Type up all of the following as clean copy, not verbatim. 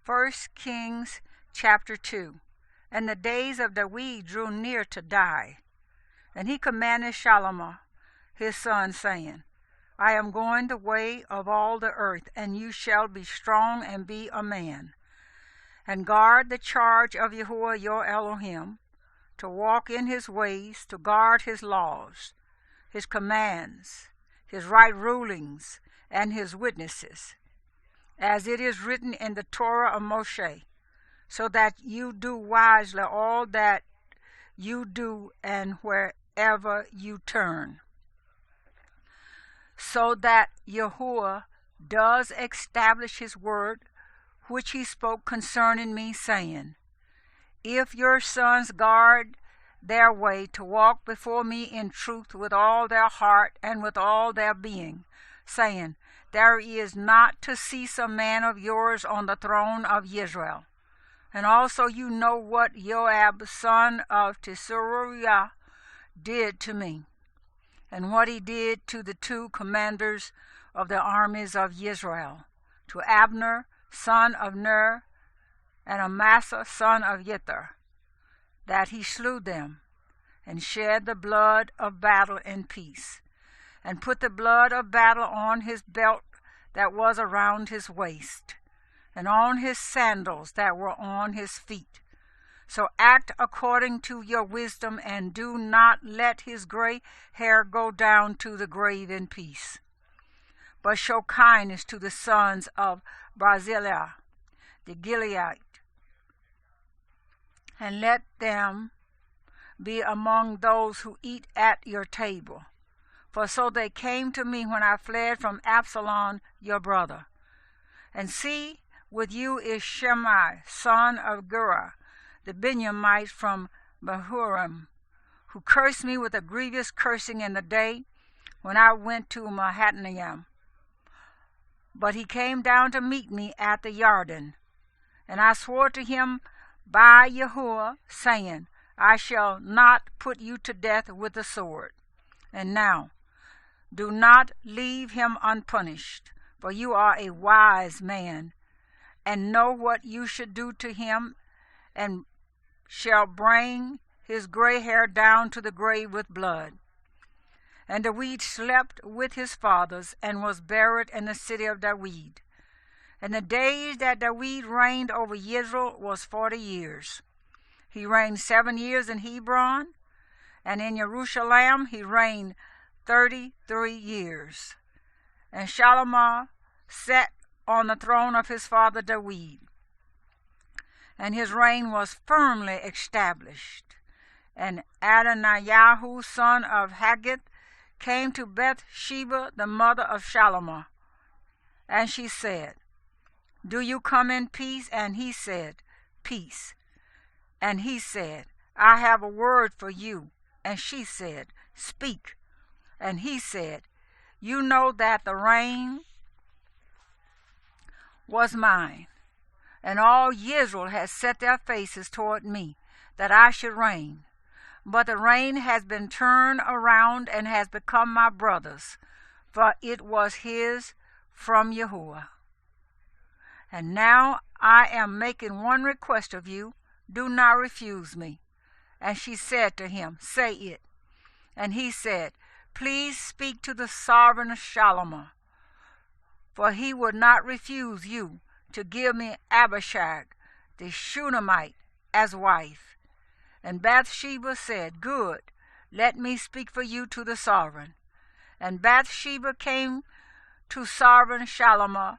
1 Kings chapter 2. And the days of David drew near to die. And he commanded Shalomo his son, saying, I am going the way of all the earth, and you shall be strong and be a man, and guard the charge of Yahuwah your Elohim, to walk in his ways, to guard his laws, his commands, his right rulings, and his witnesses, as it is written in the Torah of Moshe, so that you do wisely all that you do and wherever you turn. So that Yahuwah does establish his word, which he spoke concerning me, saying, If your sons guard their way to walk before me in truth with all their heart and with all their being, saying, There is not to cease a man of yours on the throne of Israel. And also you know what Joab, son of Tseruiah, did to me, and what he did to the two commanders of the armies of Israel, to Abner, son of Ner, and Amasa, son of Yether, that he slew them, and shed the blood of battle in peace, and put the blood of battle on his belt that was around his waist, and on his sandals that were on his feet. So act according to your wisdom, and do not let his gray hair go down to the grave in peace. But show kindness to the sons of Barzillai, the Gileadite, and let them be among those who eat at your table. For so they came to me when I fled from Absalom your brother. And see, with you is Shimei, son of Gera, the Benjamite from Bahurim, who cursed me with a grievous cursing in the day when I went to Mahanaim. But he came down to meet me at the Jordan, and I swore to him by Yahuwah, saying, I shall not put you to death with the sword. And now, do not leave him unpunished, for you are a wise man, and know what you should do to him, and shall bring his gray hair down to the grave with blood. And David slept with his fathers, and was buried in the city of David. And the days that David reigned over Israel was 40 years. He reigned 7 years in Hebron, and in Jerusalem he reigned 33 years. And Shalomo sat on the throne of his father David, and his reign was firmly established. And Adonijah, son of Haggith, came to Bathsheba, the mother of Shalomo. And she said, Do you come in peace? And he said, Peace. And he said, I have a word for you. And she said, Speak. And he said, You know that the reign was mine, and all Israel has set their faces toward me, that I should reign. But the reign has been turned around and has become my brother's, for it was his from Yahuwah. And now I am making one request of you, do not refuse me. And she said to him, Say it. And he said, Please speak to the sovereign Shalomo, for he would not refuse you to give me Abishag, the Shunammite, as wife. And Bathsheba said, Good, let me speak for you to the sovereign. And Bathsheba came to sovereign Shalomo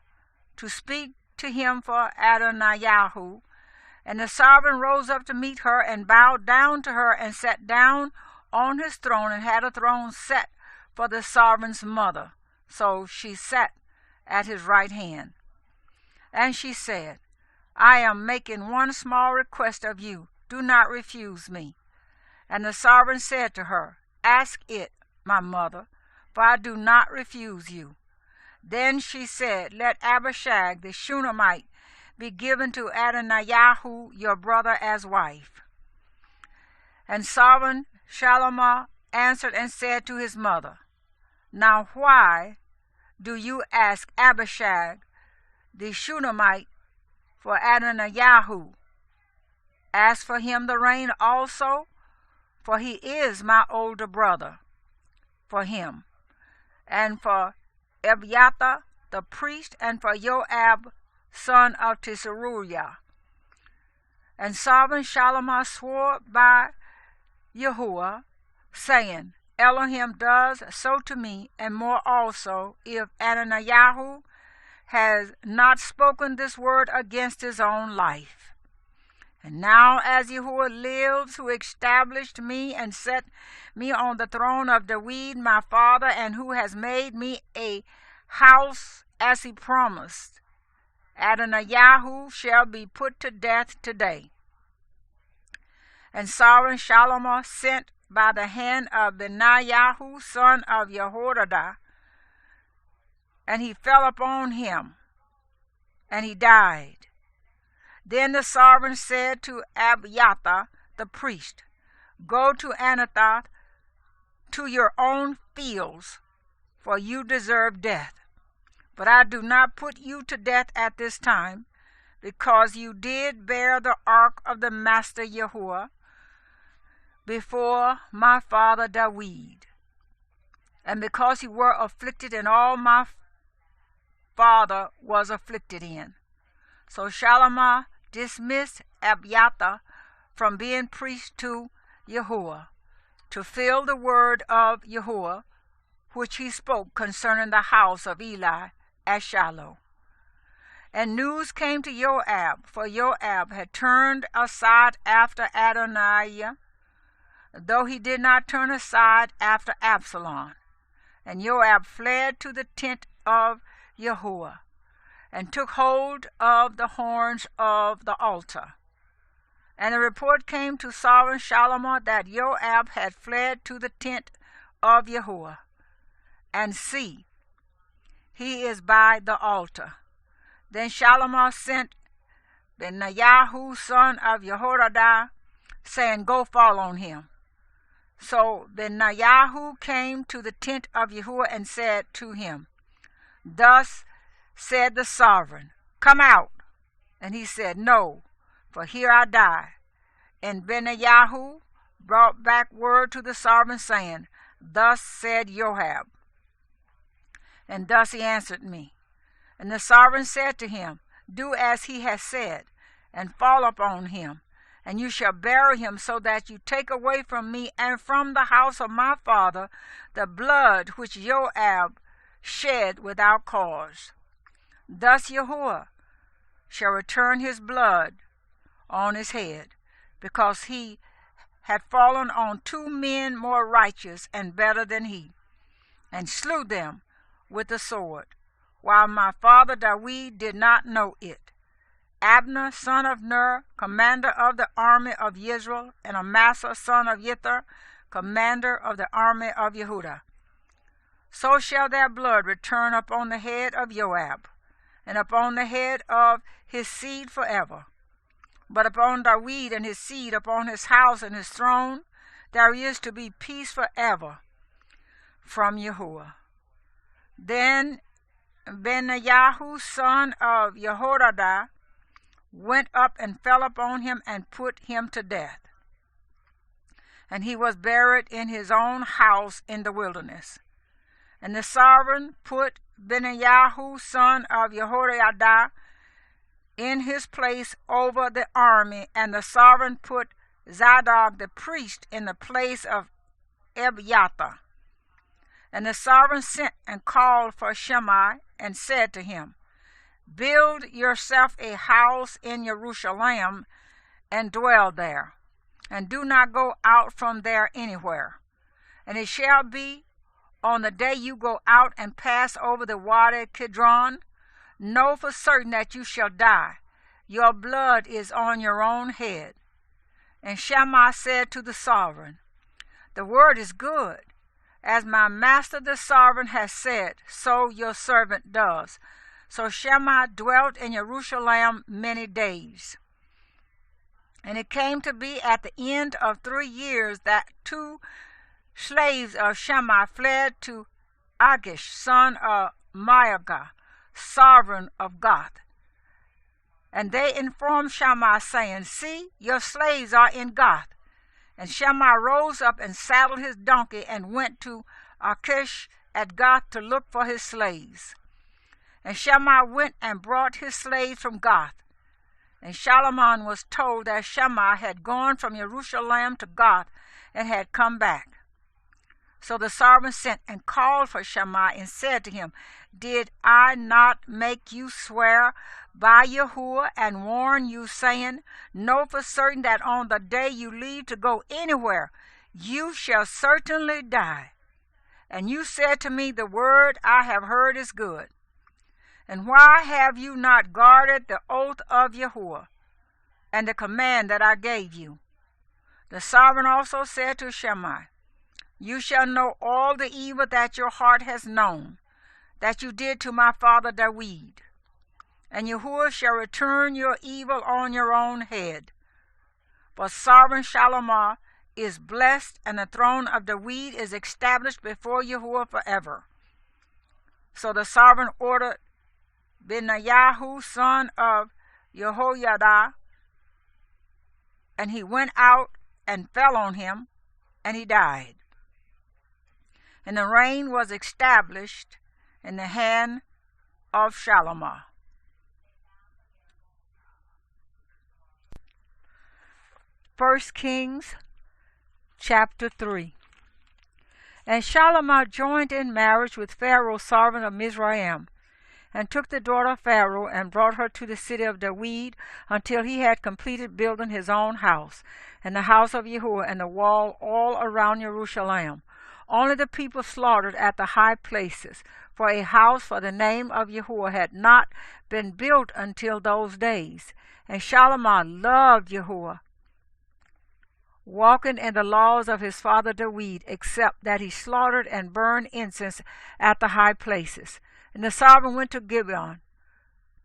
to speak to him for Adonijah. And the sovereign rose up to meet her, and bowed down to her, and sat down on his throne, and had a throne set for the sovereign's mother. So she sat at his right hand. And she said, I am making one small request of you. Do not refuse me. And the sovereign said to her, Ask it, my mother, for I do not refuse you. Then she said, Let Abishag the Shunammite be given to Adonijah, your brother, as wife. And sovereign Shalomo answered and said to his mother, Now why do you ask Abishag the Shunammite for Adonijah. Ask for him the rain also, for he is my older brother, for him, and for Abiathar the priest, and for Joab son of Tisruiah. And sovereign Shalomah swore by Yahuwah, saying, Elohim does so to me, and more also, if Adonijah has not spoken this word against his own life. And now as Yahuwah lives, who established me and set me on the throne of David my father, and who has made me a house as he promised, Adonijah shall be put to death today. And sovereign Shalomah sent by the hand of Benaiah, son of Jehoiada, and he fell upon him, and he died. Then the sovereign said to Abiathar the priest, Go to Anathoth, to your own fields, for you deserve death. But I do not put you to death at this time, because you did bear the ark of the Master Yahuwah before my father David, and because you were afflicted in all my father was afflicted in. So Shalomah dismissed Abiathar from being priest to Yahuwah, to fill the word of Yahuwah, which he spoke concerning the house of Eli at Shiloh. And news came to Joab, for Joab had turned aside after Adonijah, though he did not turn aside after Absalom. And Joab fled to the tent of Yahuwah, and took hold of the horns of the altar. And a report came to sovereign Shalomah that Joab had fled to the tent of Yahuwah. And see, he is by the altar. Then Shalomah sent Benaiah, son of Jehoiada, saying, Go fall on him. So Benaiah came to the tent of Yahuwah and said to him, Thus said the sovereign, Come out. And he said, No, for here I die. And Benaiah brought back word to the sovereign, saying, Thus said Joab. And thus he answered me. And the sovereign said to him, Do as he has said, and fall upon him, and you shall bury him, so that you take away from me and from the house of my father the blood which Joab shed without cause. Thus Yahuwah shall return his blood on his head, because he had fallen on 2 men more righteous and better than he, and slew them with the sword, while my father David did not know it. Abner, son of Ner, commander of the army of Israel, and Amasa, son of Yither, commander of the army of Yehudah. So shall their blood return upon the head of Joab, and upon the head of his seed forever. But upon David and his seed, upon his house and his throne, there is to be peace forever from Yahuwah. Then Benaiah, son of Jehoiada, went up and fell upon him and put him to death. And he was buried in his own house in the wilderness. And the sovereign put Benaiah, son of Jehoiada, in his place over the army, and the sovereign put Zadok the priest in the place of Abiathar. And the sovereign sent and called for Shimei, and said to him, Build yourself a house in Jerusalem, and dwell there, and do not go out from there anywhere. And it shall be, on the day you go out and pass over the Wadi Kidron, know for certain that you shall die. Your blood is on your own head. And Shammai said to the sovereign, The word is good. As my master the sovereign has said, so your servant does. So Shammai dwelt in Jerusalem many days. And it came to be at the end of 3 years that 2 slaves of Shammai fled to Achish, son of Maacah, sovereign of Gath. And they informed Shammah, saying, See, your slaves are in Gath. And Shammah rose up and saddled his donkey and went to Achish at Gath to look for his slaves. And Shammah went and brought his slaves from Gath. And Shalomon was told that Shammah had gone from Jerusalem to Gath and had come back. So the servant sent and called for Shammah and said to him, Did I not make you swear by Yahuwah and warn you, saying, Know for certain that on the day you leave to go anywhere, you shall certainly die. And you said to me, The word I have heard is good. And why have you not guarded the oath of Yahuwah and the command that I gave you? The sovereign also said to Shammah, You shall know all the evil that your heart has known, that you did to my father David. And Yahuwah shall return your evil on your own head. For sovereign Shalomah is blessed, and the throne of David is established before Yahuwah forever. So the sovereign ordered Benaiah, son of Jehoiada, and he went out and fell on him, and he died. And the reign was established in the hand of Shalomah. 1 Kings chapter 3. And Shalomah joined in marriage with Pharaoh, servant of Mizraim, and took the daughter of Pharaoh and brought her to the city of David until he had completed building his own house, and the house of Yahuwah, and the wall all around Jerusalem. Only the people slaughtered at the high places, for a house for the name of Yahuwah had not been built until those days. And Shalomah loved Yahuwah, walking in the laws of his father David, except that he slaughtered and burned incense at the high places. And the sovereign went to Gibeon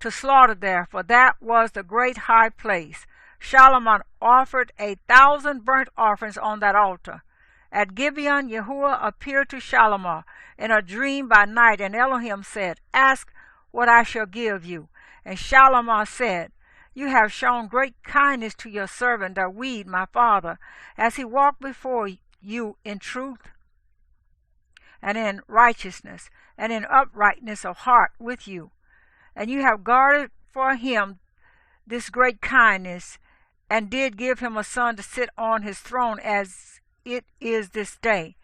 to slaughter there, for that was the great high place. Shalomah offered 1,000 burnt offerings on that altar. At Gibeon, Yahuwah appeared to Shalomah in a dream by night, and Elohim said, Ask what I shall give you. And Shalomah said, You have shown great kindness to your servant David, my father, as he walked before you in truth and in righteousness and in uprightness of heart with you. And you have guarded for him this great kindness, and did give him a son to sit on his throne as it is this day.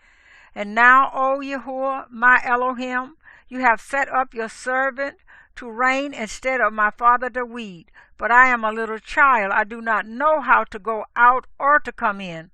And now, O Yahuwah, my Elohim, you have set up your servant to reign instead of my father David. But I am a little child. I do not know how to go out or to come in.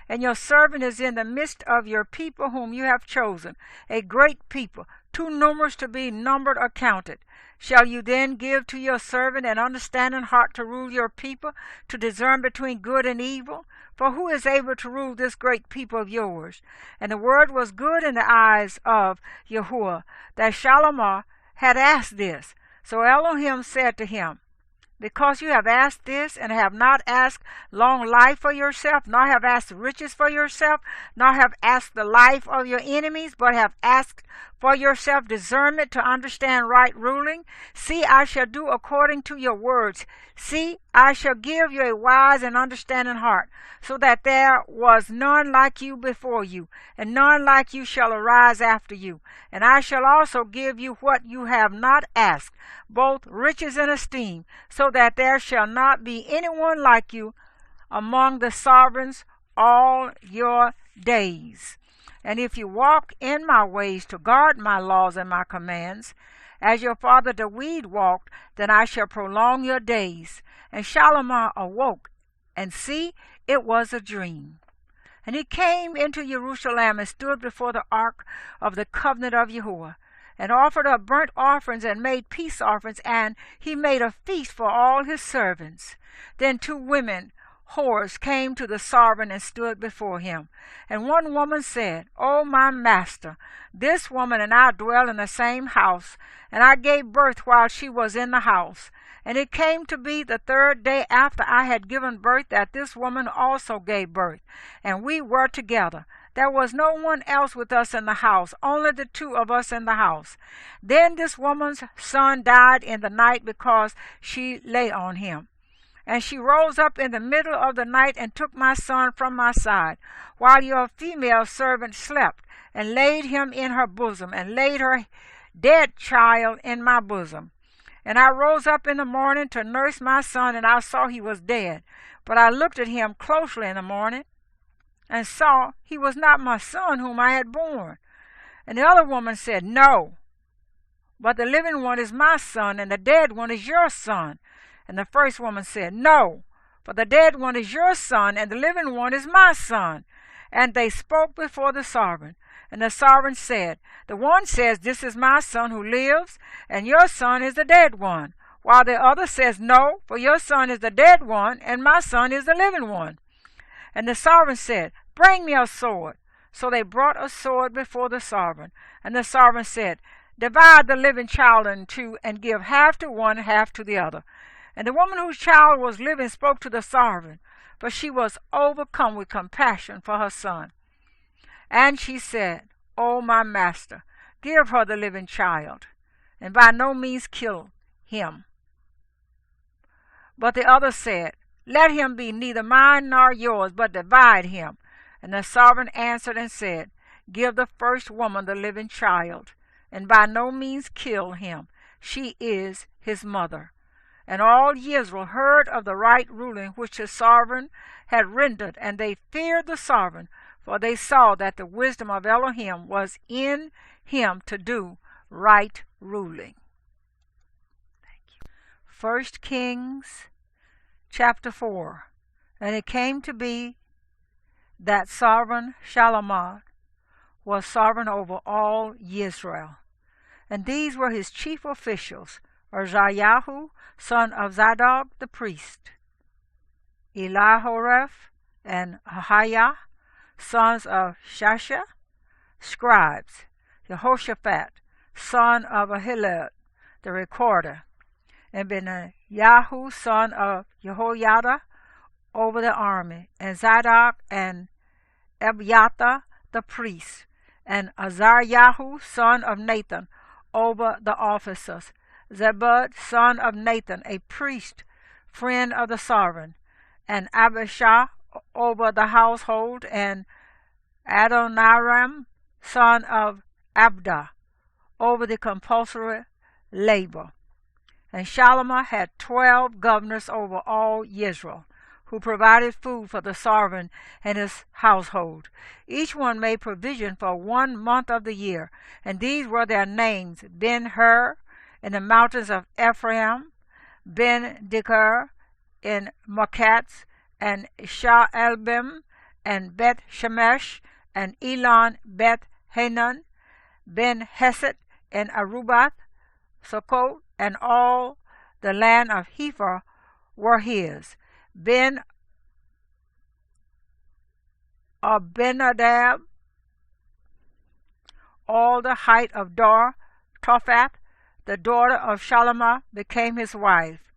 And your servant is in the midst of your people whom you have chosen, a great people, too numerous to be numbered or counted. Shall you then give to your servant an understanding heart to rule your people, to discern between good and evil? For who is able to rule this great people of yours? And the word was good in the eyes of Yahuwah, that Shalomah had asked this. So Elohim said to him, Because you have asked this, and have not asked long life for yourself, nor have asked riches for yourself, nor have asked the life of your enemies, but have asked for yourself discernment to understand right ruling, see, I shall do according to your words. See, I shall give you a wise and understanding heart, so that there was none like you before you, and none like you shall arise after you. And I shall also give you what you have not asked, both riches and esteem, so that there shall not be anyone like you among the sovereigns all your days. And if you walk in my ways to guard my laws and my commands, as your father David walked, then I shall prolong your days. And Shalomah awoke, and see, it was a dream. And he came into Jerusalem and stood before the ark of the covenant of Yahuwah, and offered up burnt offerings and made peace offerings, and he made a feast for all his servants. Then 2 women, whores, came to the sovereign and stood before him. And one woman said, O my master, this woman and I dwell in the same house, and I gave birth while she was in the house. And it came to be the 3rd day after I had given birth that this woman also gave birth, and we were together. There was no one else with us in the house, only the two of us in the house. Then this woman's son died in the night because she lay on him. And she rose up in the middle of the night and took my son from my side, while your female servant slept, and laid him in her bosom, and laid her dead child in my bosom. And I rose up in the morning to nurse my son, and I saw he was dead. But I looked at him closely in the morning, and saw he was not my son whom I had born. And the other woman said, No, but the living one is my son, and the dead one is your son. And the first woman said, No, for the dead one is your son, and the living one is my son. And they spoke before the sovereign. And the sovereign said, The one says, This is my son who lives, and your son is the dead one. While the other says, No, for your son is the dead one, and my son is the living one. And the sovereign said, Bring me a sword. So they brought a sword before the sovereign. And the sovereign said, Divide the living child in two, and give half to one, half to the other. And the woman whose child was living spoke to the sovereign, but she was overcome with compassion for her son. And she said, O my master, give her the living child, and by no means kill him. But the other said, Let him be neither mine nor yours, but divide him. And the sovereign answered and said, Give the first woman the living child, and by no means kill him. She is his mother. And all Israel heard of the right ruling which the sovereign had rendered, and they feared the sovereign, for they saw that the wisdom of Elohim was in him to do right ruling. Thank you. 1 Kings chapter 4. And it came to be that sovereign Shalamah was sovereign over all Israel. And these were his chief officials, Uzziah, son of Zadok the priest, Elihoreph and Ahiah, sons of Shasha, scribes, Jehoshaphat, son of Ahilud, the recorder, and Benayahu, son of Jehoiada, over the army, and Zadok and Abiathar the priest, and Azariah, son of Nathan, over the officers, Zebud, son of Nathan, a priest, friend of the sovereign, and Abishai over the household, and Adoniram, son of Abda, over the compulsory labor. And Shalamah had 12 governors over all Israel, who provided food for the sovereign and his household. Each one made provision for 1 month of the year, and these were their names: Ben-Hur in the mountains of Ephraim, Ben-Deker in Makatz, and Sha'albim, and Beth-Shemesh, and Elon Beth-Hanan, Ben-Hesed, and Arubath, Sukkot, and all the land of Hepher were his. Ben-Abinadab, all the height of Dor, Tophath, the daughter of Shalamah, became his wife.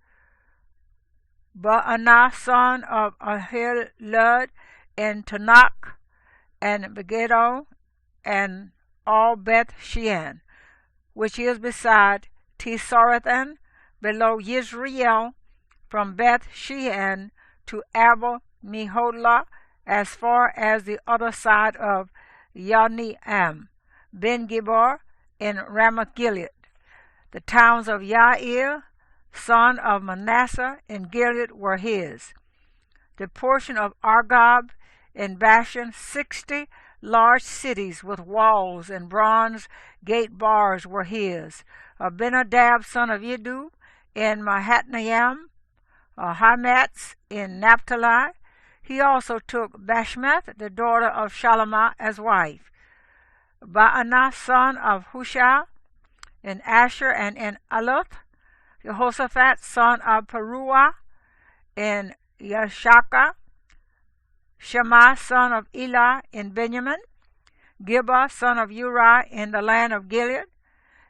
Baanah, son of Ahilud, in Tanakh, and Megiddo, and all Beth Shean, which is beside Tisarathan, below Yisrael, from Beth Shean to Abel Meholah, as far as the other side of Yaniam, Ben Gibor in Ramoth Gilead. The towns of Yair, son of Manasseh, in Gilead were his. The portion of Argob in Bashan, 60 large cities with walls and bronze gate bars were his. Abinadab, son of Iddu, in Mahatnaim, Hamatz in Naphtali. He also took Bashmath, the daughter of Shalamah, as wife. Baanah, son of Hushah, in Asher and in Aluth. Jehoshaphat, son of Peruah, in Yashaka. Shema, son of Elah, in Benjamin. Gibbah, son of Uri, in the land of Gilead,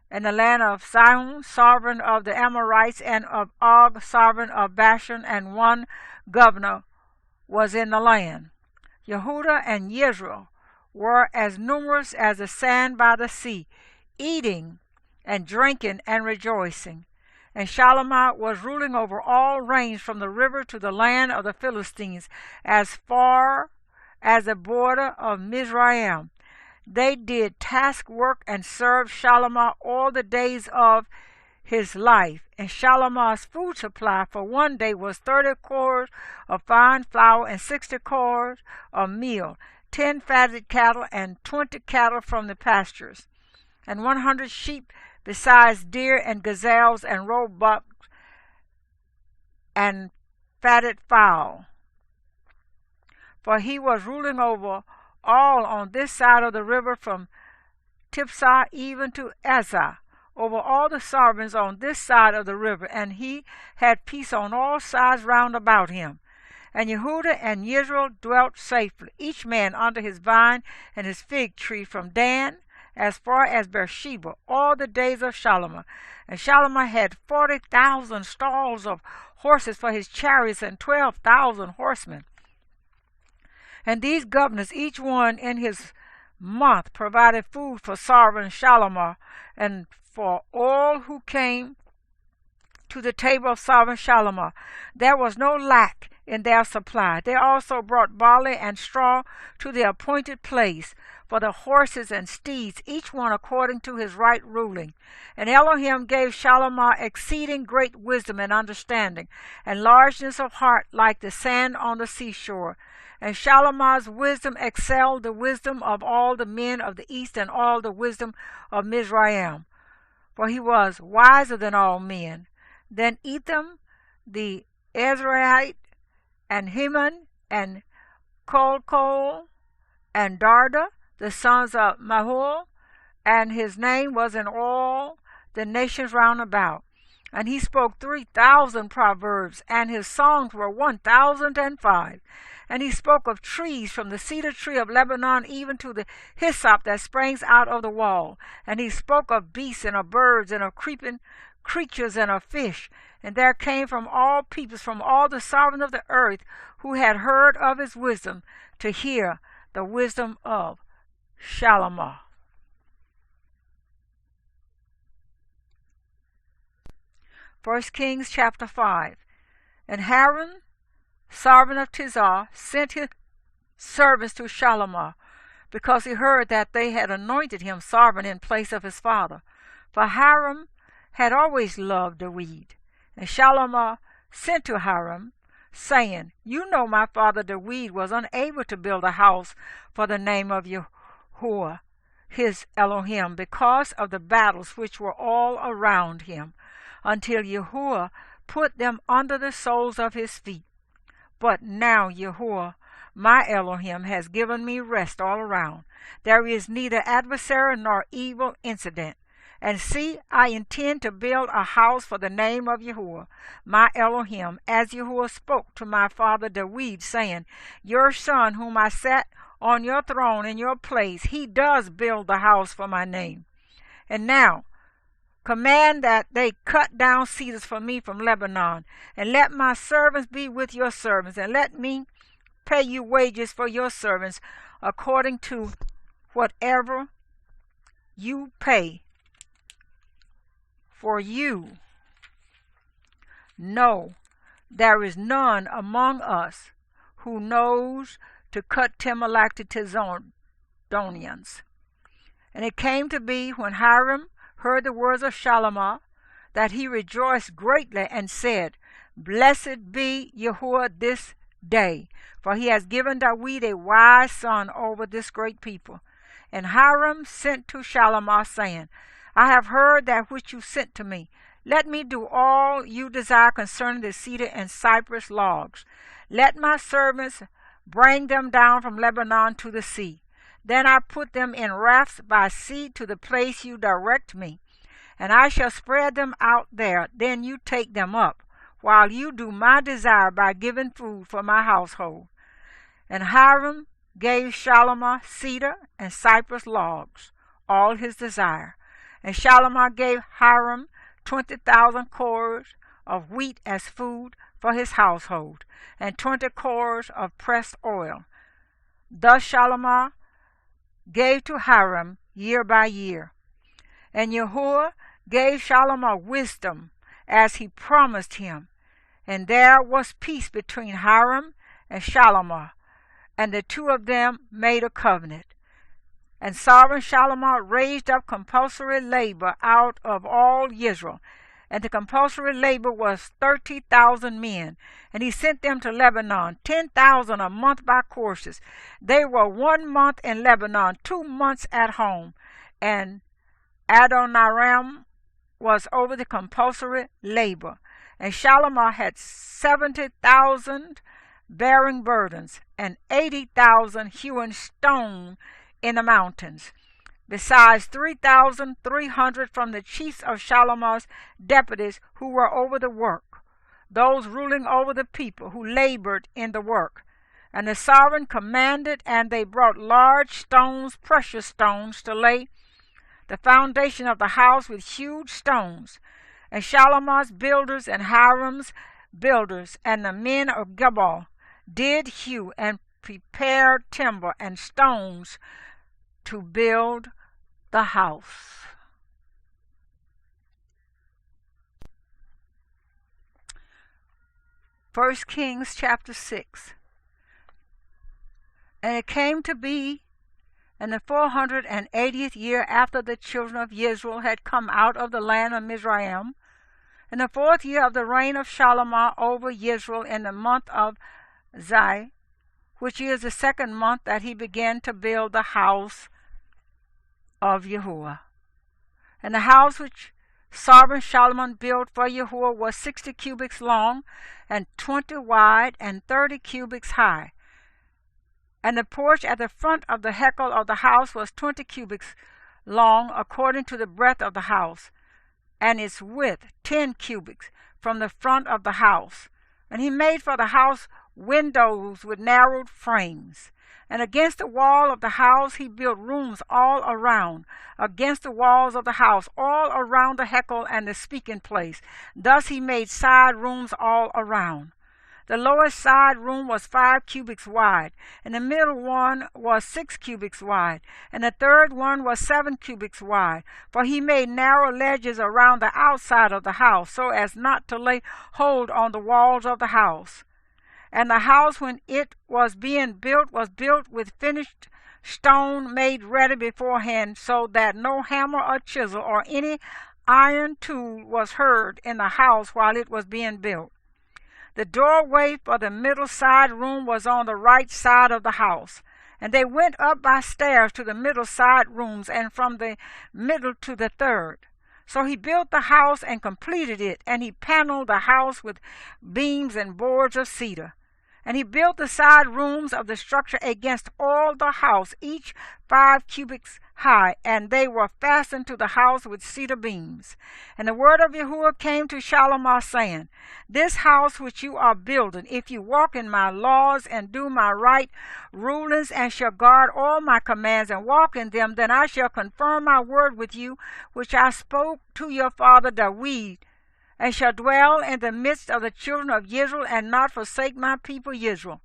and the land of Sihon, sovereign of the Amorites, and of Og, sovereign of Bashan, and 1 governor was in the land. Yehudah and Yisrael were as numerous as the sand by the sea, eating and drinking and rejoicing. And Shalomah was ruling over all range from the river to the land of the Philistines, as far as the border of Mizraim. They did task work and served Shalomah all the days of his life. And Shalomah's food supply for one day was 30 cores of fine flour and 60 cores of meal, 10 fatted cattle and 20 cattle from the pastures, and 100 sheep, besides deer and gazelles and roebucks and fatted fowl. For he was ruling over all on this side of the river, from Tipsah even to Azah, over all the sovereigns on this side of the river, and he had peace on all sides round about him. And Yehudah and Israel dwelt safely, each man under his vine and his fig tree, from Dan as far as Beersheba, all the days of Shalomah. And Shalomah had 40,000 stalls of horses for his chariots, and 12,000 horsemen. And these governors, each one in his month, provided food for sovereign Shalomah, and for all who came to the table of sovereign Shalomah. There was no lack in their supply. They also brought barley and straw to the appointed place for the horses and steeds, each one according to his right ruling. And Elohim gave Shalomah exceeding great wisdom and understanding, and largeness of heart like the sand on the seashore. And Shalomah's wisdom excelled the wisdom of all the men of the east and all the wisdom of Mizraim, for he was wiser than all men. Then Etham the Ezraite, and Heman, and Kolkol, and Darda, the sons of Mahul, and his name was in all the nations round about. And he spoke 3,000 proverbs, and his songs were 1,005. And he spoke of trees, from the cedar tree of Lebanon even to the hyssop that springs out of the wall. And he spoke of beasts and of birds and of creeping creatures and of fish. And there came from all peoples, from all the sovereigns of the earth, who had heard of his wisdom, to hear the wisdom of Shalomah. First Kings chapter 5. And Haran, sovereign of Tizah, sent his servants to Shalomah, because he heard that they had anointed him sovereign in place of his father. For Haran had always loved the weed. And Shalomah sent to Haran, saying, You know my father David was unable to build a house for the name of Yahuwah, his Elohim, because of the battles which were all around him, until Yahuwah put them under the soles of his feet. But now Yahuwah, my Elohim, has given me rest all around. There is neither adversary nor evil incident. And see, I intend to build a house for the name of Yahuwah, my Elohim, as Yahuwah spoke to my father David, saying, Your son, whom I set on your throne in your place, he does build the house for my name. And now, command that they cut down cedars for me from Lebanon, and let my servants be with your servants, and let me pay you wages for your servants according to whatever you pay. For you know there is none among us who knows to cut timber like the Tizonians. And it came to be, when Hiram heard the words of Shalomah, that he rejoiced greatly and said, Blessed be Yahuwah this day, for he has given David a wise son over this great people. And Hiram sent to Shalomah, saying, I have heard that which you sent to me. Let me do all you desire concerning the cedar and cypress logs. Let my servants bring them down from Lebanon to the sea. Then I put them in rafts by sea to the place you direct me, and I shall spread them out there. Then you take them up, while you do my desire by giving food for my household. And Hiram gave Shalomah cedar and cypress logs, all his desire. And Shalomah gave Hiram 20,000 cores of wheat as food for his household, and 20 cores of pressed oil. Thus Shalomah gave to Hiram year by year. And Yahuwah gave Solomon wisdom, as he promised him. And there was peace between Hiram and Solomon, and the two of them made a covenant. And sovereign Solomon raised up compulsory labor out of all Israel, and the compulsory labor was 30,000 men, and he sent them to Lebanon, 10,000 a month by courses. They were 1 month in Lebanon, 2 months at home, and Adonijah was over the compulsory labor. And Solomon had 70,000 bearing burdens, and 80,000 hewing stone in the mountains, besides 3,300 from the chiefs of Solomon's deputies who were over the work, those ruling over the people who labored in the work. And the sovereign commanded, and they brought large stones, precious stones, to lay the foundation of the house with huge stones. And Solomon's builders and Hiram's builders and the men of Jezebel did hew and prepare timber and stones to build the house. First Kings chapter 6. And it came to be in the 480th year after the children of Israel had come out of the land of Mizraim, in the 4th year of the reign of Solomon over Israel, in the month of Zai, which is the 2nd month, that he began to build the house of Yahuwah. And the house which sovereign Solomon built for Yahuwah was 60 cubits long, and 20 wide, and 30 cubits high. And the porch at the front of the hekel of the house was 20 cubits long, according to the breadth of the house, and its width 10 cubits from the front of the house. And he made for the house windows with narrowed frames. And against the wall of the house he built rooms all around, against the walls of the house, all around the hekel and the speaking place. Thus he made side rooms all around. The lowest side room was 5 cubits wide, and the middle one was 6 cubits wide, and the third one was 7 cubits wide. For he made narrow ledges around the outside of the house, so as not to lay hold on the walls of the house. And the house, when it was being built, was built with finished stone made ready beforehand, so that no hammer or chisel or any iron tool was heard in the house while it was being built. The doorway for the middle side room was on the right side of the house, and they went up by stairs to the middle side rooms, and from the middle to the third. So he built the house and completed it, and he paneled the house with beams and boards of cedar. And he built the side rooms of the structure against all the house, each 5 cubits high, and they were fastened to the house with cedar beams. And the word of Yahuwah came to Solomon, saying, This house which you are building, if you walk in my laws and do my right rulings, and shall guard all my commands and walk in them, then I shall confirm my word with you, which I spoke to your father David, and shall dwell in the midst of the children of Israel, and not forsake my people Israel.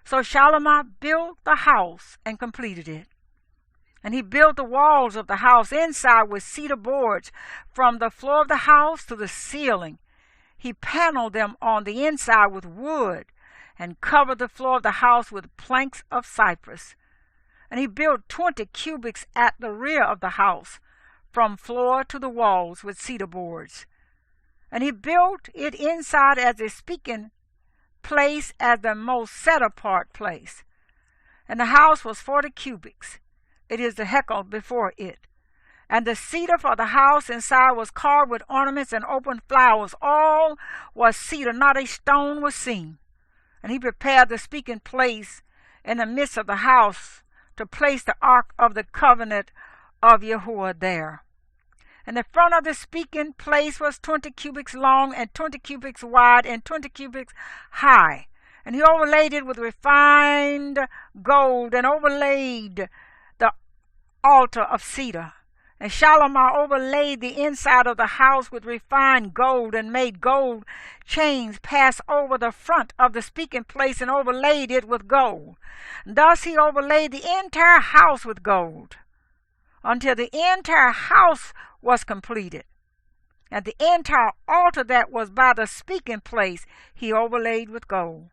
So Solomon built the house and completed it. And he built the walls of the house inside with cedar boards from the floor of the house to the ceiling. He paneled them on the inside with wood, and covered the floor of the house with planks of cypress. And he built 20 cubits at the rear of the house, from floor to the walls with cedar boards. And he built it inside as a speaking place, as the most set-apart place. And the house was 40 cubits. It is the hekel before it. And the cedar for the house inside was carved with ornaments and open flowers. All was cedar, not a stone was seen. And he prepared the speaking place in the midst of the house to place the ark of the covenant of Yahuwah there. And the front of the speaking place was 20 cubits long, and 20 cubits wide, and 20 cubits high. And he overlaid it with refined gold, and overlaid the altar of cedar. And Shalomar overlaid the inside of the house with refined gold, and made gold chains pass over the front of the speaking place, and overlaid it with gold. Thus he overlaid the entire house with gold, until the entire house was completed. And the entire altar that was by the speaking place he overlaid with gold.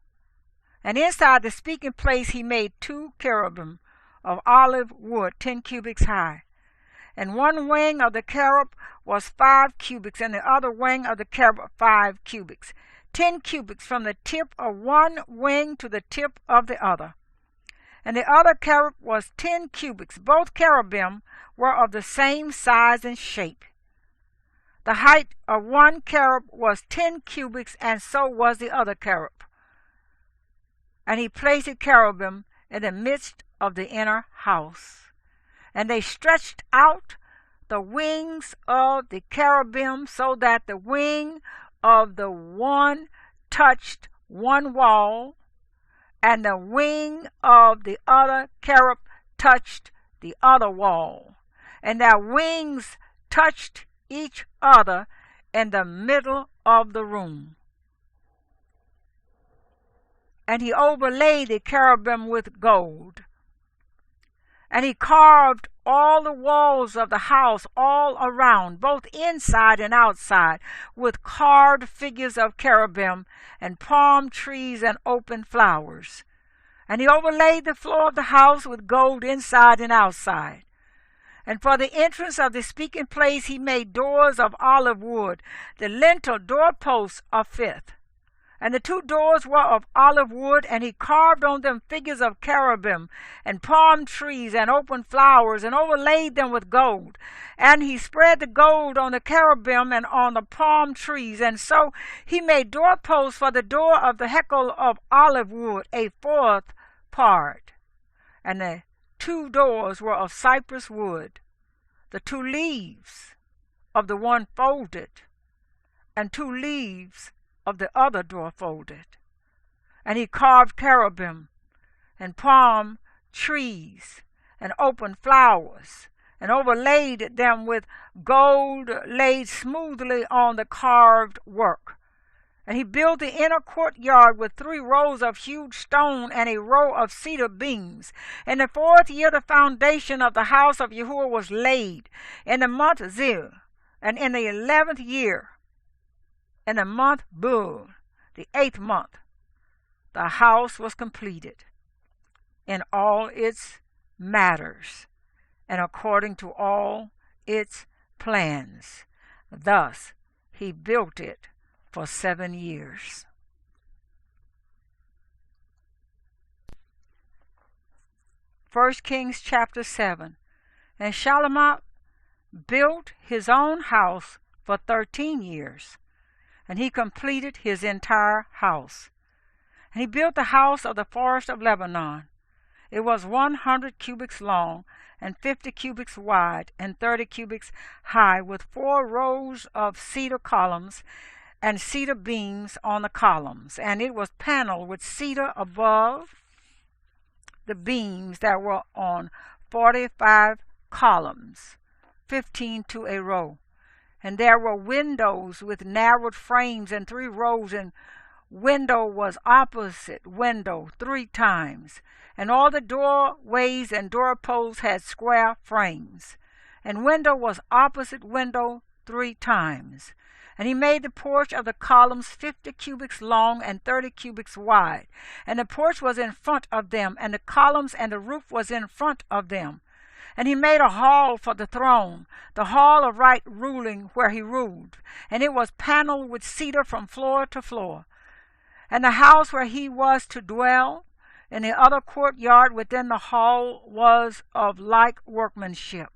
And inside the speaking place he made 2 cherubim of olive wood, 10 cubits high. And one wing of the cherub was 5 cubits, and the other wing of the cherub 5 cubits, 10 cubits from the tip of one wing to the tip of the other. And the other cherub was 10 cubits. Both cherubim were of the same size and shape. The height of one cherub was 10 cubits, and so was the other cherub. And he placed the cherubim in the midst of the inner house. And they stretched out the wings of the cherubim, so that the wing of the one touched one wall, and the wing of the other cherub touched the other wall. And their wings touched each other in the middle of the room. And he overlaid the cherubim with gold. And he carved all the walls of the house all around, both inside and outside, with carved figures of cherubim and palm trees and open flowers. And he overlaid the floor of the house with gold inside and outside. And for the entrance of the speaking place he made doors of olive wood, the lintel doorposts of fifth. And the 2 doors were of olive wood, and he carved on them figures of cherubim and palm trees and open flowers, and overlaid them with gold. And he spread the gold on the cherubim and on the palm trees. And so he made doorposts for the door of the hekel of olive wood, a 4th part. And the 2 doors were of cypress wood. The 2 leaves of the one folded, and 2 leaves of the other door folded. And he carved cherubim and palm trees and open flowers, and overlaid them with gold laid smoothly on the carved work. And he built the inner courtyard with 3 rows of huge stone and a row of cedar beams. In the 4th year the foundation of the house of Yahuwah was laid, in the month Zil, and in the 11th year, in the month Bul, the 8th month, the house was completed in all its matters, and according to all its plans. Thus he built it for 7 years. 1 Kings chapter 7. And Shalomar built his own house for 13 years, and he completed his entire house. And he built the house of the forest of Lebanon. It was 100 cubits long, and 50 cubits wide, and 30 cubits high, with 4 rows of cedar columns and cedar beams on the columns. And it was paneled with cedar above the beams that were on 45 columns, 15 to a row. And there were windows with narrowed frames and 3 rows, and window was opposite window 3 times. And all the doorways and doorposts had square frames. And window was opposite window 3 times. And he made the porch of the columns 50 cubits long and 30 cubits wide. And the porch was in front of them, and the columns and the roof was in front of them. And he made a hall for the throne, the hall of right ruling, where he ruled. And it was paneled with cedar from floor to floor. And the house where he was to dwell, in the other courtyard within the hall, was of like workmanship.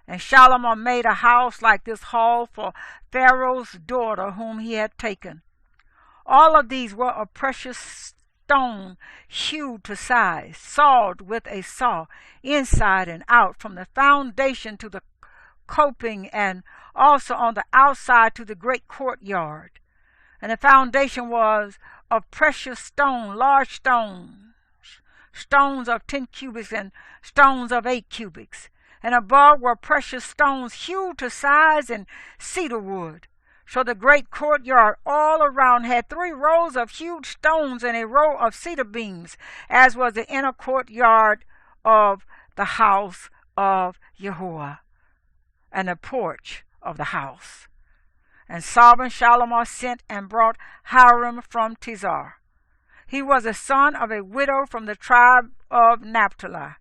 And Shalomar made a house like this hall for Pharaoh's daughter, whom he had taken. All of these were of precious stone, hewed to size, sawed with a saw, inside and out, from the foundation to the coping, and also on the outside to the great courtyard. And the foundation was of precious stone, large stones, stones of 10 cubits and stones of 8 cubits. and above were precious stones hewed to size and cedar wood. So the great courtyard all around had 3 rows of huge stones and a row of cedar beams, as was the inner courtyard of the house of Yahuwah, and the porch of the house. And Sovereign Shalimar sent and brought Hiram from Tizar. He was the son of a widow from the tribe of Naphtali,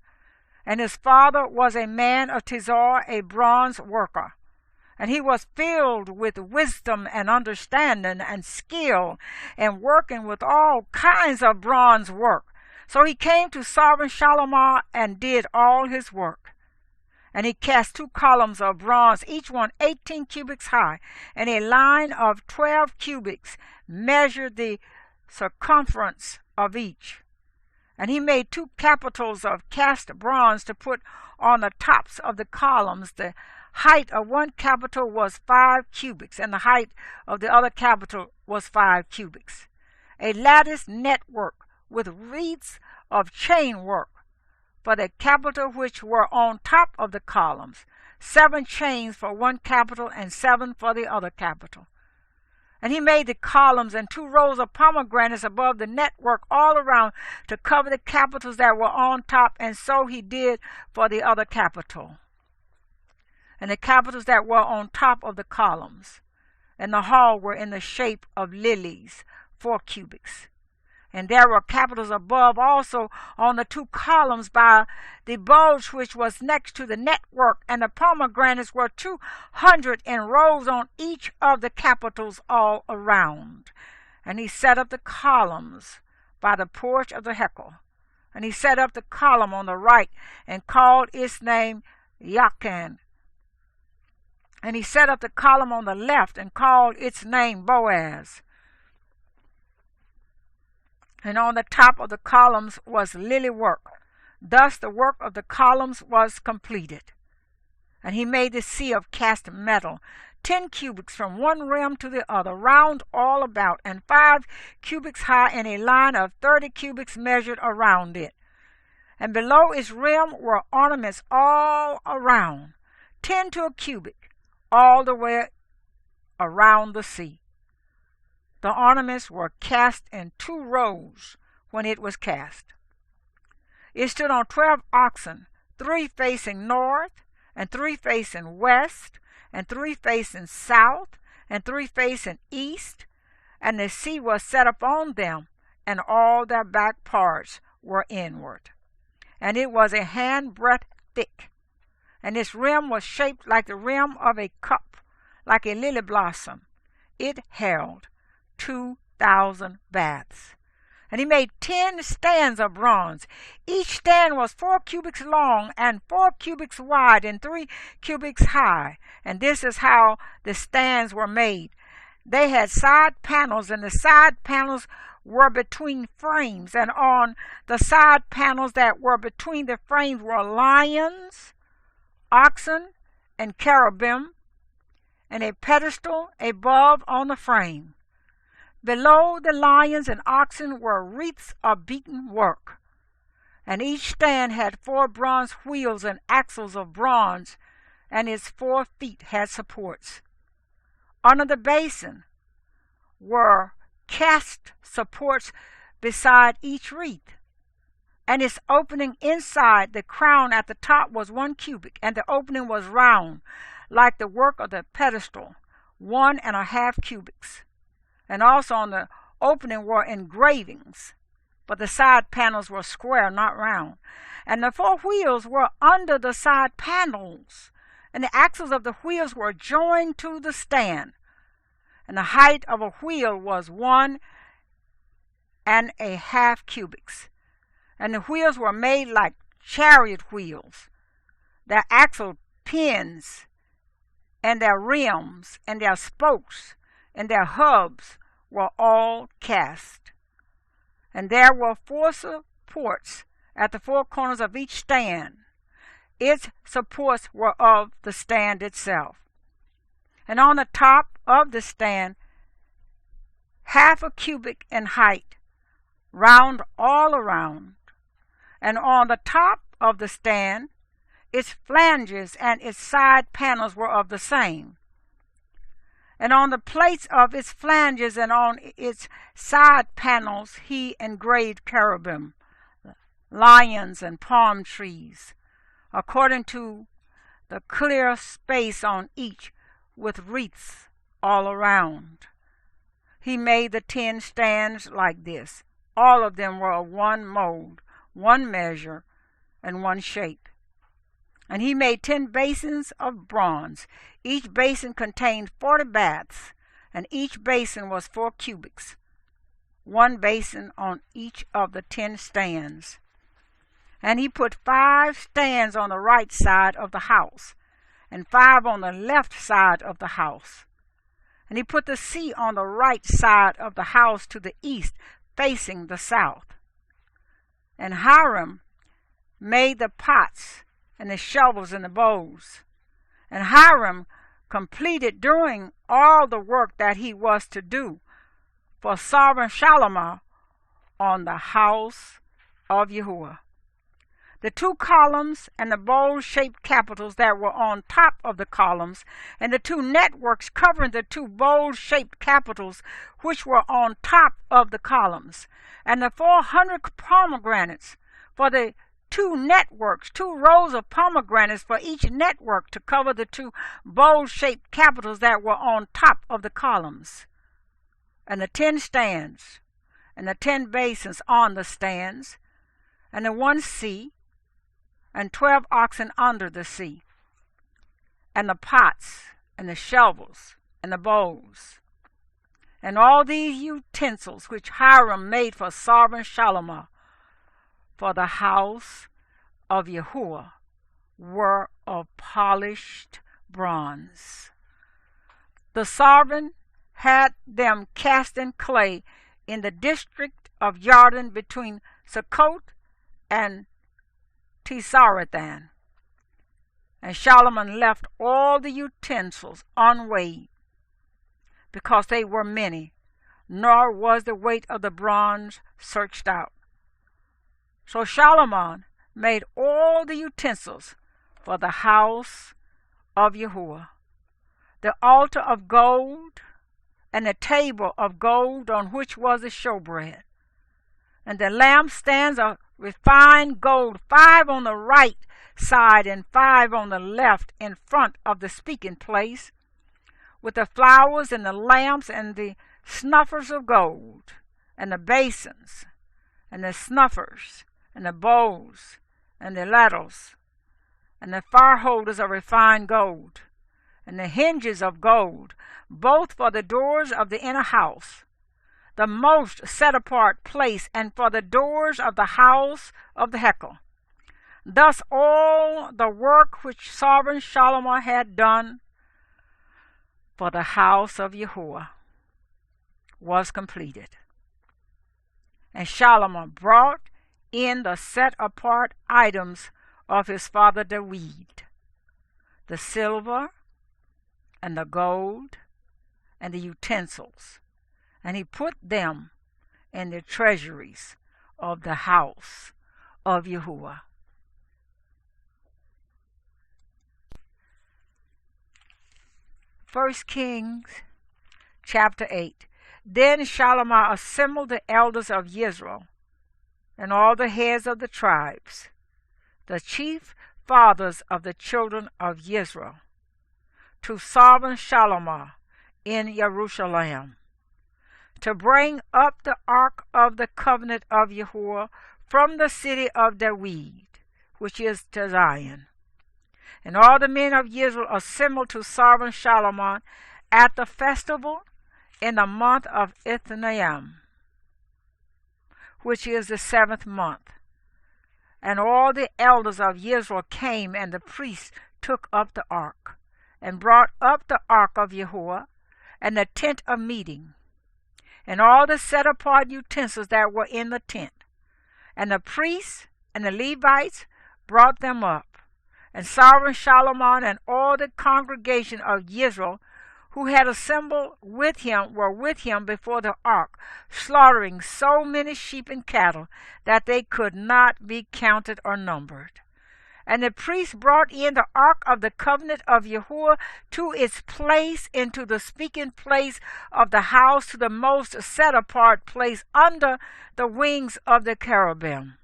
and his father was a man of Tizar, a bronze worker. And he was filled with wisdom and understanding and skill, and working with all kinds of bronze work. So he came to Sovereign Shalimar and did all his work. And he cast 2 columns of bronze, each one 18 cubits high, and a line of 12 cubits measured the circumference of each. And he made 2 capitals of cast bronze to put on the tops of the columns. The height of one capital was 5 cubits, and the height of the other capital was 5 cubits. A lattice network with wreaths of chain work for the capital which were on top of the columns, 7 chains for one capital and 7 for the other capital. And he made the columns and 2 rows of pomegranates above the network all around to cover the capitals that were on top, and so he did for the other capital. And the capitals that were on top of the columns and the hall were in the shape of lilies, 4 cubits. And there were capitals above also on the 2 columns by the bulge which was next to the network, and the pomegranates were 200 in rows on each of the capitals all around. And he set up the columns by the porch of the Hekel. And he set up the column on the right and called its name Yakan. And he set up the column on the left and called its name Boaz. And on the top of the columns was lily work. Thus the work of the columns was completed. And he made the sea of cast metal, 10 cubits from one rim to the other, round all about, and 5 cubits high, and a line of 30 cubits measured around it. And below its rim were ornaments all around, 10 to a cubit, all the way around the sea. The ornaments were cast in 2 rows when it was cast. It stood on 12 oxen, 3 facing north, and 3 facing west, and 3 facing south, and 3 facing east, and the sea was set upon them, and all their back parts were inward. And it was a handbreadth thick, and its rim was shaped like the rim of a cup, like a lily blossom. It held 2,000 baths. And he made 10 stands of bronze. Each stand was 4 cubits long and 4 cubits wide and 3 cubits high. And this is how the stands were made. They had side panels, and the side panels were between frames. And on the side panels that were between the frames were lions, oxen, and cherubim, and a pedestal above on the frame. Below the lions and oxen were wreaths of beaten work, and each stand had 4 bronze wheels and axles of bronze, and its 4 feet had supports. Under the basin were cast supports beside each wreath, and its opening inside the crown at the top was 1 cubit, and the opening was round, like the work of the pedestal, 1.5 cubits. And also on the opening were engravings, but the side panels were square, not round. And the 4 wheels were under the side panels, and the axles of the wheels were joined to the stand. And the height of a wheel was 1.5 cubits. And the wheels were made like chariot wheels. Their axle pins, and their rims, and their spokes, and their hubs were all cast. And there were 4 supports at the 4 corners of each stand. Its supports were of the stand itself. And on the top of the stand, 0.5 cubit in height, round all around. And on the top of the stand, its flanges and its side panels were of the same. And on the plates of its flanges and on its side panels he engraved cherubim, lions, and palm trees, according to the clear space on each, with wreaths all around. He made the 10 stands like this. All of them were of one mold, one measure, and one shape. And he made 10 basins of bronze. Each basin contained 40 baths, and each basin was 4 cubits, one basin on each of the 10 stands. And he put 5 stands on the right side of the house, and 5 on the left side of the house. And he put the sea on the right side of the house to the east, facing the south. And Hiram made the pots and the shovels and the bowls. And Hiram completed doing all the work that he was to do for sovereign Shalomah on the house of Yahuwah. The 2 columns and the bowl-shaped capitals that were on top of the columns, and the 2 networks covering the 2 bowl-shaped capitals which were on top of the columns, and the 400 pomegranates for the 2 networks, 2 rows of pomegranates for each network to cover the 2 bowl-shaped capitals that were on top of the columns, and the 10 stands, and the 10 basins on the stands, and the 1 sea, and 12 oxen under the sea, and the pots, and the shovels, and the bowls. And all these utensils which Hiram made for sovereign Shalomah for the house of Yahuwah were of polished bronze. The sovereign had them cast in clay in the district of Jordan between Sukkot and Tisarathan. And Solomon left all the utensils unweighed, because they were many, nor was the weight of the bronze searched out. So Solomon made all the utensils for the house of Yahuwah, the altar of gold, and the table of gold on which was the showbread, and the lampstands of refined gold, 5 on the right side and 5 on the left in front of the speaking place, with the flowers and the lamps and the snuffers of gold, and the basins and the snuffers and the bowls and the ladles, and the fire holders of refined gold, and the hinges of gold, both for the doors of the inner house, the most set-apart place, and for the doors of the house of the Hekel. Thus all the work which sovereign Shalomah had done for the house of Yahuwah was completed. And Shalomah brought in the set-apart items of his father David, the silver and the gold and the utensils, and he put them in the treasuries of the house of Yahuwah. First Kings chapter 8. Then Shalomah assembled the elders of Israel and all the heads of the tribes, the chief fathers of the children of Israel, to sovereign Shalomah in Jerusalem, to bring up the ark of the covenant of Yahuwah from the city of David, which is to Zion. And all the men of Israel assembled to sovereign Shalomah at the festival in the month of Ithnaim, which is the 7th month. And all the elders of Israel came, and the priests took up the ark, and brought up the ark of Yahuwah, and the tent of meeting, and all the set-apart utensils that were in the tent. And the priests and the Levites brought them up. And sovereign Shalomah and all the congregation of Israel who had assembled with him were with him before the ark, slaughtering so many sheep and cattle that they could not be counted or numbered. And the priest brought in the ark of the covenant of Yahuwah to its place into the speaking place of the house, to the most set apart place under the wings of the cherubim.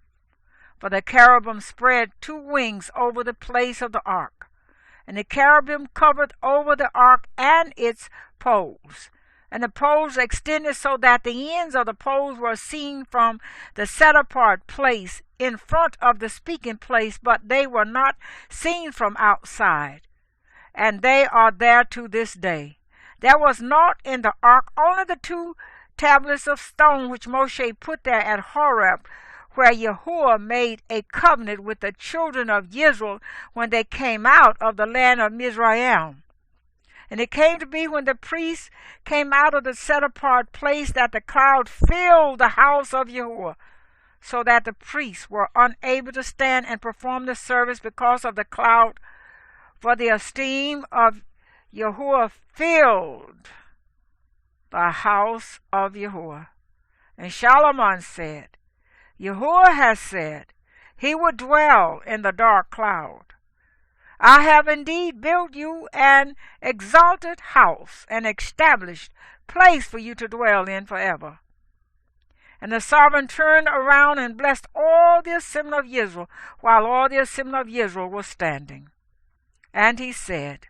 For the cherubim spread 2 wings over the place of the ark, and the cherubim covered over the ark and its poles. And the poles extended so that the ends of the poles were seen from the set-apart place in front of the speaking place, but they were not seen from outside. And they are there to this day. There was naught in the ark, only the 2 tablets of stone which Moshe put there at Horeb, where Yahuwah made a covenant with the children of Israel when they came out of the land of Mizraim. And it came to be when the priests came out of the set-apart place that the cloud filled the house of Yahuwah, so that the priests were unable to stand and perform the service because of the cloud. For the esteem of Yahuwah filled the house of Yahuwah. And Solomon said, Yahuwah has said, he would dwell in the dark cloud. I have indeed built you an exalted house, an established place for you to dwell in forever. And the sovereign turned around and blessed all the assembly of Israel, while all the assembly of Israel was standing. And he said,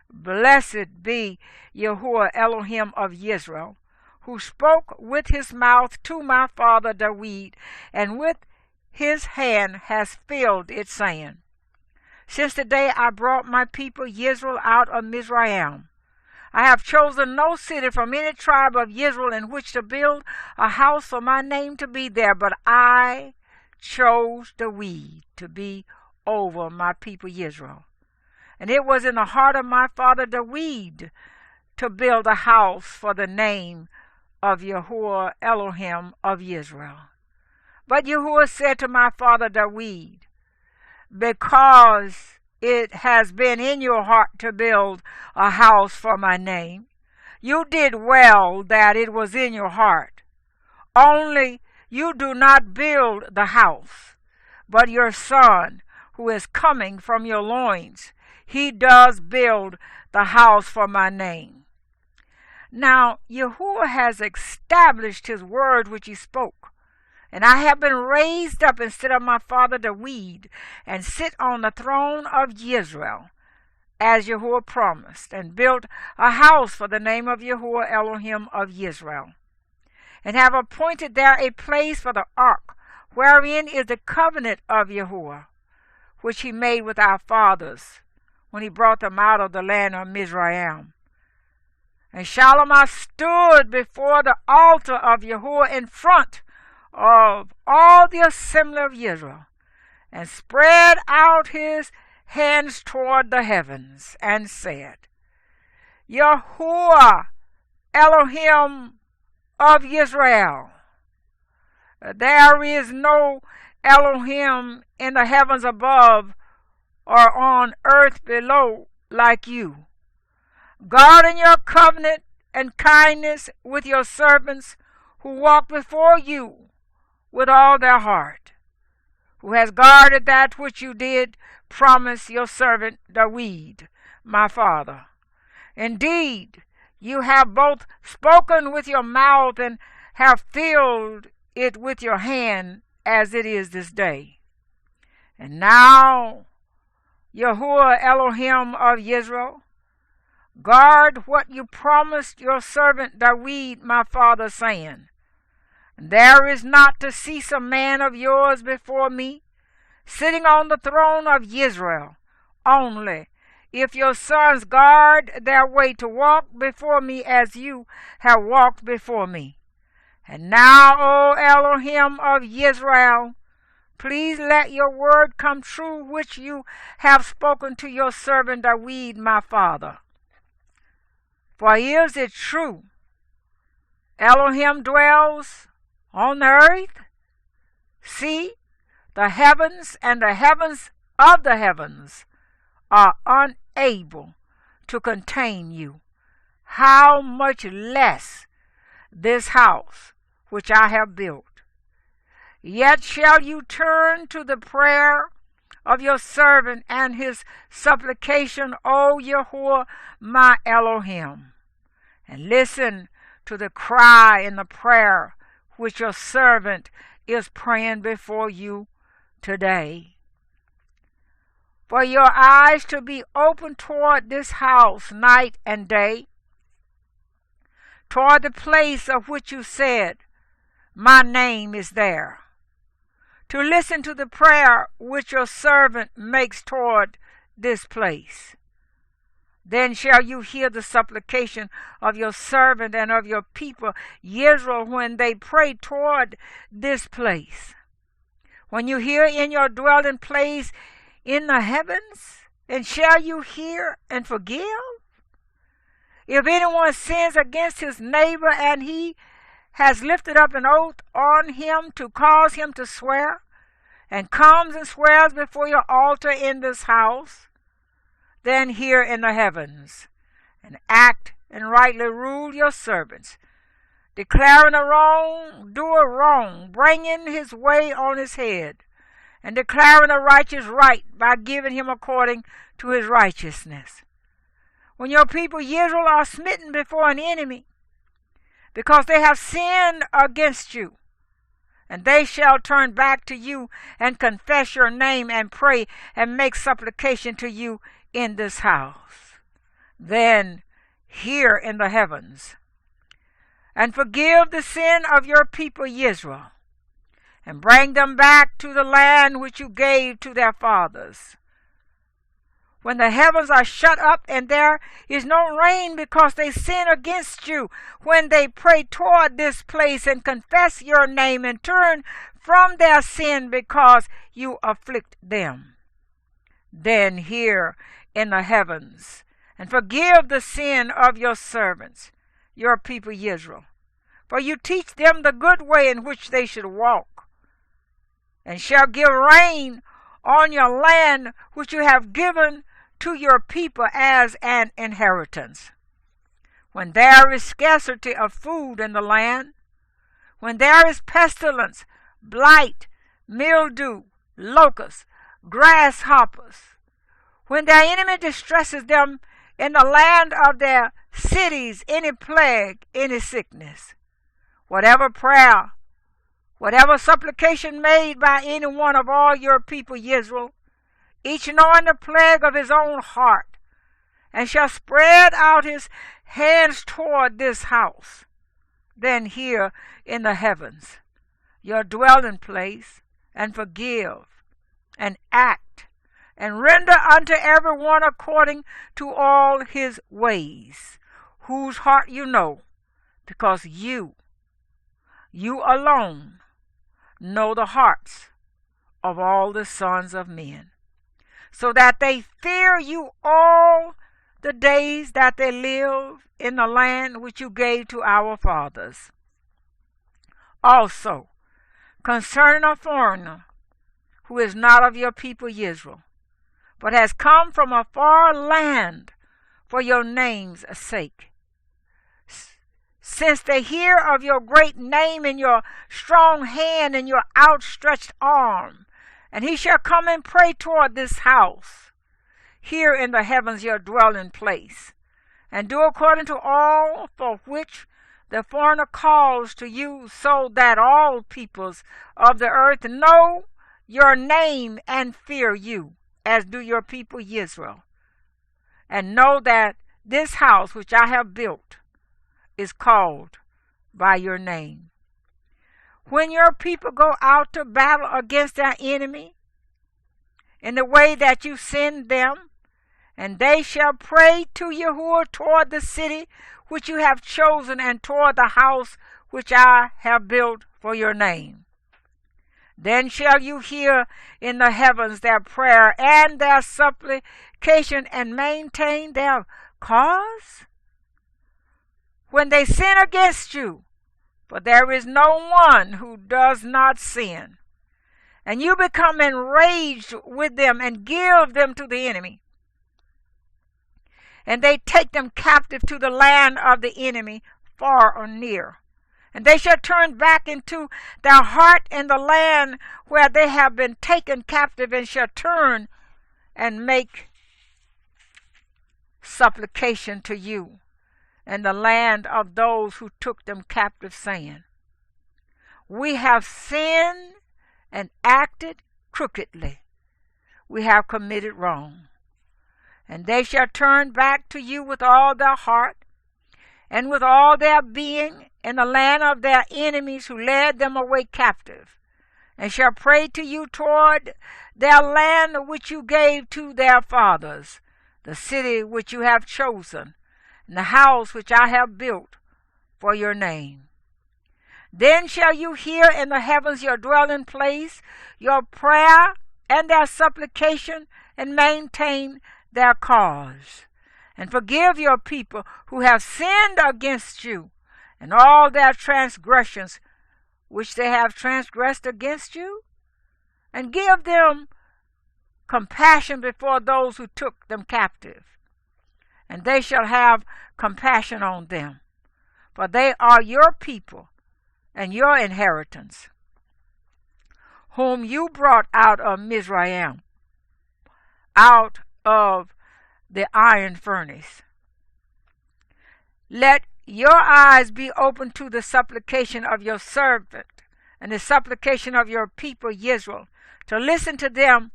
Blessed be Yahuwah Elohim of Israel, who spoke with his mouth to my father David, and with his hand has filled it, saying, Since the day I brought my people Israel out of Mizraim, I have chosen no city from any tribe of Israel in which to build a house for my name to be there, but I chose David to be over my people Israel. And it was in the heart of my father David to build a house for the name of Yahuwah Elohim of Israel. But Yahuwah said to my father David, Because it has been in your heart to build a house for my name, you did well that it was in your heart. Only you do not build the house, but your son, who is coming from your loins, he does build the house for my name. Now Yahuwah has established his word which he spoke, and I have been raised up instead of my father David, and sit on the throne of Israel, as Yahuwah promised, and built a house for the name of Yahuwah Elohim of Israel, and have appointed there a place for the ark, wherein is the covenant of Yahuwah, which he made with our fathers, when he brought them out of the land of Mizraim. And Solomon stood before the altar of Yahuwah in front of all the assembly of Israel, and spread out his hands toward the heavens, and said, Yahuwah Elohim of Israel, there is no Elohim in the heavens above or on earth below like you, guarding your covenant and kindness with your servants who walk before you with all their heart, who has guarded that which you did promise your servant David, my father. Indeed, you have both spoken with your mouth and have filled it with your hand, as it is this day. And now, Yahuwah Elohim of Israel, guard what you promised your servant David, my father, saying, There is not to cease a man of yours before me, sitting on the throne of Israel, only if your sons guard their way to walk before me as you have walked before me. And now, O Elohim of Israel, please let your word come true, which you have spoken to your servant David, my father. For is it true, Elohim dwells on the earth? See, the heavens and the heavens of the heavens are unable to contain you. How much less this house which I have built? Yet shall you turn to the prayer of your servant and his supplication, O Yahuwah, my Elohim, and listen to the cry and the prayer which your servant is praying before you today. For your eyes to be open toward this house night and day, toward the place of which you said, my name is there, to listen to the prayer which your servant makes toward this place. Then shall you hear the supplication of your servant and of your people Israel when they pray toward this place. When you hear in your dwelling place in the heavens, and shall you hear and forgive? If anyone sins against his neighbor and he has lifted up an oath on him to cause him to swear, and comes and swears before your altar in this house, then hear in the heavens, and act and rightly rule your servants, declaring a wrongdoer wrong, bringing his way on his head, and declaring a righteous right by giving him according to his righteousness. When your people Israel are smitten before an enemy, because they have sinned against you, and they shall turn back to you and confess your name and pray and make supplication to you in this house, then hear in the heavens, and forgive the sin of your people Israel, and bring them back to the land which you gave to their fathers. When the heavens are shut up and there is no rain because they sin against you, when they pray toward this place and confess your name and turn from their sin because you afflict them, then hear in the heavens and forgive the sin of your servants, your people Israel. For you teach them the good way in which they should walk, and shall give rain on your land which you have given to your people as an inheritance. When there is scarcity of food in the land, when there is pestilence, blight, mildew, locusts, grasshoppers, when their enemy distresses them in the land of their cities, any plague, any sickness, whatever prayer, whatever supplication made by any one of all your people Israel, each knowing the plague of his own heart, and shall spread out his hands toward this house, then hear in the heavens your dwelling place, and forgive, and act, and render unto every one according to all his ways, whose heart you know, because you alone know the hearts of all the sons of men, so that they fear you all the days that they live in the land which you gave to our fathers. Also, concerning a foreigner who is not of your people Israel, but has come from a far land for your name's sake, since they hear of your great name and your strong hand and your outstretched arm, and he shall come and pray toward this house, here in the heavens your dwelling place, and do according to all for which the foreigner calls to you, so that all peoples of the earth know your name and fear you, as do your people Israel, and know that this house which I have built is called by your name. When your people go out to battle against their enemy in the way that you send them, and they shall pray to Yahuwah toward the city which you have chosen, and toward the house which I have built for your name, then shall you hear in the heavens their prayer and their supplication, and maintain their cause when they sin against you. For there is no one who does not sin, and you become enraged with them and give them to the enemy, and they take them captive to the land of the enemy, far or near, And they shall turn back into their heart in the land where they have been taken captive, and shall turn and make supplication to you in the land of those who took them captive, saying, we have sinned and acted crookedly. We have committed wrong. And they shall turn back to you with all their heart and with all their being in the land of their enemies who led them away captive, and shall pray to you toward their land which you gave to their fathers, the city which you have chosen, and the house which I have built for your name. Then shall you hear in the heavens your dwelling place, your prayer and their supplication, and maintain their cause, and forgive your people who have sinned against you, and all their transgressions which they have transgressed against you, and give them compassion before those who took them captive. And they shall have compassion on them, for they are your people and your inheritance, whom you brought out of Mizraim, out of the iron furnace. Let your eyes be open to the supplication of your servant and the supplication of your people Israel, to listen to them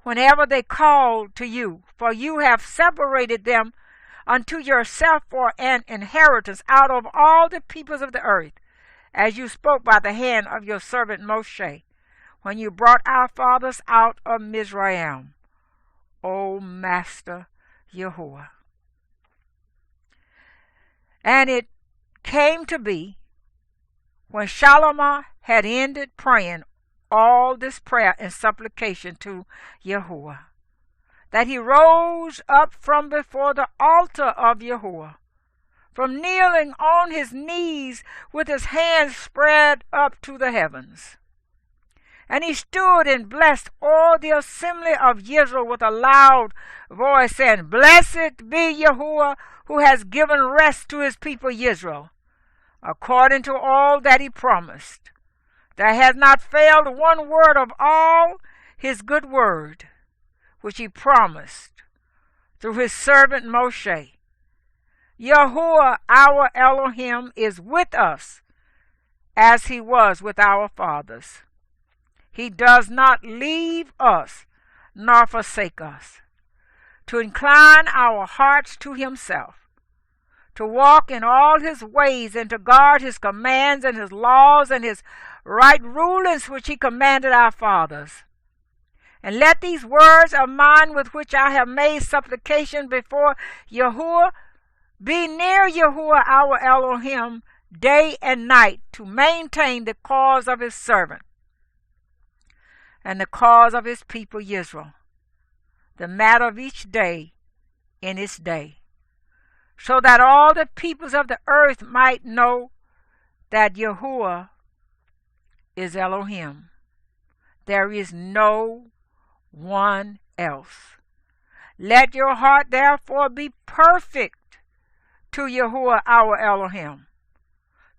whenever they call to you, for you have separated them unto yourself for an inheritance out of all the peoples of the earth, as you spoke by the hand of your servant Moshe, when you brought our fathers out of Mizraim, O Master Yahuwah. And it came to be, when Shalomah had ended praying all this prayer and supplication to Yahuwah, that he rose up from before the altar of Yahuwah, from kneeling on his knees with his hands spread up to the heavens. And he stood and blessed all the assembly of Israel with a loud voice, saying, Blessed be Yahuwah, who has given rest to his people Israel, according to all that he promised. There has not failed one word of all his good word, which he promised through his servant Moshe. Yahuwah our Elohim is with us, as he was with our fathers. He does not leave us nor forsake us, to incline our hearts to himself, to walk in all his ways, and to guard his commands and his laws and his right rulings which he commanded our fathers. And let these words of mine with which I have made supplication before Yahuwah be near Yahuwah our Elohim day and night, to maintain the cause of his servant and the cause of his people Israel, the matter of each day in its day, so that all the peoples of the earth might know that Yahuwah is Elohim. There is no one else. Let your heart therefore be perfect to Yahuwah our Elohim,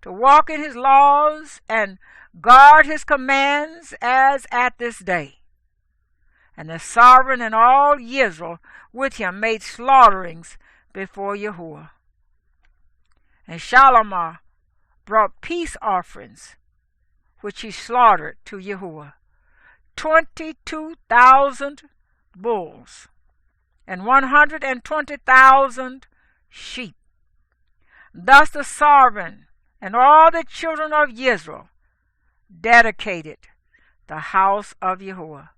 to walk in his laws and guard his commands as at this day. And the sovereign and all Israel with him made slaughterings before Yahuwah. And Shalomah brought peace offerings, which he slaughtered to Yahuwah, 22,000 bulls and 120,000 sheep. Thus the sovereign and all the children of Israel dedicated the house of Yahuwah.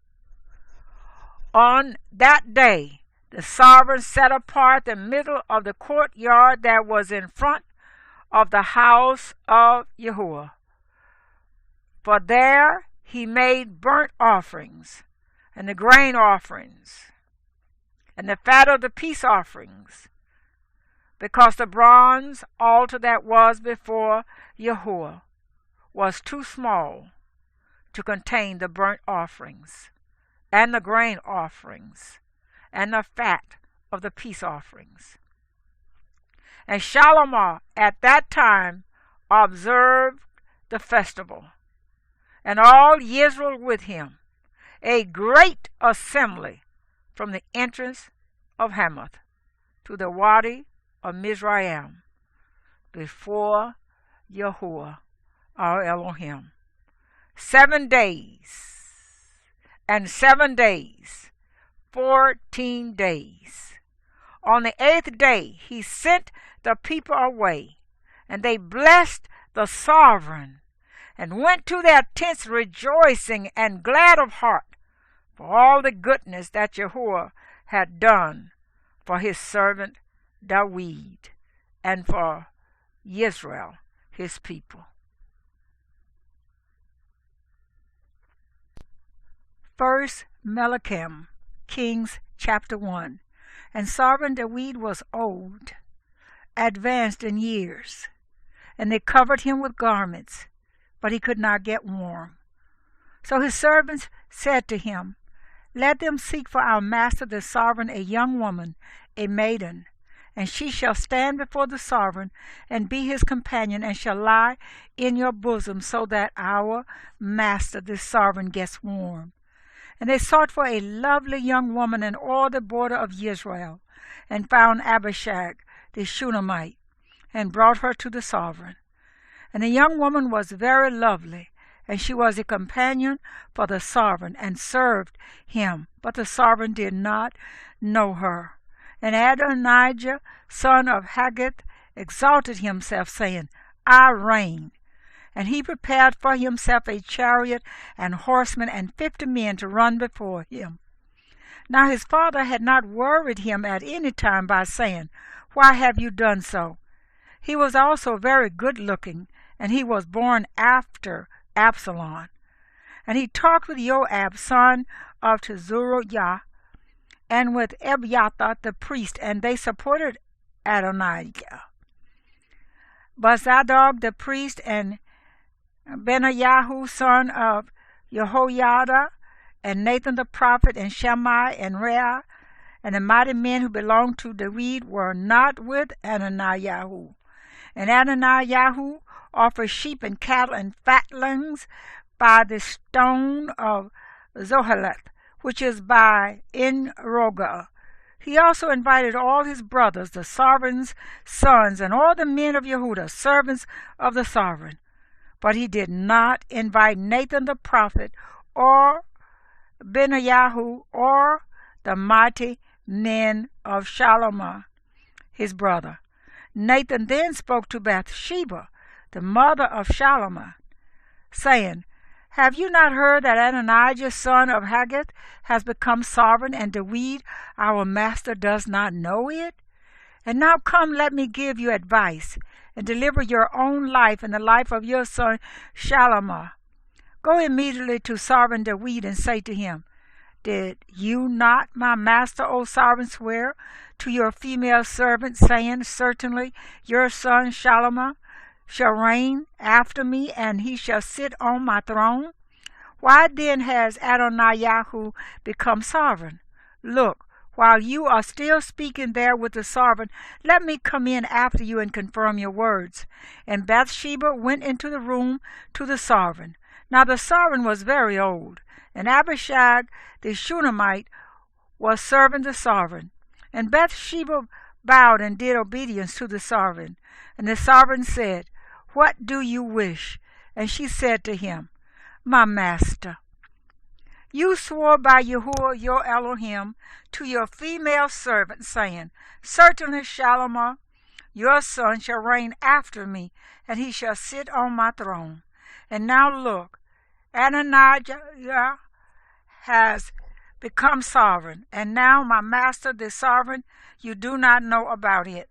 On that day the sovereign set apart the middle of the courtyard that was in front of the house of Yahuwah. For there he made burnt offerings, and the grain offerings, and the fat of the peace offerings, because the bronze altar that was before Yahuwah was too small to contain the burnt offerings, and the grain offerings, and the fat of the peace offerings. And Shalomah at that time observed the festival, and all Israel with him, a great assembly from the entrance of Hamath to the Wadi of Mizraim, before Yahuwah our Elohim. 7 days, and 7 days, 14 days. On the 8th day he sent the people away, and they blessed the sovereign, and went to their tents rejoicing and glad of heart for all the goodness that Yahuwah had done for his servant David, and for Israel his people. 1 Melakim, Kings chapter 1. And sovereign David was old, advanced in years, and they covered him with garments, but he could not get warm. So his servants said to him, Let them seek for our master the sovereign a young woman, a maiden, and she shall stand before the sovereign, and be his companion, and shall lie in your bosom, so that our master the sovereign gets warm. And they sought for a lovely young woman in all the border of Israel, and found Abishag the Shunammite, and brought her to the sovereign. And the young woman was very lovely, and she was a companion for the sovereign, and served him. But the sovereign did not know her. And Adonijah, son of Haggith, exalted himself, saying, I reign. And he prepared for himself a chariot and horsemen and 50 men to run before him. Now his father had not worried him at any time by saying, Why have you done so? He was also very good-looking, and he was born after Absalom. And he talked with Joab, son of Zeruiah, and with Abiathar the priest, and they supported Adonijah. But Zadok the priest and Benaiah, son of Jehoiada, and Nathan the prophet, and Shammai, and Rhea, and the mighty men who belonged to David were not with Adonijah. And Adonijah offered sheep and cattle and fatlings by the stone of Zoheleth, which is by En-rogel. He also invited all his brothers, the sovereign's sons, and all the men of Yehudah, servants of the sovereign. But he did not invite Nathan the prophet, or Benaiah, or the mighty men of Shalomah, his brother. Nathan then spoke to Bathsheba, the mother of Shalomah, saying, Have you not heard that Adonijah, son of Haggith, has become sovereign, and David, our master, does not know it? And now come, let me give you advice, and deliver your own life and the life of your son Shalomah. Go immediately to sovereign David and say to him, Did you not, my master, O sovereign, swear to your female servant, saying, Certainly your son Shalomah shall reign after me, and he shall sit on my throne? Why then has Adonijah become sovereign? Look, while you are still speaking there with the sovereign, let me come in after you and confirm your words. And Bathsheba went into the room to the sovereign. Now the sovereign was very old, and Abishag the Shunammite was serving the sovereign. And Bathsheba bowed and did obedience to the sovereign. And the sovereign said, What do you wish? And she said to him, My master, you swore by Yahuwah your Elohim to your female servant, saying, Certainly Shalomah, your son, shall reign after me, and he shall sit on my throne. And now look, Adonijah has become sovereign, and now my master the sovereign, you do not know about it.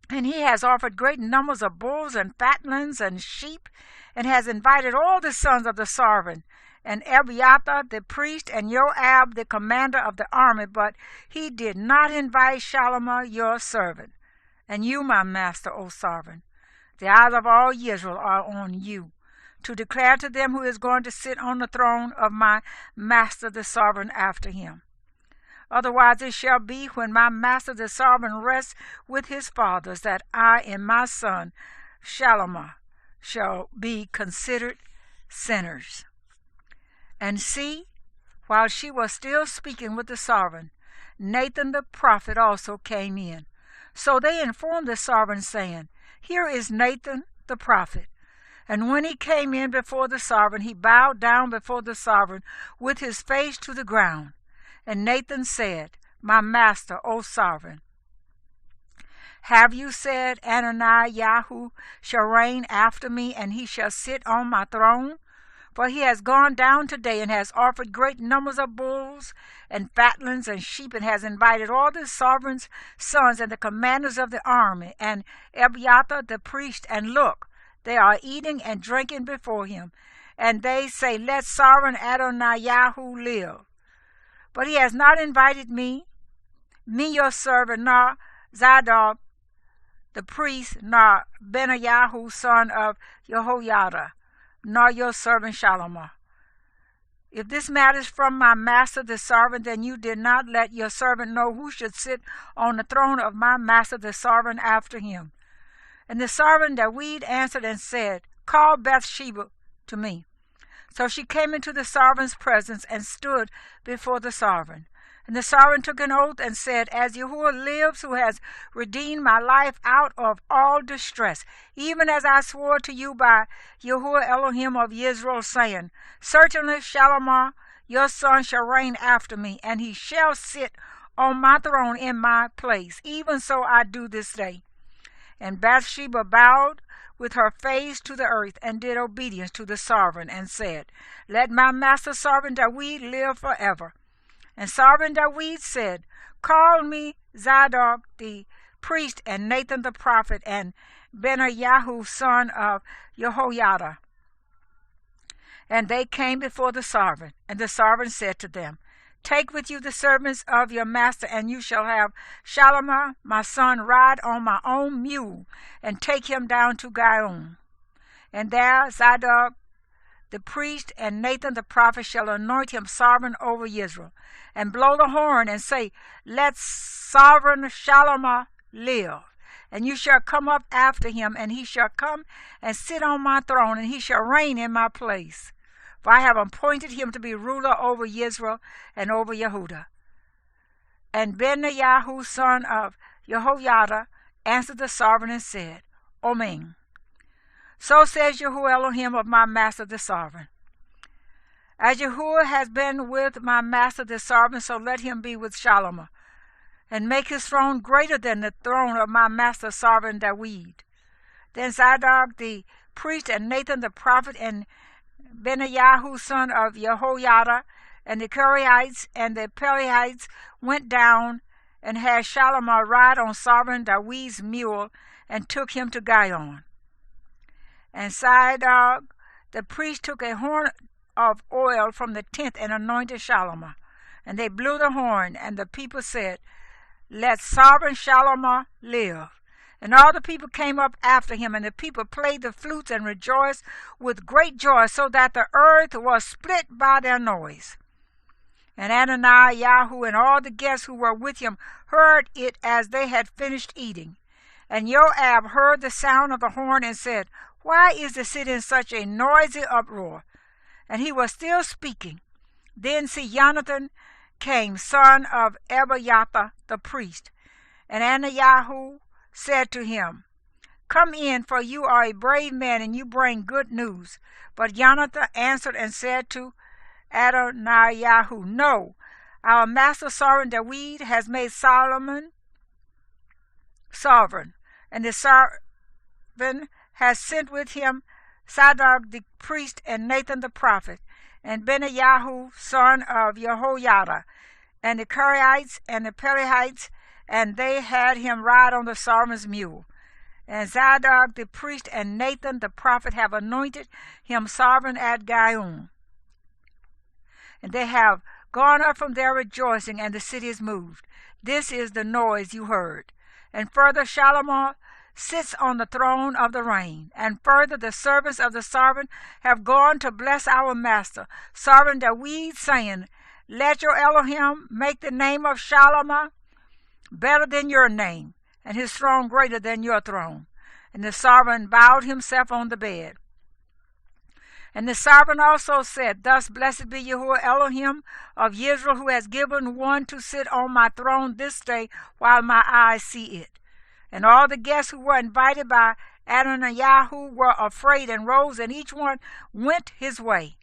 And he has offered great numbers of bulls and fatlings and sheep, and has invited all the sons of the sovereign, and Abiathar the priest, and Joab the commander of the army, but he did not invite Shalomah your servant. And you, my master, O sovereign, the eyes of all Israel are on you, to declare to them who is going to sit on the throne of my master the sovereign after him. Otherwise it shall be, when my master the sovereign rests with his fathers, that I and my son Shalomah shall be considered sinners. And see, while she was still speaking with the sovereign, Nathan the prophet also came in. So they informed the sovereign, saying, Here is Nathan the prophet. And when he came in before the sovereign, he bowed down before the sovereign with his face to the ground. And Nathan said, My master, O sovereign, have you said, Adonijah shall reign after me, and he shall sit on my throne? For he has gone down today and has offered great numbers of bulls and fatlings and sheep, and has invited all the sovereign's sons and the commanders of the army, and Abiathar the priest, and look, they are eating and drinking before him. And they say, Let sovereign Adonijah live. But he has not invited me your servant, nor Zadok the priest, nor Benaiah, son of Jehoiada, nor your servant Shalomah. If this matters from my master the sovereign, then you did not let your servant know who should sit on the throne of my master the sovereign after him. And the sovereign David answered and said, Call Bathsheba to me. So she came into the sovereign's presence and stood before the sovereign. And the sovereign took an oath and said, As Yahuwah lives, who has redeemed my life out of all distress, even as I swore to you by Yahuwah Elohim of Israel, saying, Certainly Shalomah your son shall reign after me, and he shall sit on my throne in my place. Even so I do this day. And Bathsheba bowed with her face to the earth and did obedience to the sovereign, and said, Let my master sovereign David live forever. And sovereign David said, Call me Zadok the priest, and Nathan the prophet, and Benaiah, son of Jehoiada. And they came before the sovereign. And the sovereign said to them, Take with you the servants of your master, and you shall have Shalomah my son ride on my own mule, and take him down to Gihon. And there Zadok the priest and Nathan the prophet shall anoint him sovereign over Israel, and blow the horn, and say, Let sovereign Shalomah live. And you shall come up after him, and he shall come and sit on my throne, and he shall reign in my place. For I have appointed him to be ruler over Israel and over Yehudah. And Benaiah, son of Jehoiada, answered the sovereign and said, Amen. So says Yahuwah Elohim of my master the sovereign. As Yahuwah has been with my master the sovereign, so let him be with Shalomah, and make his throne greater than the throne of my master sovereign David. Then Zadok the priest and Nathan the prophet and Benaiah, son of Jehoiada, and the Kerites and the Pelethites went down and had Shalomah ride on sovereign David's mule, and took him to Gihon. And Zadok the priest took a horn of oil from the tent and anointed Shalomah. And they blew the horn, and the people said, Let sovereign Shalomah live. And all the people came up after him, and the people played the flutes and rejoiced with great joy, so that the earth was split by their noise. And Adonijah and all the guests who were with him heard it as they had finished eating. And Joab heard the sound of the horn and said, Why is the city in such a noisy uproar? And he was still speaking. Then see, Jonathan came, son of Abiathar the priest. And Adonijah said to him, Come in, for you are a brave man, and you bring good news. But Jonathan answered and said to Adonijah, No, our master sovereign David has made Solomon sovereign, and the sovereign has sent with him Zadok the priest and Nathan the prophet, and Benaiah, son of Jehoiada, and the Kerites and the Pelethites, and they had him ride on the sovereign's mule. And Zadok the priest and Nathan the prophet have anointed him sovereign at Gihon. And they have gone up from there rejoicing, and the city is moved. This is the noise you heard. And further, Shalomah sits on the throne of the reign. And further, the servants of the sovereign have gone to bless our master, sovereign David, saying, Let your Elohim make the name of Shalomah better than your name, and his throne greater than your throne. And the sovereign bowed himself on the bed. And the sovereign also said, Thus blessed be Yahuwah Elohim of Israel, who has given one to sit on my throne this day while my eyes see it. And all the guests who were invited by Adonijah were afraid and rose, and each one went his way.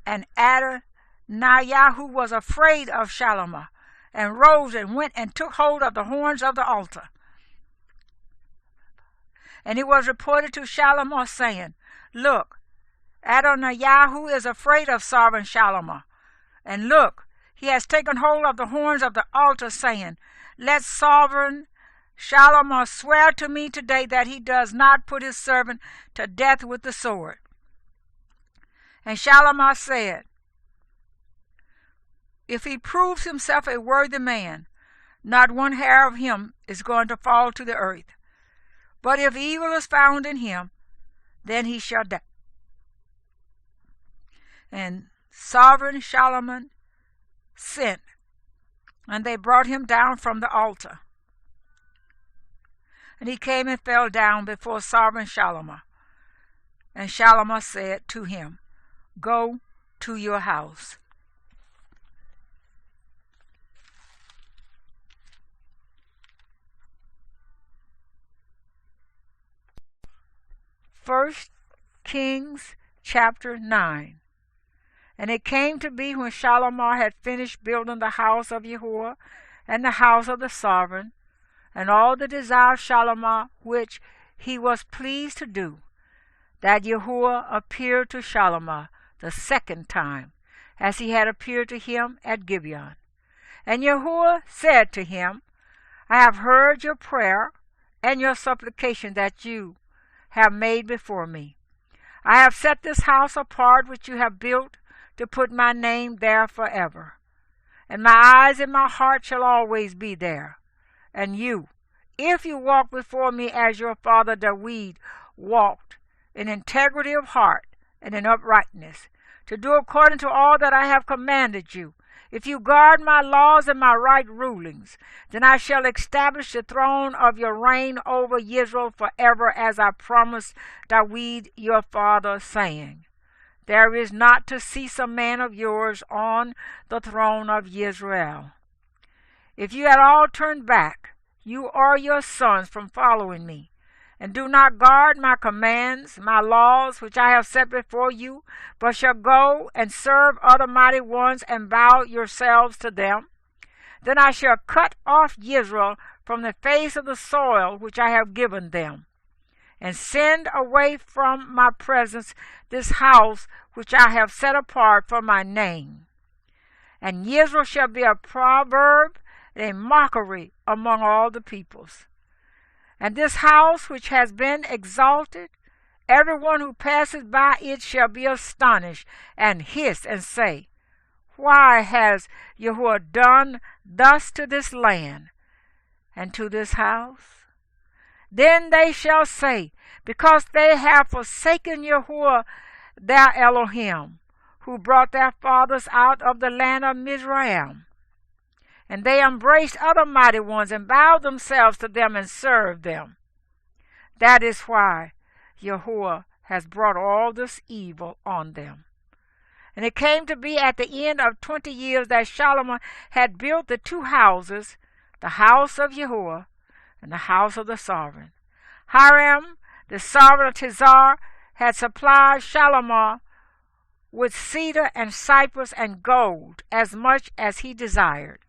And Adonijah was afraid of Shalomah, and rose and went and took hold of the horns of the altar. And it was reported to Shalomah, saying, Look, Adonijah is afraid of sovereign Shalomah. And look, he has taken hold of the horns of the altar, saying, Let sovereign Shalomah swear to me today that he does not put his servant to death with the sword. And Shalomah said, If he proves himself a worthy man, not one hair of him is going to fall to the earth. But if evil is found in him, then he shall die. And sovereign Shalomah sent, and they brought him down from the altar. And he came and fell down before sovereign Shalomah. And Shalomah said to him, Go to your house. First Kings chapter 9. And it came to be when Shalomah had finished building the house of Yahuwah and the house of the sovereign, and all the desire of Shalomah which he was pleased to do, that Yahuwah appeared to Shalomah the second time, as he had appeared to him at Gibeon. And Yahuwah said to him, I have heard your prayer and your supplication that you have made before me. I have set this house apart which you have built to put my name there forever. And my eyes and my heart shall always be there. And you, if you walk before me as your father David walked, in integrity of heart and in uprightness, to do according to all that I have commanded you, if you guard my laws and my right rulings, then I shall establish the throne of your reign over Israel forever, as I promised David your father, saying, There is not to cease a man of yours on the throne of Israel. If you at all turn back, you or your sons, from following me, and do not guard my commands, my laws, which I have set before you, but shall go and serve other mighty ones and bow yourselves to them, then I shall cut off Israel from the face of the soil which I have given them, and send away from my presence this house which I have set apart for my name. And Israel shall be a proverb and a mockery among all the peoples. And this house which has been exalted, everyone who passes by it shall be astonished, and hiss and say, Why has Yahuwah done thus to this land and to this house? Then they shall say, Because they have forsaken Yahuwah their Elohim, who brought their fathers out of the land of Mizraim. And they embraced other mighty ones and bowed themselves to them and served them. That is why Yahuwah has brought all this evil on them. And it came to be at the end of 20 years that Shalomah had built the two houses, the house of Yahuwah and the house of the sovereign. Hiram, the sovereign of Tizar, had supplied Shalomah with cedar and cypress and gold, as much as he desired.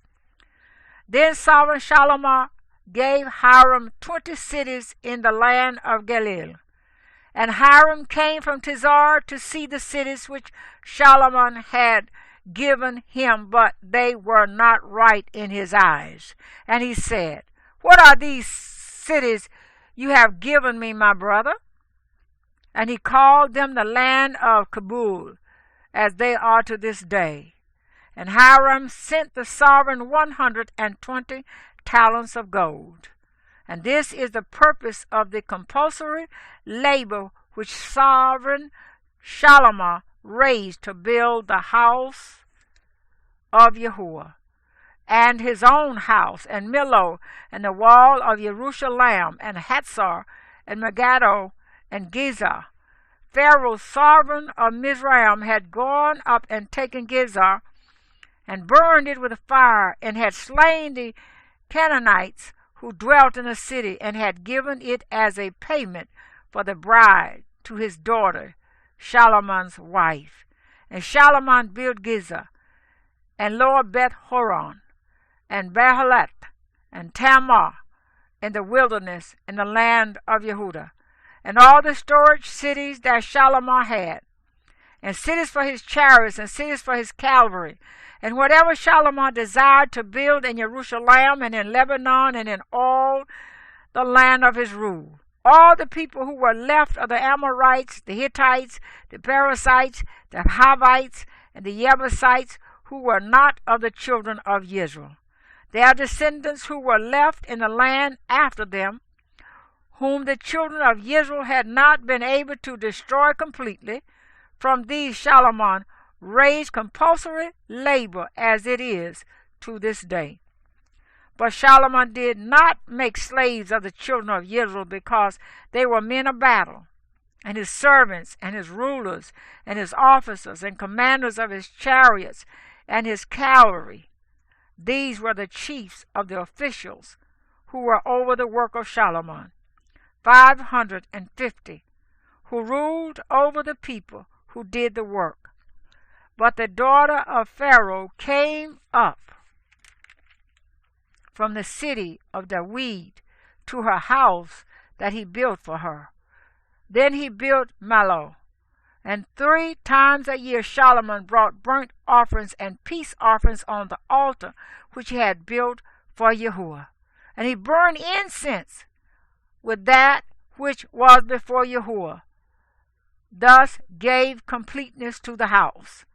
Then sovereign Shalomah gave Hiram 20 cities in the land of Galil. And Hiram came from Tizar to see the cities which Shalomah had given him, but they were not right in his eyes. And he said, What are these cities you have given me, my brother? And he called them the land of Kabul, as they are to this day. And Hiram sent the sovereign 120 talents of gold. And this is the purpose of the compulsory labor which sovereign Shalomah raised to build the house of Yahuwah. and his own house, and Millo, and the wall of Jerusalem, and Hatzor, and Megiddo, and Gezer. Pharaoh, sovereign of Mizraim, had gone up and taken Gezer, and burned it with fire, and had slain the Canaanites who dwelt in the city, and had given it as a payment for the bride to his daughter, Shalamon's wife. And Shalomon built Gezer, and Lower Beth Horon, and Bahalat, and Tamar, in the wilderness, in the land of Yehudah, and all the storage cities that Shalomon had, and cities for his chariots, and cities for his cavalry, and whatever Shalomon desired to build in Jerusalem, and in Lebanon, and in all the land of his rule. All the people who were left of the Amorites, the Hittites, the Perizzites, the Hivites, and the Jebusites, who were not of the children of Israel. Their descendants who were left in the land after them, whom the children of Israel had not been able to destroy completely, from these Shalomon raised compulsory labor as it is to this day. But Shalomon did not make slaves of the children of Israel, because they were men of battle, and his servants, and his rulers, and his officers, and commanders of his chariots, and his cavalry. These were the chiefs of the officials who were over the work of Shalomon, 550, who ruled over the people who did the work. But the daughter of Pharaoh came up from the city of David to her house that he built for her. Then he built Millo, and 3 times a year Shalomon brought burnt offerings and peace offerings on the altar which he had built for Yahuwah. And he burned incense with that which was before Yahuwah, thus gave completeness to the house.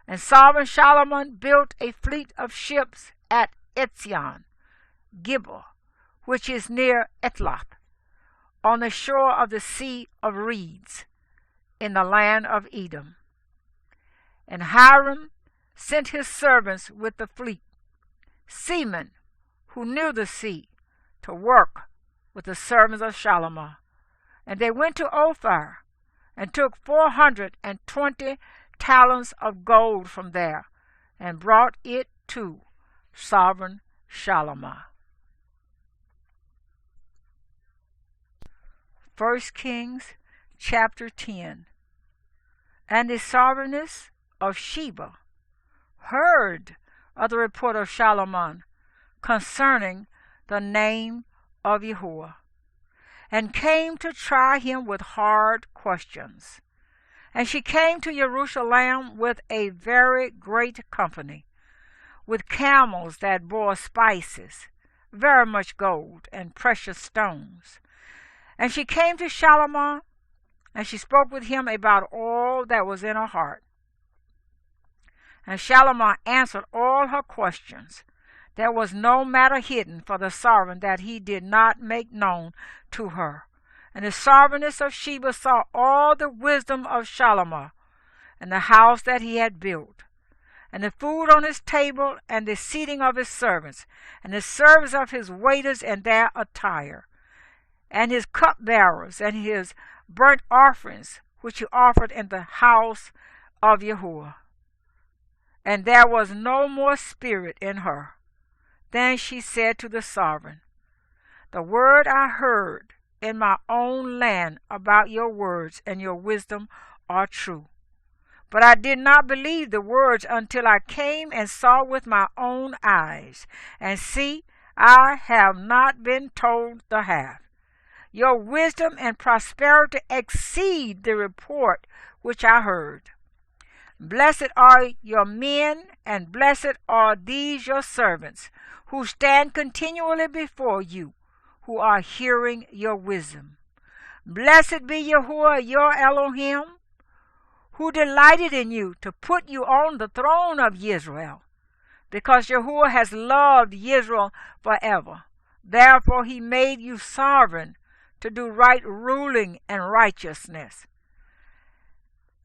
And sovereign Shalomon built a fleet of ships at Etzion Gibber, which is near Etlath, on the shore of the Sea of Reeds, in the land of Edom. And Hiram sent his servants with the fleet, seamen who knew the sea, to work with the servants of Shalomon. And they went to Ophir, and took 420 talents of gold from there, and brought it to sovereign Shalomon. 1 Kings chapter 10. And the sovereigness of Sheba heard of the report of Shalomon concerning the name of Yahuwah, and came to try him with hard questions. And she came to Jerusalem with a very great company, with camels that bore spices, very much gold, and precious stones. And she came to Shalomon, and she spoke with him about all that was in her heart. And Shalomon answered all her questions. There was no matter hidden for the sovereign that he did not make known to her. And the sovereigness of Sheba saw all the wisdom of Shalomon, and the house that he had built, and the food on his table, and the seating of his servants, and the service of his waiters and their attire, and his cupbearers, and his burnt offerings, which he offered in the house of Yahuwah. And there was no more spirit in her. Then she said to the sovereign, The word I heard in my own land about your words and your wisdom are true. But I did not believe the words until I came and saw with my own eyes. And see, I have not been told the half. Your wisdom and prosperity exceed the report which I heard. Blessed are your men, and blessed are these your servants, who stand continually before you, who are hearing your wisdom. Blessed be Yahuwah your Elohim, who delighted in you to put you on the throne of Israel, because Yahuwah has loved Israel forever. Therefore he made you sovereign to do right ruling and righteousness.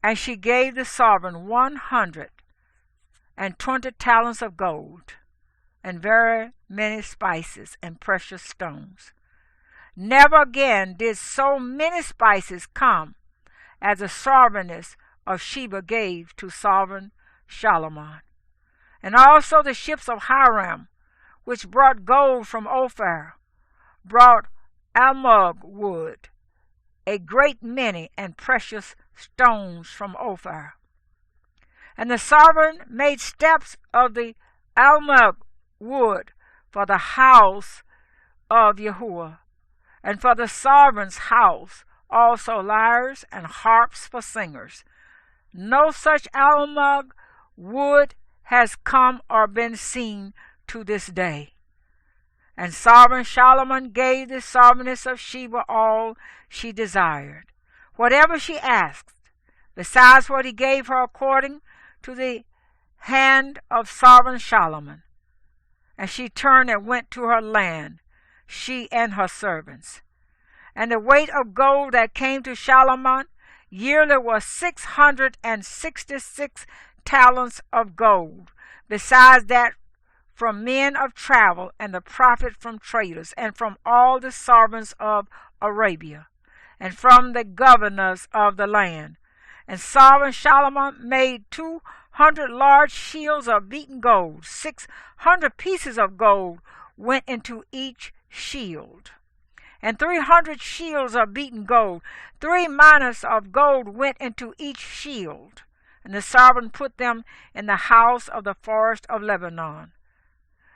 And she gave the sovereign 120 talents of gold, and very many spices and precious stones. Never again did so many spices come as the sovereignness of Sheba gave to sovereign Solomon. And also the ships of Hiram, which brought gold from Ophir, brought almug wood, a great many, and precious stones from Ophir. And the sovereign made steps of the almug wood for the house of Yahuwah, and for the sovereign's house also lyres and harps for singers. No such almug wood has come or been seen to this day. And sovereign Solomon gave the sovereignness of Sheba all she desired, whatever she asked, besides what he gave her according to the hand of sovereign Solomon. And she turned and went to her land, she and her servants. And the weight of gold that came to Solomon yearly was 666 talents of gold, besides that from men of travel, and the profit from traders, and from all the sovereigns of Arabia, and from the governors of the land. And sovereign Solomon made 200 large shields of beaten gold. 600 pieces of gold went into each shield, and 300 shields of beaten gold. 3 minas of gold went into each shield. And the sovereign put them in the house of the forest of Lebanon.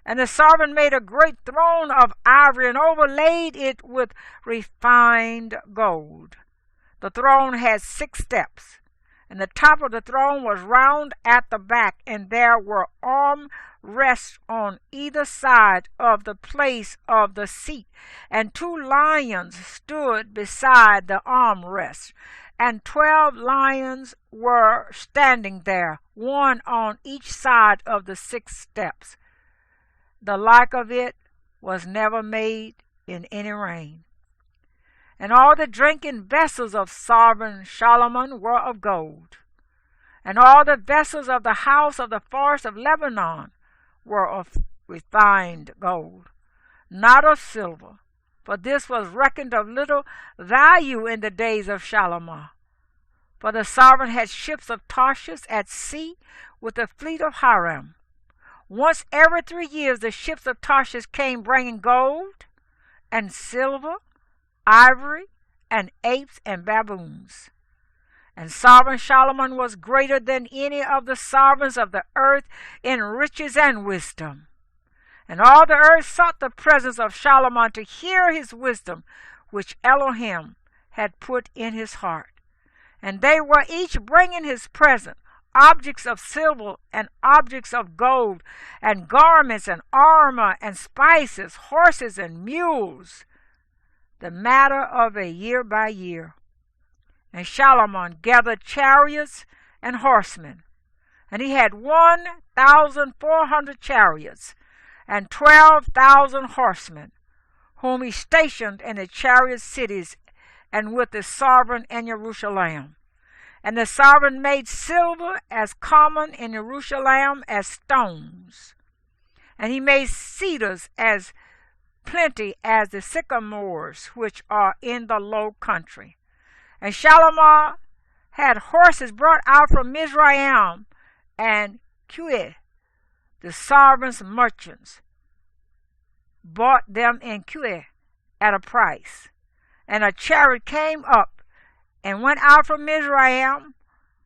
And the sovereign made a great throne of ivory, and overlaid it with refined gold. The throne had 6 steps, and the top of the throne was round at the back, and there were arm rests on either side of the place of the seat, and 2 lions stood beside the arm rests, and 12 lions were standing there, one on each side of the 6 steps. The like of it was never made in any reign. And all the drinking vessels of sovereign Solomon were of gold, and all the vessels of the house of the forest of Lebanon were of refined gold, not of silver, for this was reckoned of little value in the days of Solomon. For the sovereign had ships of Tarshish at sea with the fleet of Hiram. Once every 3 years the ships of Tarshish came bringing gold and silver, ivory, and apes and baboons. And sovereign Solomon was greater than any of the sovereigns of the earth in riches and wisdom. And all the earth sought the presence of Solomon to hear his wisdom, which Elohim had put in his heart. And they were each bringing his present, objects of silver and objects of gold, and garments and armor and spices, horses and mules, the matter of a year by year. And Solomon gathered chariots and horsemen, and he had 1,400 chariots and 12,000 horsemen, whom he stationed in the chariot cities and with the sovereign in Jerusalem. And the sovereign made silver as common in Jerusalem as stones, and he made cedars as plenty as the sycamores which are in the low country. And Solomon had horses brought out from Mizraim and Cuir. The sovereign's merchants bought them in Cuir at a price. And a chariot came up and went out from Mizraim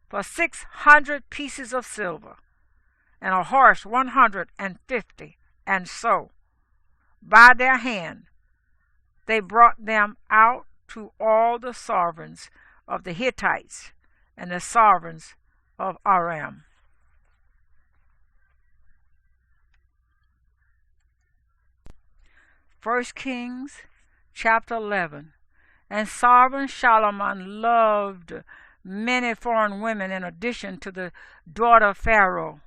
for 600 pieces of silver, and a horse 150, and so by their hand they brought them out to all the sovereigns of the Hittites and the sovereigns of Aram. First Kings chapter 11. And sovereign Solomon loved many foreign women in addition to the daughter of Pharaoh,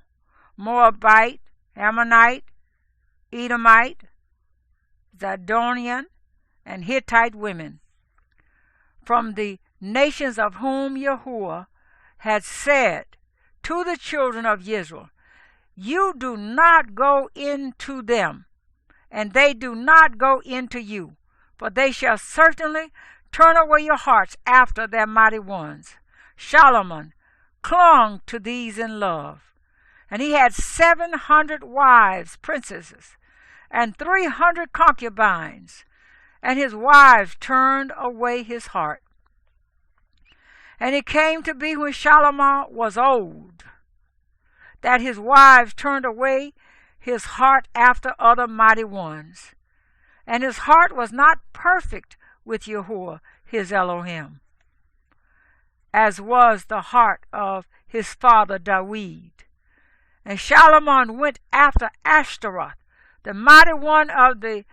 Moabite, Ammonite, Edomite, Zidonian, and Hittite women, from the nations of whom Yahuwah had said to the children of Israel, You do not go into them, and they do not go into you, for they shall certainly turn away your hearts after their mighty ones. Solomon clung to these in love, and he had 700 wives, princesses, and 300 concubines, and his wives turned away his heart. And it came to be when Solomon was old, that his wives turned away his heart after other mighty ones, and his heart was not perfect with Yahuwah his Elohim, as was the heart of his father David. And Solomon went after Ashtaroth, the mighty one of the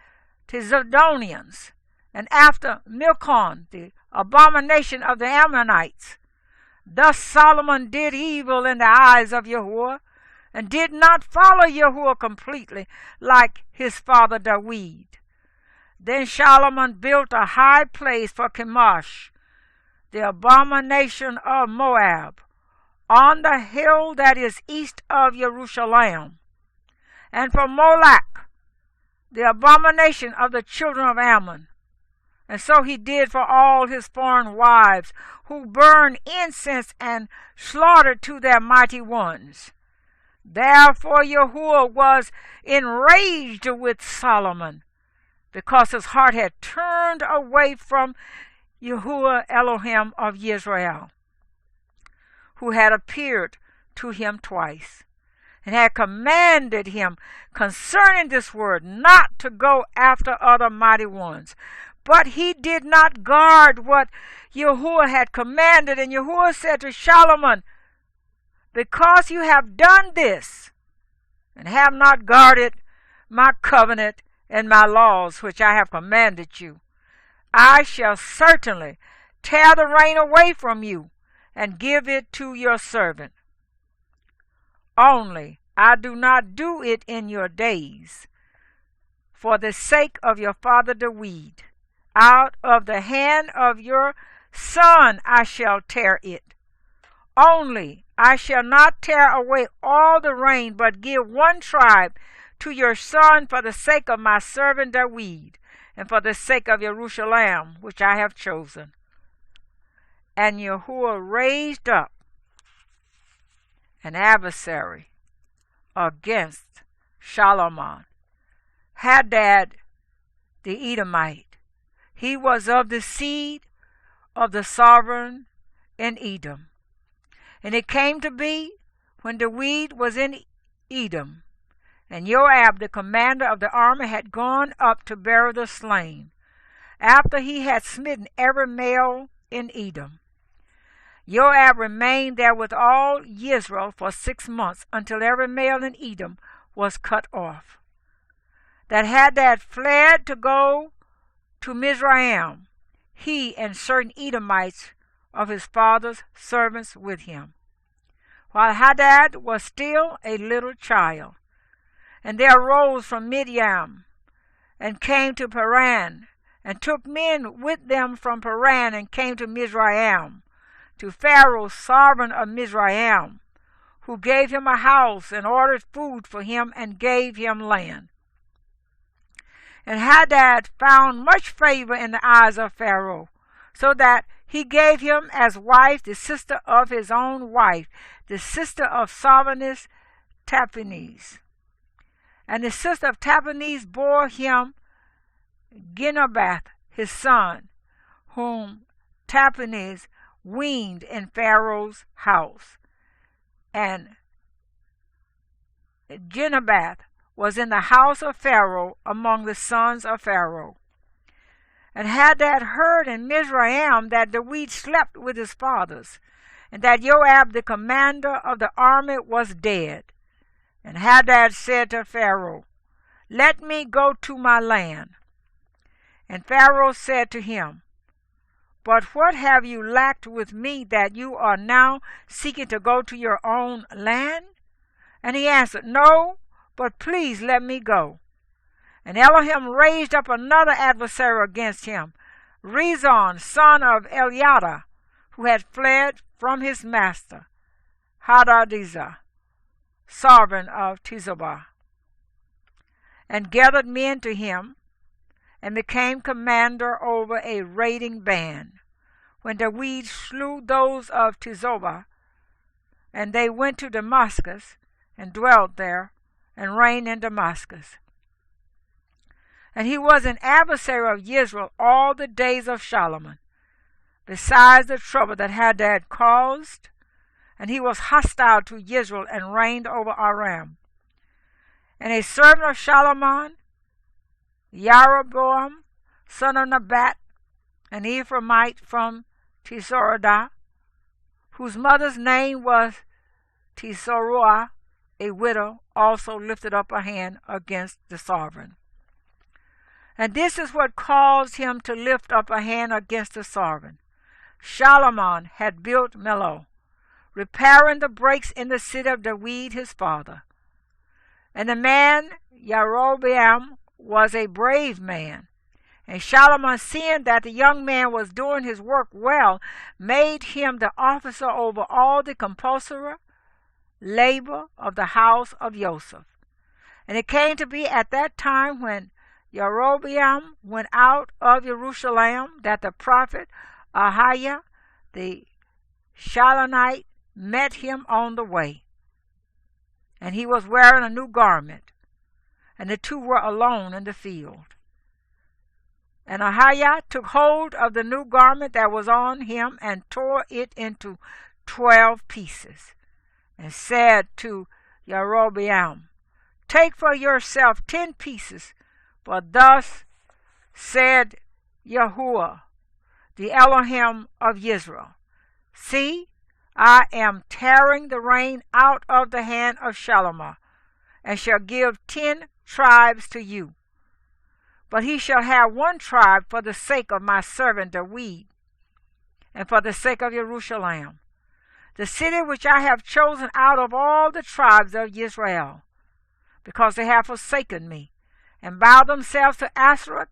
Zidonians, and after Milcom, the abomination of the Ammonites. Thus Solomon did evil in the eyes of Yahuwah, and did not follow Yahuwah completely like his father David. Then Solomon built a high place for Chemosh, the abomination of Moab, on the hill that is east of Jerusalem, and for Moloch, the abomination of the children of Ammon. And so he did for all his foreign wives, who burned incense and slaughtered to their mighty ones. Therefore Yahuwah was enraged with Solomon, because his heart had turned away from Yahuwah Elohim of Israel, who had appeared to him twice, and had commanded him concerning this word not to go after other mighty ones. But he did not guard what Yahuwah had commanded. And Yahuwah said to Solomon, because you have done this, and have not guarded my covenant and my laws which I have commanded you, I shall certainly tear the rain away from you, and give it to your servant. Only I do not do it in your days, for the sake of your father David. Out of the hand of your son I shall tear it. Only I shall not tear away all the rain, but give one tribe to your son for the sake of my servant David, and for the sake of Jerusalem, which I have chosen. And Yahuwah raised up an adversary against Solomon, Hadad the Edomite. He was of the seed of the sovereign in Edom. And it came to be, when David was in Edom, and Joab, the commander of the army, had gone up to bury the slain, after he had smitten every male in Edom. Joab remained there with all Israel for 6 months, until every male in Edom was cut off. That Hadad fled to go to Mizraim, he and certain Edomites of his father's servants with him, while Hadad was still a little child. And they arose from Midian, and came to Paran, and took men with them from Paran, and came to Mizraim, to Pharaoh, sovereign of Mizraim, who gave him a house, and ordered food for him, and gave him land. And Hadad found much favor in the eyes of Pharaoh, so that he gave him as wife the sister of his own wife, the sister of Sovereigness Taphanes. And the sister of Taphanes bore him Genubath his son, whom Taphanes weaned in Pharaoh's house. And Genubath was in the house of Pharaoh among the sons of Pharaoh. And Hadad heard in Mizraim that David slept with his fathers, and that Joab the commander of the army was dead. And Hadad said to Pharaoh, let me go to my land. And Pharaoh said to him, but what have you lacked with me, that you are now seeking to go to your own land? And he answered, no, but please let me go. And Elohim raised up another adversary against him, Rezon, son of Eliada, who had fled from his master, Adonijah, sovereign of Jezebel, and gathered men to him, and became commander over a raiding band. When David slew those of Jezebel, and they went to Damascus, and dwelt there, and reigned in Damascus. And he was an adversary of Israel all the days of Solomon, besides the trouble that Hadad caused, and he was hostile to Israel, and reigned over Aram. And a servant of Solomon, Jeroboam, son of Nebat, an Ephraimite from Tesoradah, whose mother's name was Tesoruah, a widow, also lifted up a hand against the sovereign. And this is what caused him to lift up a hand against the sovereign. Solomon had built Millo, repairing the breaks in the city of David his father. And the man Jeroboam was a brave man. And Solomon, seeing that the young man was doing his work well, made him the officer over all the compulsory labor of the house of Joseph. And it came to be at that time when Jeroboam went out of Jerusalem that the prophet Ahijah the Shilonite met him on the way. And he was wearing a new garment, and the two were alone in the field. And Ahijah took hold of the new garment that was on him, and tore it into 12 pieces, and said to Jeroboam, "Take for yourself 10 pieces, for thus said Yahuwah, the Elohim of Israel, see, I am tearing the reign out of the hand of Solomon, and shall give 10 tribes to you. But he shall have 1 tribe for the sake of my servant David, and for the sake of Jerusalem, the city which I have chosen out of all the tribes of Israel, because they have forsaken me, and bowed themselves to Ashereth,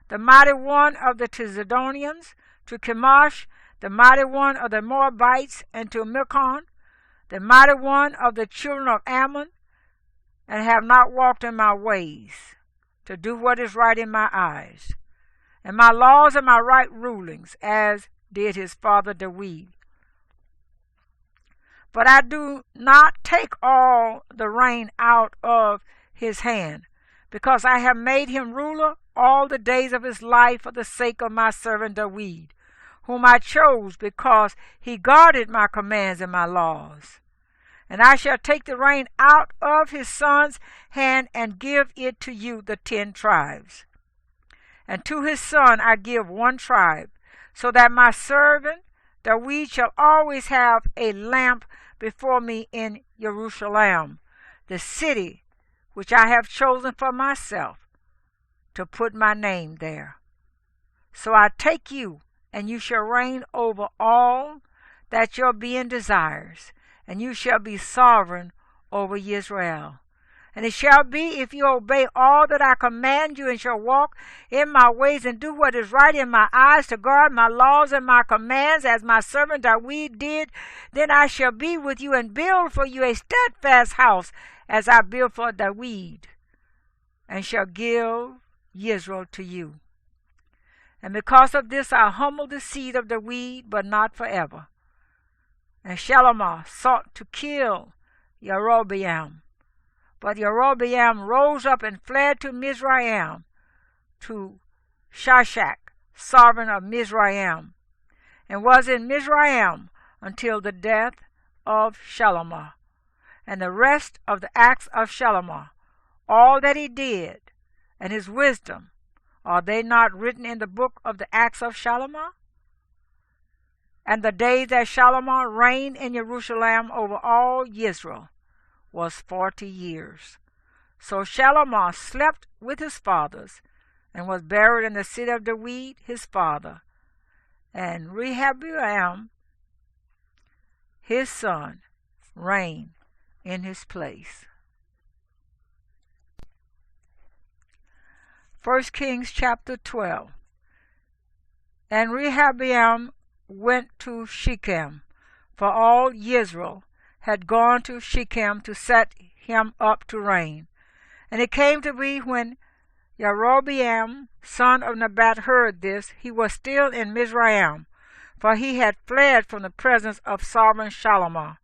the mighty one of the Sidonians, to Chemosh, the mighty one of the Moabites, and to Milcom, the mighty one of the children of Ammon, and have not walked in my ways, to do what is right in my eyes, and my laws and my right rulings, as did his father David. But I do not take all the reign out of his hand, because I have made him ruler all the days of his life for the sake of my servant David, whom I chose because he guarded my commands and my laws. And I shall take the reign out of his son's hand and give it to you, the 10 tribes. And to his son I give 1 tribe, so that my servant David shall always have a lamp before me in Jerusalem, the city which I have chosen for myself, to put my name there. So I take you, and you shall reign over all that your being desires, and you shall be sovereign over Israel. And it shall be, if you obey all that I command you, and shall walk in my ways, and do what is right in my eyes, to guard my laws and my commands, as my servant David did, then I shall be with you, and build for you a steadfast house, as I built for David, and shall give Israel to you. And because of this I humbled the seed of David, but not forever. And Solomon sought to kill Jeroboam. But Jeroboam rose up and fled to Mizraim, to Shishak, sovereign of Mizraim, and was in Mizraim until the death of Solomon. And the rest of the acts of Solomon, all that he did, and his wisdom, are they not written in the book of the acts of Solomon? And the days that Solomon reigned in Jerusalem over all Israel was 40 years. So Solomon slept with his fathers, and was buried in the city of David his father. And Rehoboam his son reigned in his place. 1 Kings chapter 12. And Rehoboam went to Shechem, for all Israel had gone to Shechem to set him up to reign. And it came to be when Jeroboam, son of Nebat, heard this, he was still in Mizraim, for he had fled from the presence of sovereign Shalomo,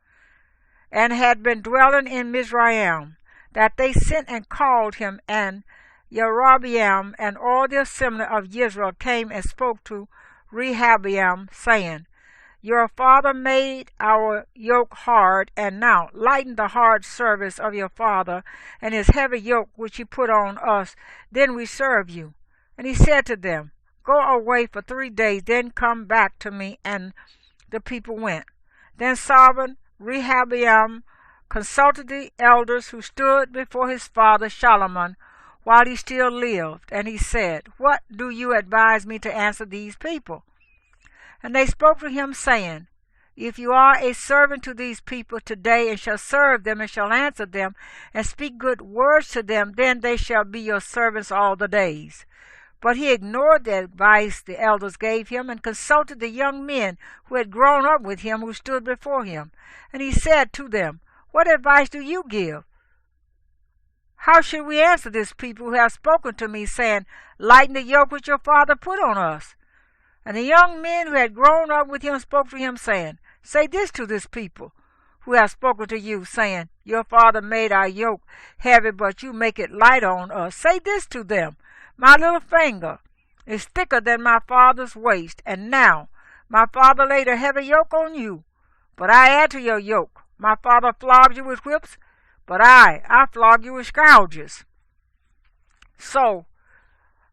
and had been dwelling in Mizraim, that they sent and called him, and Jeroboam and all the assembly of Israel came and spoke to Rehoboam, saying, Your father made our yoke hard, and now lighten the hard service of your father and his heavy yoke which he put on us, then we serve you. And he said to them, Go away for 3 days, then come back to me. And the people went. Then sovereign Rehoboam consulted the elders who stood before his father Solomon while he still lived, and he said, What do you advise me to answer these people? And they spoke to him, saying, If you are a servant to these people today, and shall serve them, and shall answer them, and speak good words to them, then they shall be your servants all the days. But he ignored the advice the elders gave him, and consulted the young men who had grown up with him, who stood before him. And he said to them, What advice do you give? How should we answer this people who have spoken to me, saying, Lighten the yoke which your father put on us? And the young men who had grown up with him spoke to him, saying, Say this to this people who have spoken to you, saying, Your father made our yoke heavy, but you make it light on us. Say this to them, My little finger is thicker than my father's waist, and now my father laid a heavy yoke on you, but I add to your yoke. My father flogged you with whips, but I flog you with scourges. So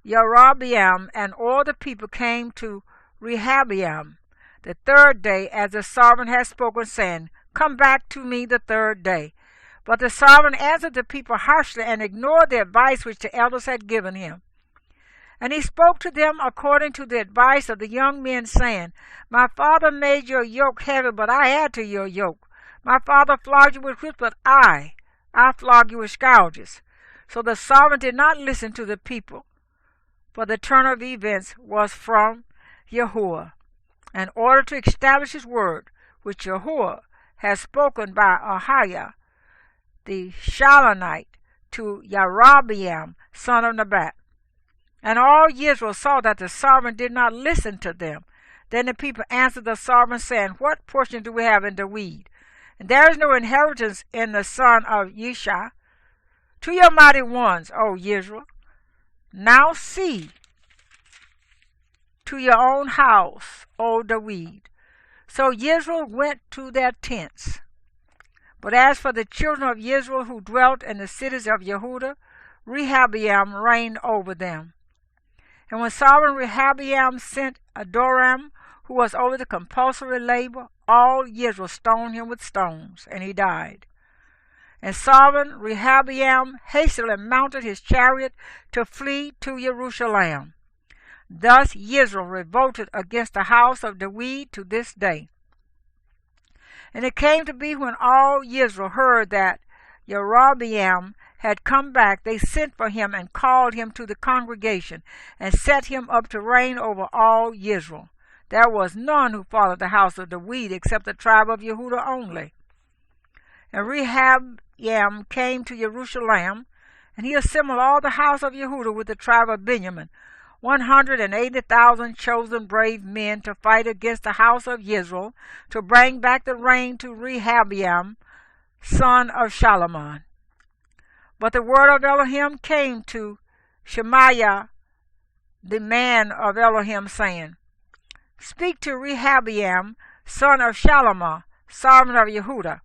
Jeroboam and all the people came to Rehoboam the 3rd day, as the sovereign had spoken, saying, Come back to me the 3rd day. But the sovereign answered the people harshly, and ignored the advice which the elders had given him. And he spoke to them according to the advice of the young men, saying, My father made your yoke heavy, but I add to your yoke. My father flogged you with whips, but I flog you with scourges. So the sovereign did not listen to the people, for the turn of events was from Yahuwah, in order to establish his word, which Yahuwah has spoken by Ahijah the Shilonite to Jeroboam, son of Nebat. And all Israel saw that the sovereign did not listen to them. Then the people answered the sovereign, saying, What portion do we have in the weed? And there is no inheritance in the son of Yishai. To your mighty ones, O Israel, now see to your own house, O David. So Israel went to their tents. But as for the children of Israel who dwelt in the cities of Yehudah, Rehoboam reigned over them. And when sovereign Rehoboam sent Adoram, who was over the compulsory labor, all Israel stoned him with stones, and he died. And sovereign Rehoboam hastily mounted his chariot to flee to Jerusalem. Thus Israel revolted against the house of David to this day. And it came to be when all Israel heard that Jeroboam had come back, they sent for him and called him to the congregation, and set him up to reign over all Israel. There was none who followed the house of David except the tribe of Yehudah only. And Rehoboam came to Jerusalem, and he assembled all the house of Yehudah with the tribe of Benjamin, 180,000 chosen brave men, to fight against the house of Israel, to bring back the reign to Rehoboam, son of Solomon. But the word of Elohim came to Shemaiah, the man of Elohim, saying, Speak to Rehoboam, son of Solomon, sovereign of Yehudah,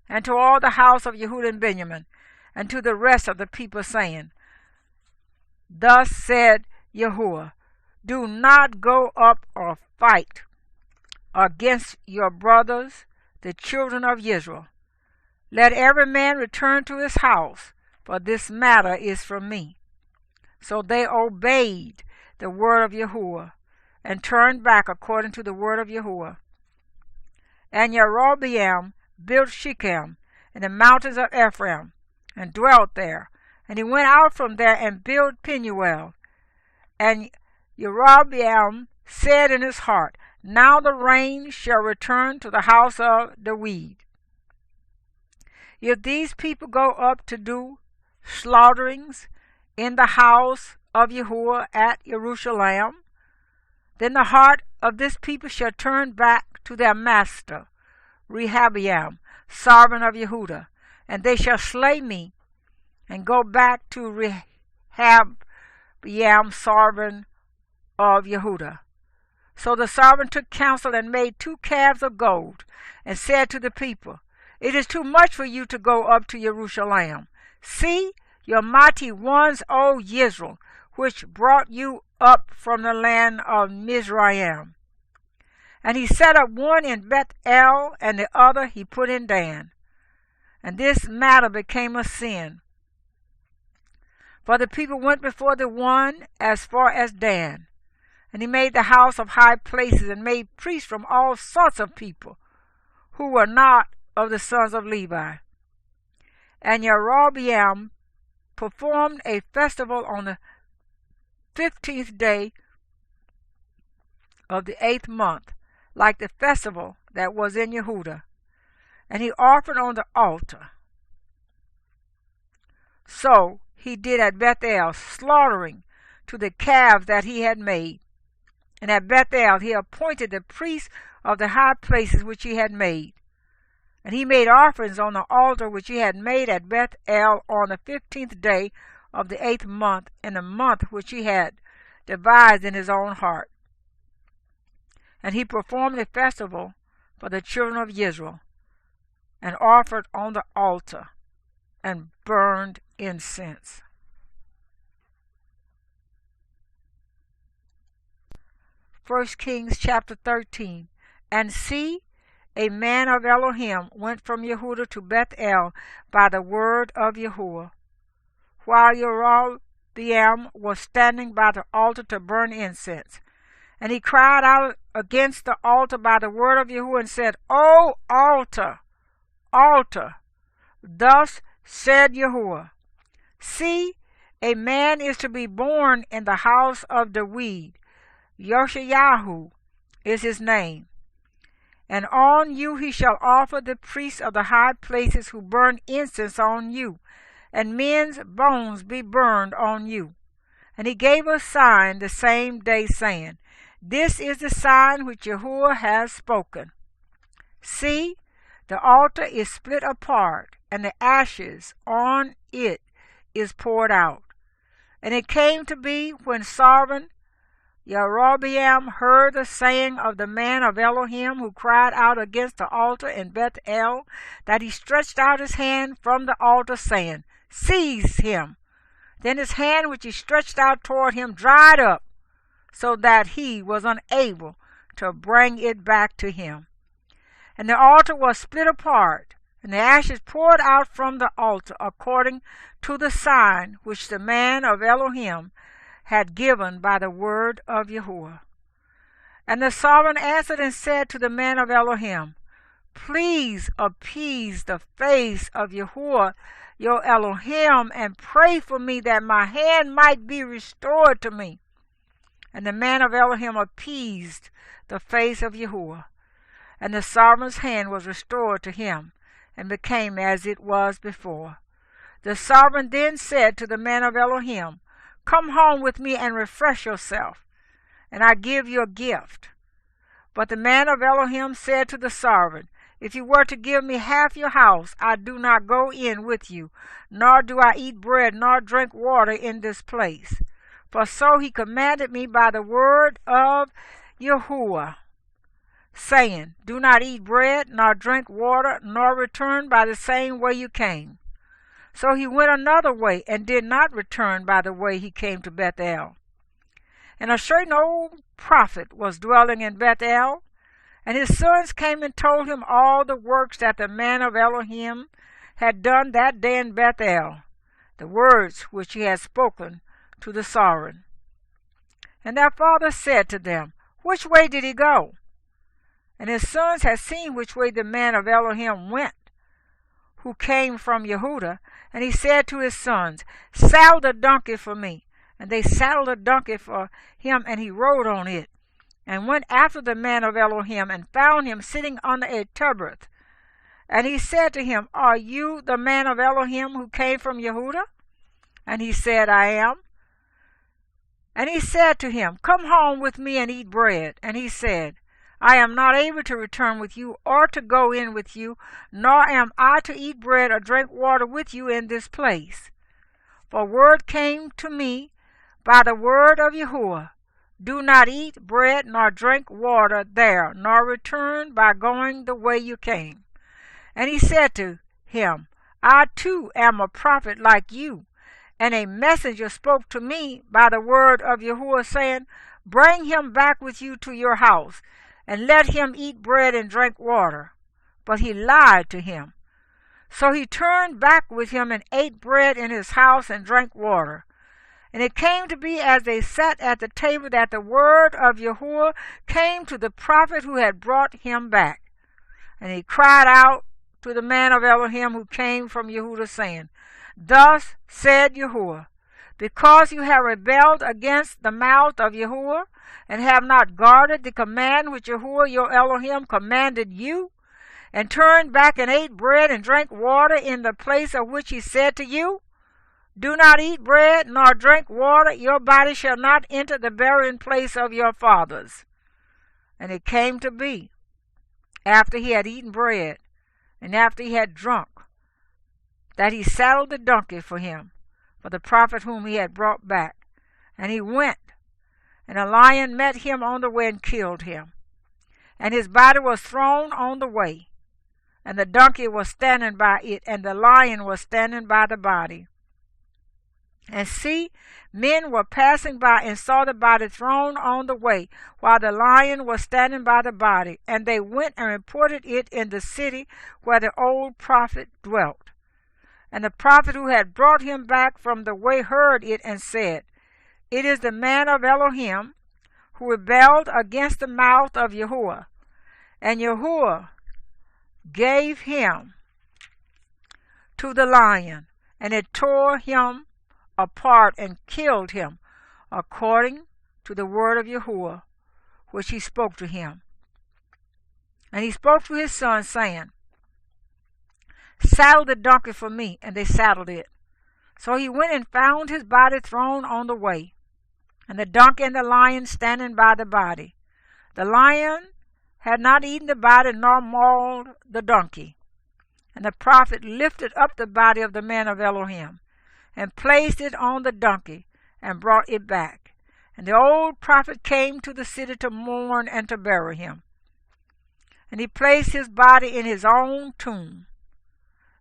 and to all the house of Yehudah and Benjamin, and to the rest of the people, saying, Thus said Yahuwah, Do not go up or fight against your brothers, the children of Israel. Let every man return to his house, for this matter is from me. So they obeyed the word of Yahuwah, and turned back according to the word of Yahuwah. And Jeroboam built Shechem in the mountains of Ephraim, and dwelt there. And he went out from there and built Penuel. And Jeroboam said in his heart, Now the rain shall return to the house of the weed. If these people go up to do slaughterings in the house of Yahuwah at Jerusalem, then the heart of this people shall turn back to their master, Rehoboam, sovereign of Yehudah, and they shall slay me, and go back to Rehoboam, sovereign of Yehudah. So the sovereign took counsel and made 2 calves of gold, and said to the people, It is too much for you to go up to Jerusalem. See, your mighty ones, O Israel, which brought you up from the land of Mizraim. And he set up one in Bethel, and the other he put in Dan. And this matter became a sin. For the people went before the one as far as Dan. And he made the house of high places, and made priests from all sorts of people, who were not of the sons of Levi. And Jeroboam performed a festival on the 15th day of the 8th month, like the festival that was in Yehudah. And he offered on the altar. So he did at Bethel, slaughtering to the calves that he had made. And at Bethel he appointed the priests of the high places which he had made. And he made offerings on the altar which he had made at Bethel on the 15th day of the 8th month, in the month which he had devised in his own heart. And he performed a festival for the children of Israel, and offered on the altar, and burned incense. 1 Kings chapter 13. And see, a man of Elohim went from Yehudah to Bethel by the word of Yahuwah, while Jeroboam was standing by the altar to burn incense. And he cried out against the altar by the word of Yahuwah, and said, O altar, altar, thus said Yahuwah, see, a man is to be born in the house of the weed. Yoshayahu is his name. And on you he shall offer the priests of the high places who burn incense on you, and men's bones be burned on you. And he gave a sign the same day, saying, This is the sign which Yahuwah has spoken. See, the altar is split apart, and the ashes on it is poured out. And it came to be, when sovereign Jeroboam heard the saying of the man of Elohim who cried out against the altar in Bethel, that he stretched out his hand from the altar, saying, Seize him. Then his hand which he stretched out toward him dried up, so that he was unable to bring it back to him. And the altar was split apart, and the ashes poured out from the altar, according to the sign which the man of Elohim had given by the word of Yahuwah. And the sovereign answered and said to the man of Elohim, Please appease the face of Yahuwah your Elohim, and pray for me that my hand might be restored to me. And the man of Elohim appeased the face of Yahuwah, and the sovereign's hand was restored to him, and became as it was before. The sovereign then said to the man of Elohim, Come home with me and refresh yourself, and I give you a gift. But the man of Elohim said to the sovereign, If you were to give me half your house, I do not go in with you, nor do I eat bread, nor drink water in this place. For so he commanded me by the word of Yahuwah, saying, Do not eat bread, nor drink water, nor return by the same way you came. So he went another way, and did not return by the way he came to Bethel. And a certain old prophet was dwelling in Bethel, and his sons came and told him all the works that the man of Elohim had done that day in Bethel, the words which he had spoken to the sovereign. And their father said to them, Which way did he go? And his sons had seen which way the man of Elohim went, who came from Yehudah. And he said to his sons, Saddle the donkey for me. And they saddled a donkey for him, and he rode on it. and went after the man of Elohim, and found him sitting under a terebinth. And he said to him, Are you the man of Elohim who came from Yehudah? And he said, I am. And he said to him, Come home with me and eat bread. And he said, I am not able to return with you, or to go in with you, nor am I to eat bread or drink water with you in this place. For word came to me by the word of Yahuwah, Do not eat bread nor drink water there, nor return by going the way you came. And he said to him, I too am a prophet like you, and a messenger spoke to me by the word of Yahuwah, saying, Bring him back with you to your house, and let him eat bread and drink water. But he lied to him. So he turned back with him and ate bread in his house and drank water. And it came to be as they sat at the table that the word of Yahuwah came to the prophet who had brought him back. And he cried out to the man of Elohim who came from Yehudah, saying, Thus said Yahuwah, because you have rebelled against the mouth of Yahuwah, and have not guarded the command which Yahuwah your Elohim commanded you, and turned back and ate bread and drank water in the place of which he said to you, Do not eat bread nor drink water, your body shall not enter the burying place of your fathers. And it came to be, after he had eaten bread, and after he had drunk, that he saddled the donkey for him, for the prophet whom he had brought back. And he went, and a lion met him on the way and killed him. And his body was thrown on the way, and the donkey was standing by it, and the lion was standing by the body. And see, men were passing by and saw the body thrown on the way, while the lion was standing by the body. And they went and reported it in the city where the old prophet dwelt. And the prophet who had brought him back from the way heard it and said, It is the man of Elohim who rebelled against the mouth of Yahuwah. And Yahuwah gave him to the lion, and it tore him apart and killed him, according to the word of Yahuwah, which he spoke to him. And he spoke to his son, saying, Saddle the donkey for me. And they saddled it. So he went and found his body thrown on the way, and the donkey and the lion standing by the body. The lion had not eaten the body nor mauled the donkey. And the prophet lifted up the body of the man of Elohim, and placed it on the donkey, and brought it back. And the old prophet came to the city to mourn and to bury him. And he placed his body in his own tomb.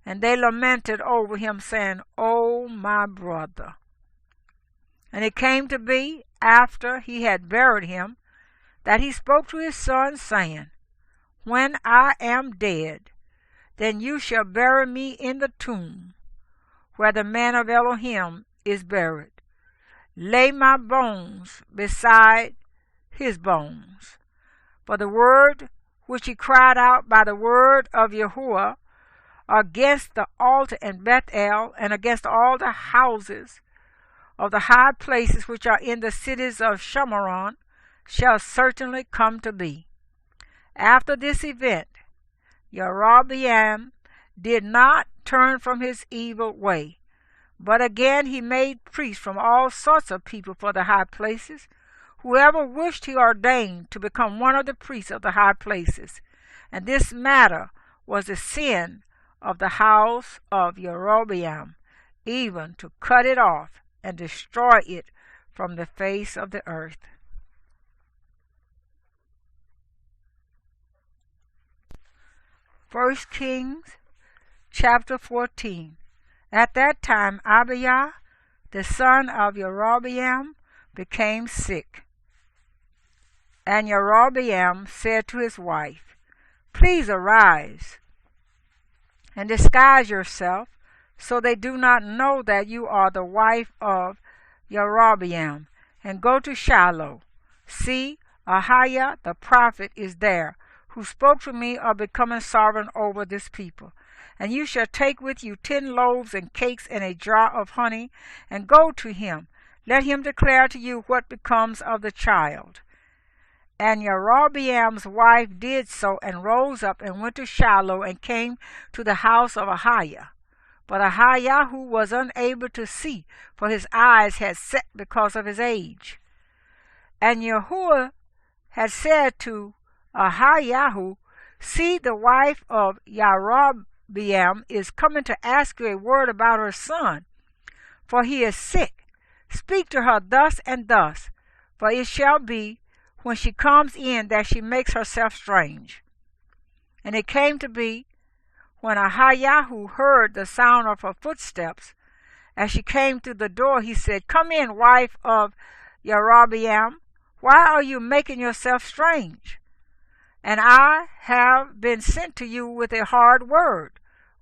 And they lamented over him, saying, O my brother. And it came to be, after he had buried him, that he spoke to his son, saying, When I am dead, then you shall bury me in the tomb where the man of Elohim is buried. Lay my bones beside his bones. For the word which he cried out by the word of Yahuwah against the altar in Bethel, and against all the houses of the high places which are in the cities of Shamaron, shall certainly come to be. After this event, Jeroboam did not turn from his evil way, but again he made priests from all sorts of people for the high places. Whoever wished he ordained to become one of the priests of the high places. And this matter was the sin of the house of Jeroboam, even to cut it off and destroy it from the face of the earth. First Kings chapter 14. At that time Abijah, the son of Jeroboam, became sick. And Jeroboam said to his wife, Please arise and disguise yourself, so they do not know that you are the wife of Jeroboam, and go to Shiloh. See, Ahijah the prophet is there, who spoke to me of becoming sovereign over this people. And you shall take with you 10 loaves and cakes and a jar of honey, and go to him. Let him declare to you what becomes of the child. And Jeroboam's wife did so, and rose up and went to Shiloh, and came to the house of Ahijah. But Ahijah was unable to see, for his eyes had set because of his age. And Yahuwah had said to Ahijah, See, the wife of Jeroboam is coming to ask you a word about her son, for he is sick. Speak to her thus and thus, for it shall be, when she comes in, that she makes herself strange. And it came to be, when Ahijah heard the sound of her footsteps, as she came through the door, he said, Come in, wife of Jeroboam. Why are you making yourself strange? And I have been sent to you with a hard word.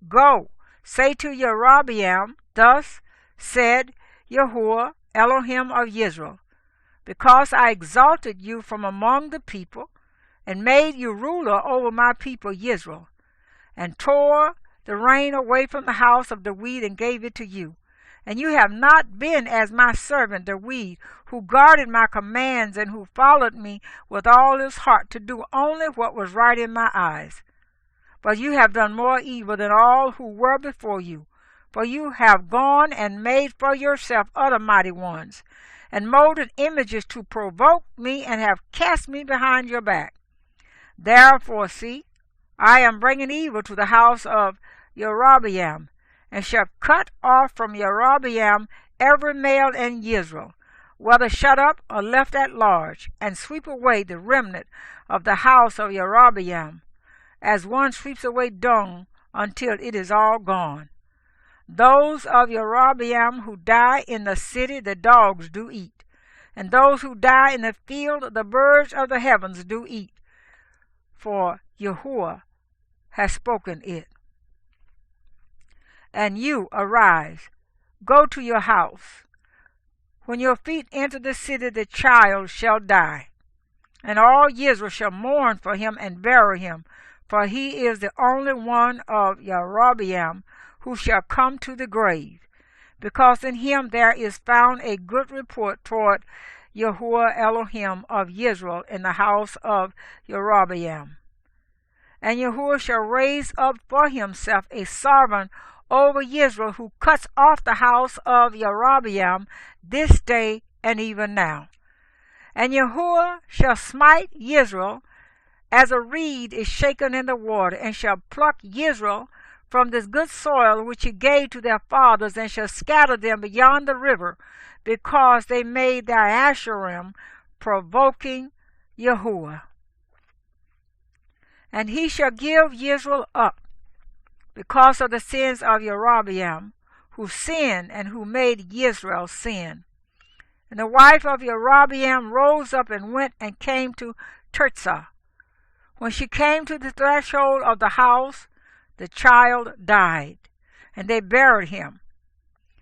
Go, say to Jeroboam, Thus said Yahuwah, Elohim of Israel, because I exalted you from among the people, and made you ruler over my people Israel, and tore the rain away from the house of the weed, and gave it to you. And you have not been as my servant the weed, who guarded my commands, and who followed me with all his heart, to do only what was right in my eyes. But you have done more evil than all who were before you, for you have gone and made for yourself other mighty ones, and molded images to provoke me, and have cast me behind your back. Therefore, see, I am bringing evil to the house of Jeroboam, and shall cut off from Jeroboam every male in Israel, whether shut up or left at large, and sweep away the remnant of the house of Jeroboam, as one sweeps away dung until it is all gone. Those of Jeroboam who die in the city the dogs do eat, and those who die in the field the birds of the heavens do eat, for Yahuwah has spoken it. And you, arise, go to your house. When your feet enter the city, the child shall die, and all Israel shall mourn for him and bury him, for he is the only one of Jeroboam who shall come to the grave, because in him there is found a good report toward Yahuwah Elohim of Israel in the house of Jeroboam. And Yahuwah shall raise up for himself a sovereign over Israel, who cuts off the house of Jeroboam this day and even now. And Yahuwah shall smite Israel as a reed is shaken in the water, and shall pluck Israel from this good soil which he gave to their fathers, and shall scatter them beyond the river, because they made their Asherim, provoking Yahuwah. And he shall give Israel up, because of the sins of Jeroboam, who sinned and who made Israel sin. And the wife of Jeroboam rose up and went and came to Tirzah. When she came to the threshold of the house, the child died, and they buried him.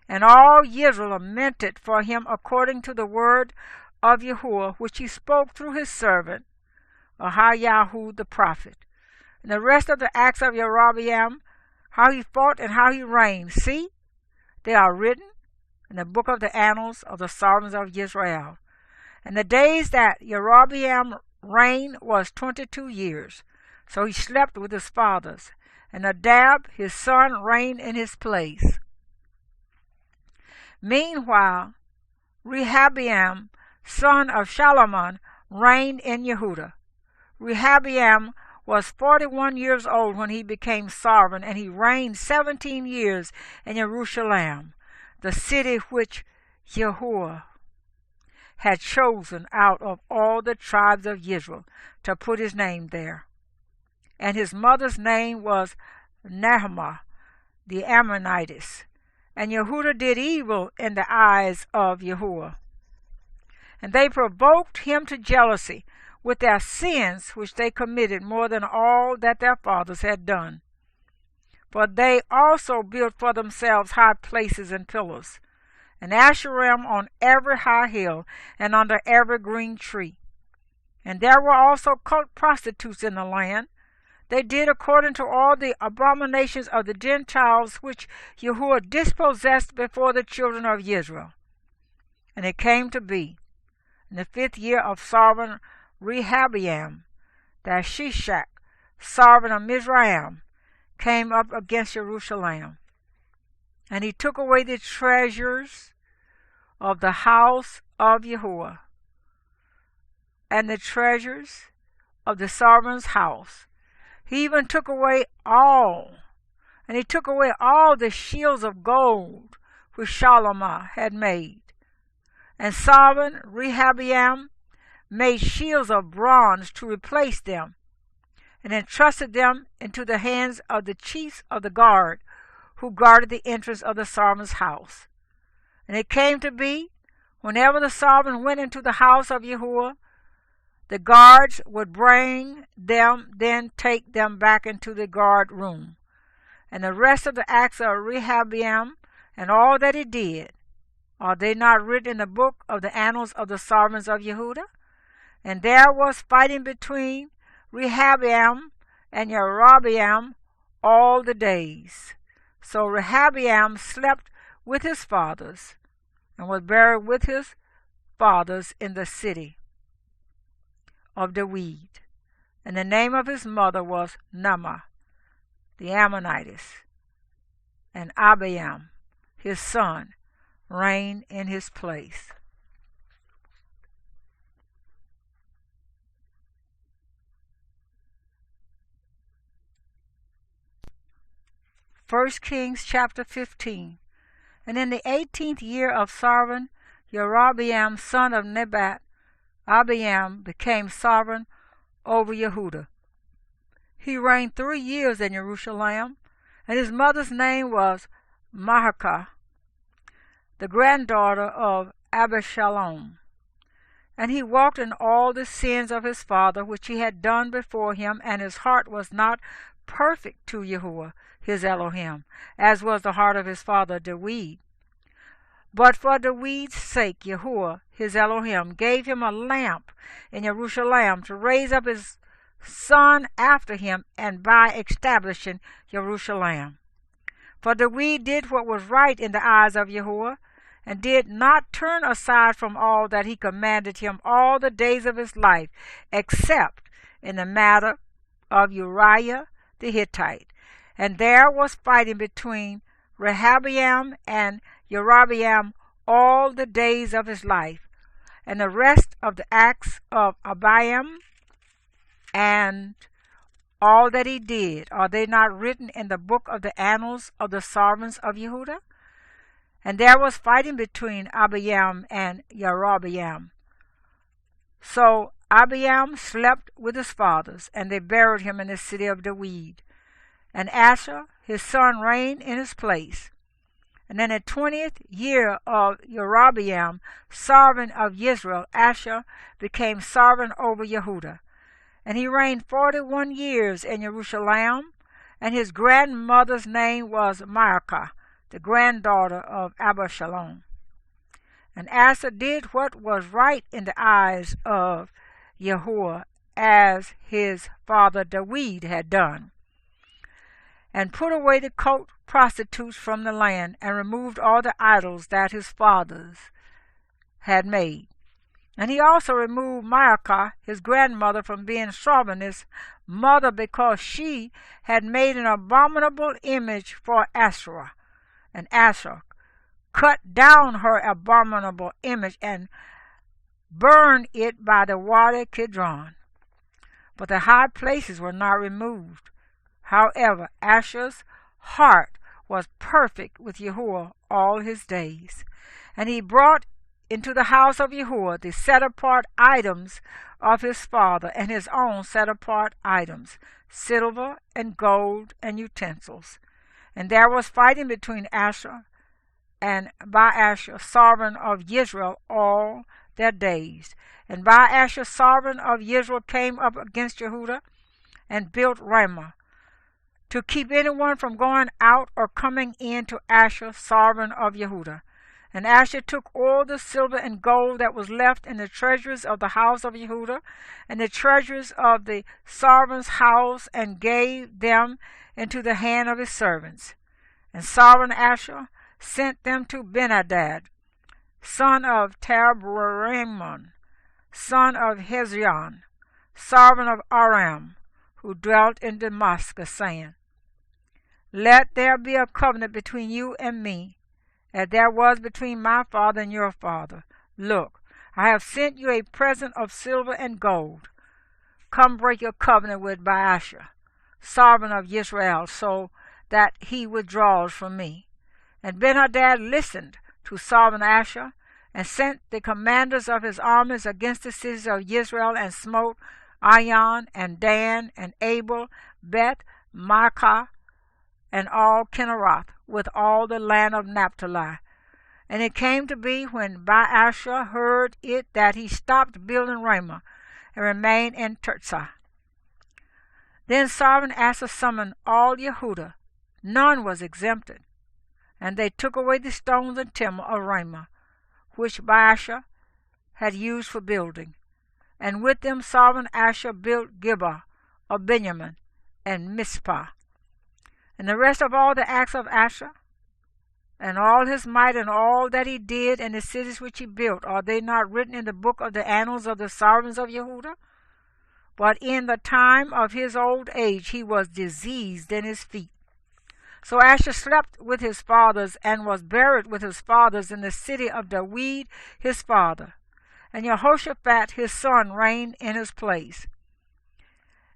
And all Israel lamented for him according to the word of Yahuwah, which he spoke through his servant Ahijah the prophet. And the rest of the acts of Jeroboam, how he fought and how he reigned, see, they are written in the book of the annals of the sovereigns of Israel. And the days that Jeroboam reigned was 22 years. So he slept with his fathers, and Adab his son reigned in his place. Meanwhile, Rehoboam, son of Solomon, reigned in Yehudah. Rehoboam was 41 years old when he became sovereign, and he reigned 17 years in Jerusalem, the city which Yahuwah had chosen out of all the tribes of Israel to put his name there. And his mother's name was Nahumah, the Ammonitess. And Yehudah did evil in the eyes of Yahuwah. And they provoked him to jealousy with their sins which they committed more than all that their fathers had done. For they also built for themselves high places and pillars, and Asherim on every high hill and under every green tree. And there were also cult prostitutes in the land. They did according to all the abominations of the Gentiles which Yahuwah dispossessed before the children of Israel. And it came to be, in the 5th year of sovereign Rehoboam, the Shishak, sovereign of Mizraim, came up against Jerusalem. And he took away the treasures of the house of Yahuwah, and the treasures of the sovereign's house. He even took away all, and he took away all the shields of gold which Shalomah had made. And sovereign Rehoboam made shields of bronze to replace them, and entrusted them into the hands of the chiefs of the guard, who guarded the entrance of the sovereign's house. And it came to be, whenever the sovereign went into the house of Yahuwah, the guards would bring them, then take them back into the guard room. And the rest of the acts of Rehoboam and all that he did, are they not written in the book of the annals of the sovereigns of Yehudah? And there was fighting between Rehoboam and Jeroboam all the days. So Rehoboam slept with his fathers, and was buried with his fathers in the city of David. And the name of his mother was Naamah, the Ammonitess. And Abiam, his son, reigned in his place. First Kings chapter 15. And in the 18th year of sovereign Jeroboam, son of Nebat, Abiam became sovereign over Yehudah. He reigned 3 years in Jerusalem, and his mother's name was Maacah, the granddaughter of Abishalom. And he walked in all the sins of his father, which he had done before him, and his heart was not perfect to Yahuwah, his Elohim, as was the heart of his father David. But for David's sake, Yahuwah, his Elohim, gave him a lamp in Jerusalem to raise up his son after him, and by establishing Jerusalem. For David did what was right in the eyes of Yahuwah, and did not turn aside from all that he commanded him all the days of his life, except in the matter of Uriah the Hittite. And there was fighting between Rehoboam and Jeroboam all the days of his life. And the rest of the acts of Abiam and all that he did, are they not written in the book of the annals of the sovereigns of Yehudah? And there was fighting between Abiam and Jeroboam. So Abiam slept with his fathers, and they buried him in the city of David. And Asa, his son, reigned in his place. And in the 20th year of Jeroboam, sovereign of Israel, Asa became sovereign over Yehudah. And he reigned 41 years in Jerusalem, and his grandmother's name was Maacah, the granddaughter of Abishalom. And Asa did what was right in the eyes of Yahuwah, as his father David had done, and put away the court prostitutes from the land, and removed all the idols that his fathers had made. And he also removed Maacah, his grandmother, from being Solomon's mother, because she had made an abominable image for Asherah. And Asher cut down her abominable image and burned it by the water Kidron. But the high places were not removed. However, Asher's heart was perfect with Yahuwah all his days. And he brought into the house of Yahuwah the set-apart items of his father, and his own set-apart items, silver and gold and utensils. And there was fighting between Asher and Baasha, sovereign of Israel, all their days. And Baasha, sovereign of Israel, came up against Yehudah and built Ramah, to keep anyone from going out or coming in to Asher, sovereign of Yehudah. And Asher took all the silver and gold that was left in the treasuries of the house of Yehudah, and the treasuries of the sovereign's house, and gave them into the hand of his servants. And sovereign Asher sent them to Ben-Hadad, son of Tabramon, son of Hezion, sovereign of Aram, who dwelt in Damascus, saying, Let there be a covenant between you and me, as there was between my father and your father. Look, I have sent you a present of silver and gold. Come break your covenant with Baasha, sovereign of Israel, so that he withdraws from me. And Ben-Hadad listened to sovereign Asher, and sent the commanders of his armies against the cities of Israel, and smote Ion, and Dan, and Abel, Beth, Maacah, and all Kinneroth, with all the land of Naphtali. And it came to be, when Baasha heard it, that he stopped building Ramah, and remained in Tirzah. Then sovereign Asa summoned all Yehudah, none was exempted, and they took away the stones and timber of Ramah, which Baasha had used for building. And with them sovereign Asher built Gibeah of Benjamin and Mizpah. And the rest of all the acts of Asher, and all his might, and all that he did, and the cities which he built, are they not written in the book of the annals of the sovereigns of Yehudah? But in the time of his old age he was diseased in his feet. So Asher slept with his fathers, and was buried with his fathers in the city of David his father. And Jehoshaphat his son reigned in his place.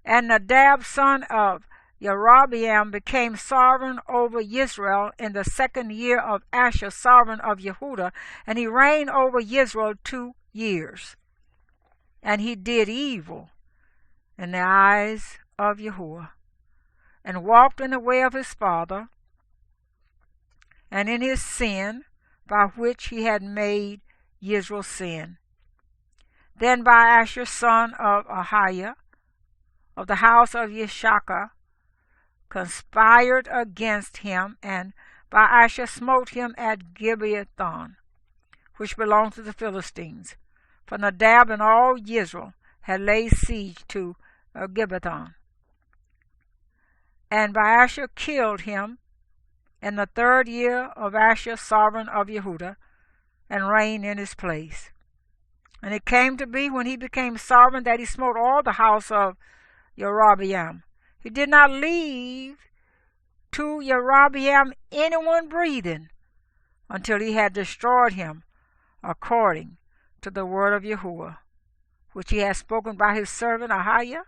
And Nadab son of Jeroboam became sovereign over Israel in the 2nd year of Asher, sovereign of Yehudah, and he reigned over Israel 2 years. And he did evil in the eyes of Yahuwah, and walked in the way of his father, and in his sin, by which he had made Israel sin. Then Baasha son of Ahiah, of the house of Yeshachar, conspired against him, and Baasha smote him at Gibeathon, which belonged to the Philistines. For Nadab and all Israel had laid siege to Gibeathon. And Baasha killed him in the 3rd year of Asher, sovereign of Yehudah, and reigned in his place. And it came to be, when he became sovereign, that he smote all the house of Jeroboam. He did not leave to Jeroboam anyone breathing, until he had destroyed him, according to the word of Yahuwah, which he had spoken by his servant Ahiah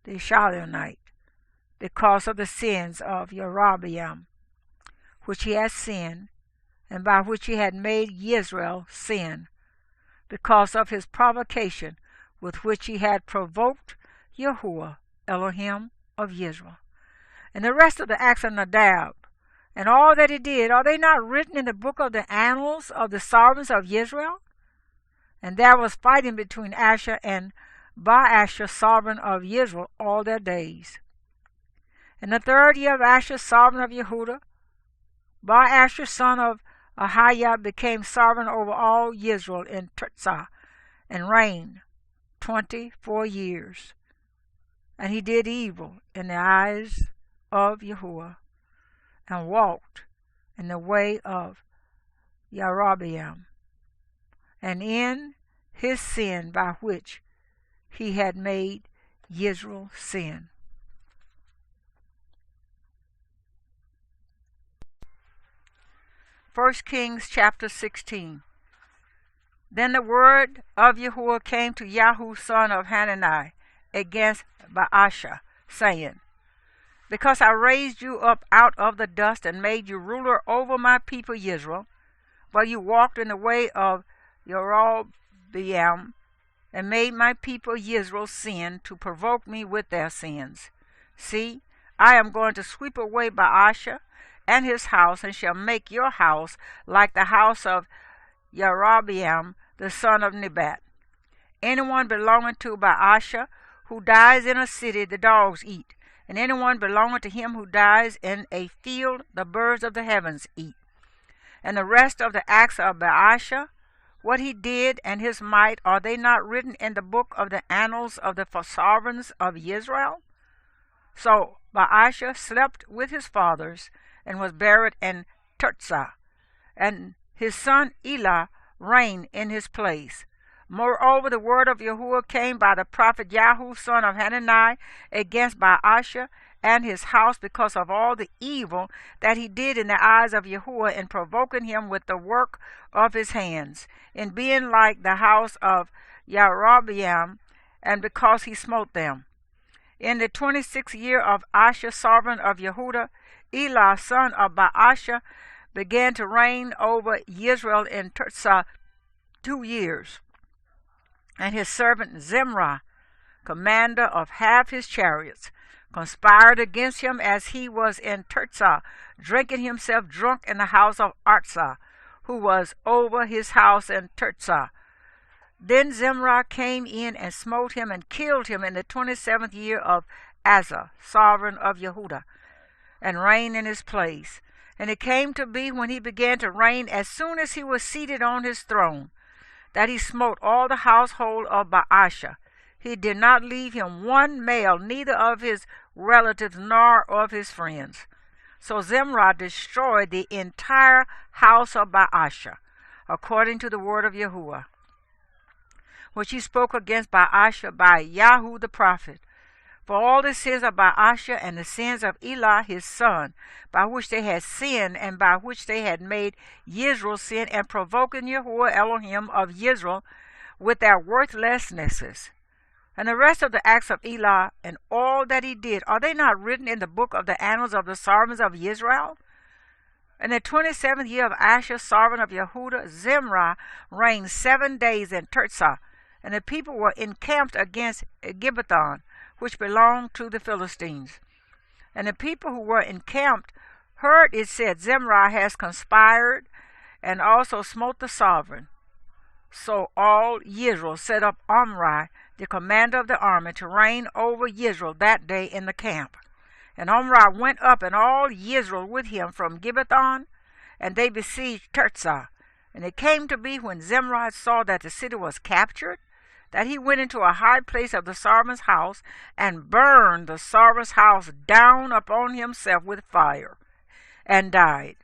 the Shilonite, because of the sins of Jeroboam, which he had sinned, and by which he had made Israel sin, because of his provocation with which he had provoked Yahuwah, Elohim of Israel. And the rest of the acts of Nadab, and all that he did, are they not written in the book of the annals of the sovereigns of Israel? And there was fighting between Asher and Baasha, sovereign of Israel, all their days. In the 3rd year of Asher, sovereign of Yehudah, Baasha son of Ahiah became sovereign over all Israel in Tirzah, and reigned 24 years. And he did evil in the eyes of Yahuwah, and walked in the way of Jeroboam, and in his sin, by which he had made Israel sin. First Kings chapter 16. Then the word of Yahuwah came to Yahu son of Hanani against Baasha, saying, Because I raised you up out of the dust, and made you ruler over my people Israel, but you walked in the way of Jeroboam, and made my people Israel sin, to provoke me with their sins. See, I am going to sweep away Baasha and his house, and shall make your house like the house of Jeroboam the son of Nebat. Anyone belonging to Baasha who dies in a city, the dogs eat, and anyone belonging to him who dies in a field, the birds of the heavens eat. And the rest of the acts of Baasha, what he did and his might, are they not written in the book of the annals of the sovereigns of Israel? So Baasha slept with his fathers, and was buried in Tirzah, and his son Elah reigned in his place. Moreover, the word of Yahuwah came by the prophet Yahu, son of Hanani, against Baasha and his house, because of all the evil that he did in the eyes of Yahuwah, in provoking him with the work of his hands, in being like the house of Jeroboam, and because he smote them. In the 26th year of Asa, sovereign of Yehudah, Elah, son of Baasha, began to reign over Israel in Tirzah 2 years. And his servant Zimri, commander of half his chariots, conspired against him as he was in Tirzah, drinking himself drunk in the house of Artsah, who was over his house in Tirzah. Then Zimri came in and smote him and killed him in the 27th year of Asa, sovereign of Yehudah, and reigned in his place. And it came to be, when he began to reign, as soon as he was seated on his throne, that he smote all the household of Baasha. He did not leave him one male, neither of his relatives nor of his friends. So Zimri destroyed the entire house of Baasha, according to the word of Yahuwah, which he spoke against Baasha by Yahu the prophet. For all the sins of Baasha and the sins of Elah his son, by which they had sinned, and by which they had made Israel sin, and provoking Yahuwah Elohim of Israel with their worthlessnesses. And the rest of the acts of Elah, and all that he did, are they not written in the book of the annals of the servants of Israel? In the 27th year of Asa, sovereign of Yehudah, Zimri reigned 7 days in Tirzah, and the people were encamped against Gibbethon, which belonged to the Philistines. And the people who were encamped heard it said, Zimri has conspired, and also smote the sovereign. So all Israel set up Omri, the commander of the army, to reign over Israel that day in the camp. And Omri went up, and all Israel with him, from Gibbethon, and they besieged Tirzah. And it came to be, when Zimri saw that the city was captured, that he went into a high place of the sovereign's house, and burned the sovereign's house down upon himself with fire, and died,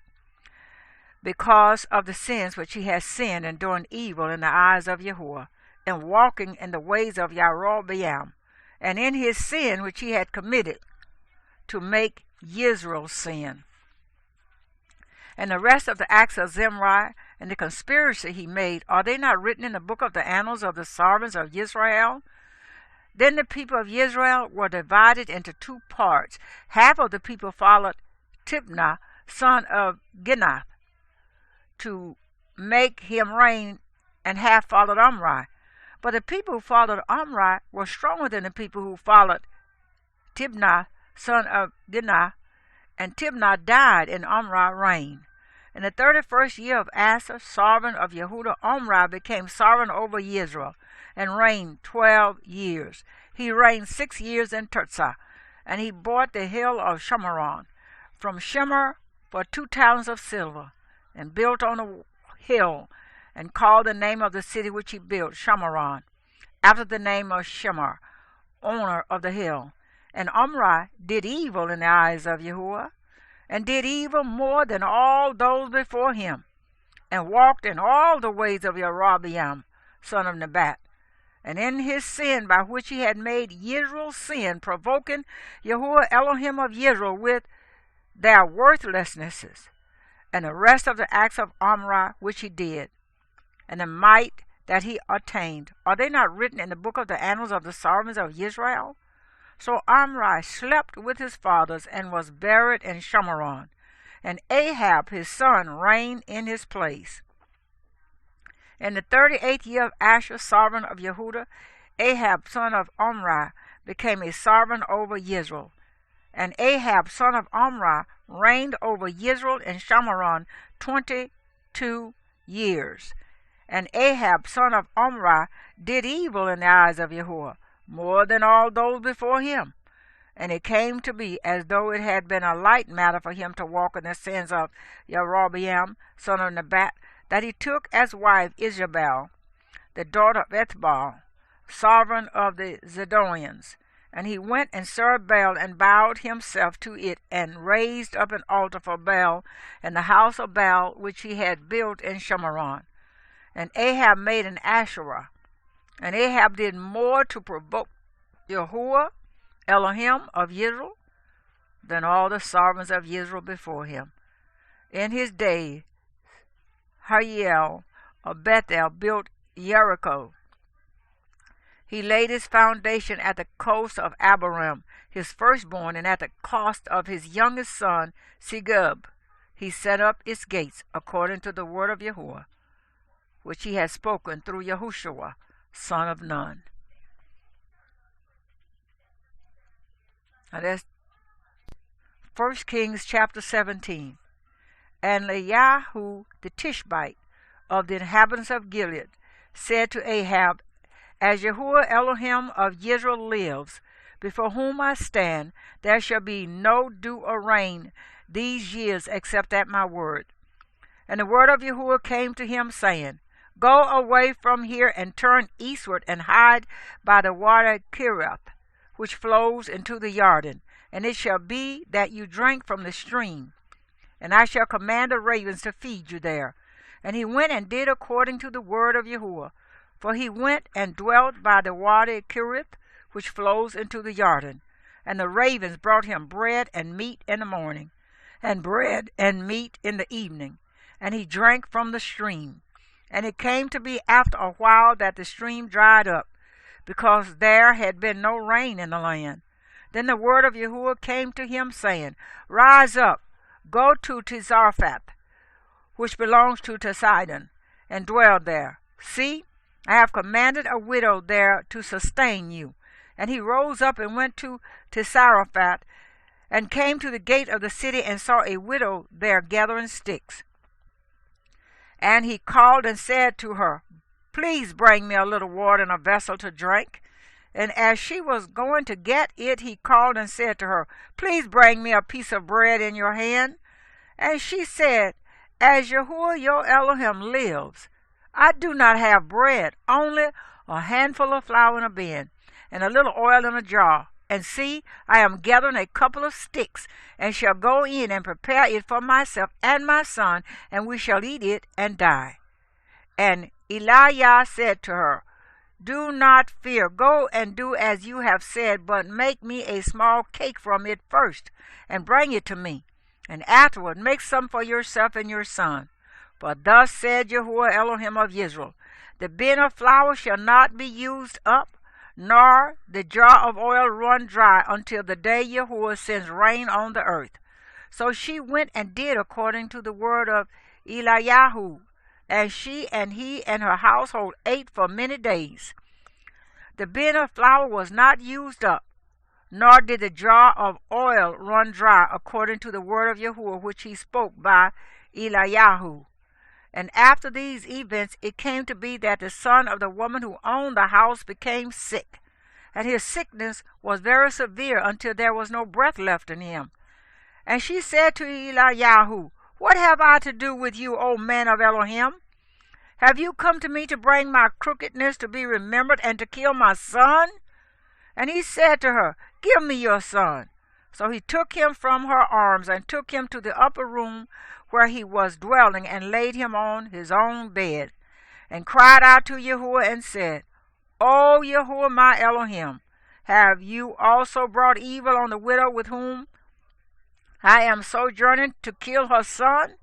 because of the sins which he had sinned in doing evil in the eyes of Yahuwah, and walking in the ways of Jeroboam, and in his sin which he had committed, to make Israel sin. And the rest of the acts of Zimri, and the conspiracy he made, are they not written in the book of the annals of the servants of Israel? Then the people of Israel were divided into 2 parts. Half of the people followed Tibnah, son of Ginath, to make him reign, and half followed Omri. But the people who followed Omri were stronger than the people who followed Tibnah, son of Ginath, and Tibnah died, and Omri reigned. In the 31st year of Asa, sovereign of Yehudah, Omri became sovereign over Israel, and reigned 12 years. He reigned 6 years in Tirzah, and he bought the hill of Shemaron from Shemer for 2 talents of silver, and built on a hill, and called the name of the city which he built Shemaron, after the name of Shemer, owner of the hill. And Omri did evil in the eyes of Yahuwah, and did evil more than all those before him, and walked in all the ways of Jeroboam, son of Nebat, and in his sin by which he had made Israel sin, provoking Yahuwah Elohim of Israel with their worthlessnesses, and the rest of the acts of Omri which he did, and the might that he attained. Are they not written in the book of the annals of the servants of Israel? So Omri slept with his fathers, and was buried in Shemaron, and Ahab his son reigned in his place. In the 38th year of Asa, sovereign of Yehudah, Ahab son of Omri became a sovereign over Israel. And Ahab son of Omri reigned over Israel in Shemaron 22 years. And Ahab son of Omri did evil in the eyes of Yahuwah, more than all those before him. And it came to be, as though it had been a light matter for him to walk in the sins of Jeroboam, son of Nebat, that he took as wife Jezebel, the daughter of Ethbaal, sovereign of the Zidonians. And he went and served Baal, and bowed himself to it, and raised up an altar for Baal in the house of Baal, which he had built in Shemaron. And Ahab made an Asherah, And Ahab did more to provoke Yahuwah, Elohim of Israel, than all the sovereigns of Israel before him. In his day, Hiel of Bethel built Jericho. He laid his foundation at the coast of Abiram, his firstborn, and at the cost of his youngest son, Segub. He set up its gates according to the word of Yahuwah, which he had spoken through Yahushua, son of Nun. Now that's 1 Kings chapter 17. And Eliyahu the Tishbite of the inhabitants of Gilead said to Ahab, As Yahuwah Elohim of Israel lives, before whom I stand, there shall be no dew or rain these years except at my word. And the word of Yahuwah came to him, saying, Go away from here and turn eastward and hide by the water Kerith, which flows into the Jordan. And it shall be that you drink from the stream, and I shall command the ravens to feed you there. And he went and did according to the word of Yahuwah. For he went and dwelt by the water Kerith, which flows into the Jordan. And the ravens brought him bread and meat in the morning, and bread and meat in the evening. And he drank from the stream. And it came to be after a while that the stream dried up, because there had been no rain in the land. Then the word of Yahuwah came to him, saying, Rise up, go to Zarephath, which belongs to Sidon, and dwell there. See, I have commanded a widow there to sustain you. And he rose up and went to Zarephath, and came to the gate of the city, and saw a widow there gathering sticks. And he called and said to her, Please bring me a little water in a vessel to drink. And as she was going to get it, he called and said to her, Please bring me a piece of bread in your hand. And she said, As Yahuwah your Elohim lives, I do not have bread, only a handful of flour in a bin, and a little oil in a jar. And see, I am gathering a couple of sticks, and shall go in and prepare it for myself and my son, and we shall eat it and die. And Elijah said to her, Do not fear, go and do as you have said, but make me a small cake from it first, and bring it to me, and afterward make some for yourself and your son. For thus said Yahuwah Elohim of Israel, The bin of flour shall not be used up, nor the jar of oil run dry, until the day Yahuwah sends rain on the earth. So she went and did according to the word of Eliyahu, and she and he and her household ate for many days. The bin of flour was not used up, nor did the jar of oil run dry, according to the word of Yahuwah which he spoke by Eliyahu. And after these events it came to be that the son of the woman who owned the house became sick, and his sickness was very severe until there was no breath left in him. And she said to Eliyahu, What have I to do with you, O man of Elohim? Have you come to me to bring my crookedness to be remembered and to kill my son? And he said to her, Give me your son. So he took him from her arms and took him to the upper room where he was dwelling, and laid him on his own bed, and cried out to Yahuwah and said, O Yahuwah my Elohim, have you also brought evil on the widow with whom I am sojourning to kill her son?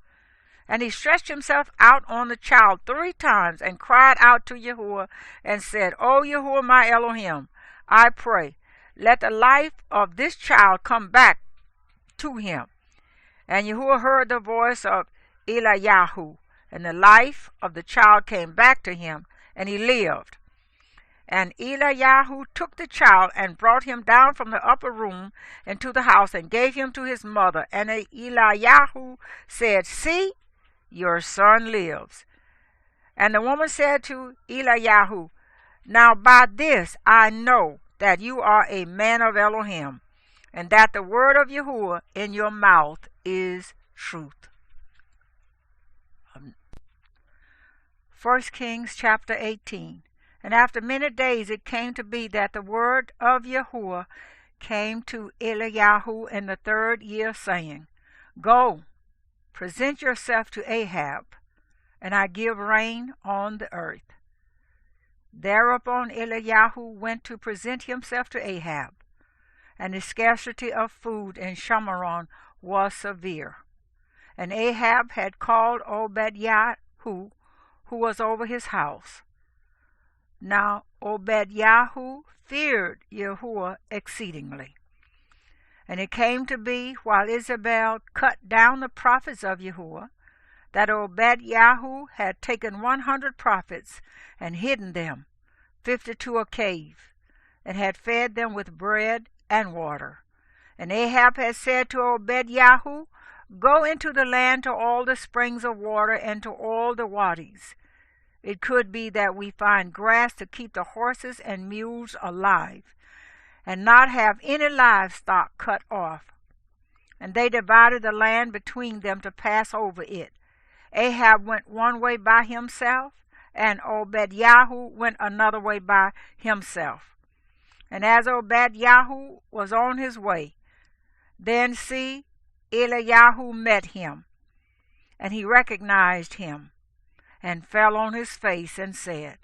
And he stretched himself out on the child 3 times, and cried out to Yahuwah and said, O Yahuwah my Elohim, I pray, let the life of this child come back to him. And Yahuwah heard the voice of Eliyahu, and the life of the child came back to him, and he lived. And Eliyahu took the child and brought him down from the upper room into the house, and gave him to his mother. And Eliyahu said, See, your son lives. And the woman said to Eliyahu, Now by this I know that you are a man of Elohim, and that the word of Yahuwah in your mouth is truth. 1 Kings chapter 18. And after many days it came to be that the word of Yahuwah came to Eliyahu in the 3rd year, saying, Go, present yourself to Ahab, and I give rain on the earth. Thereupon Eliyahu went to present himself to Ahab, and the scarcity of food in Shamaron was severe. And Ahab had called Obadiah, who was over his house. Now Obadiah feared Yahuwah exceedingly. And it came to be, while Jezebel cut down the prophets of Yahuwah, that Obadiah had taken 100 prophets and hidden them, 50 to a cave, and had fed them with bread and water. And Ahab had said to Obadiah, Go into the land to all the springs of water and to all the wadis. It could be that we find grass to keep the horses and mules alive, and not have any livestock cut off. And they divided the land between them to pass over it. Ahab went one way by himself, and Obadiah went another way by himself. And as Obadiah was on his way, then see, Eliyahu met him, and he recognized him, and fell on his face and said,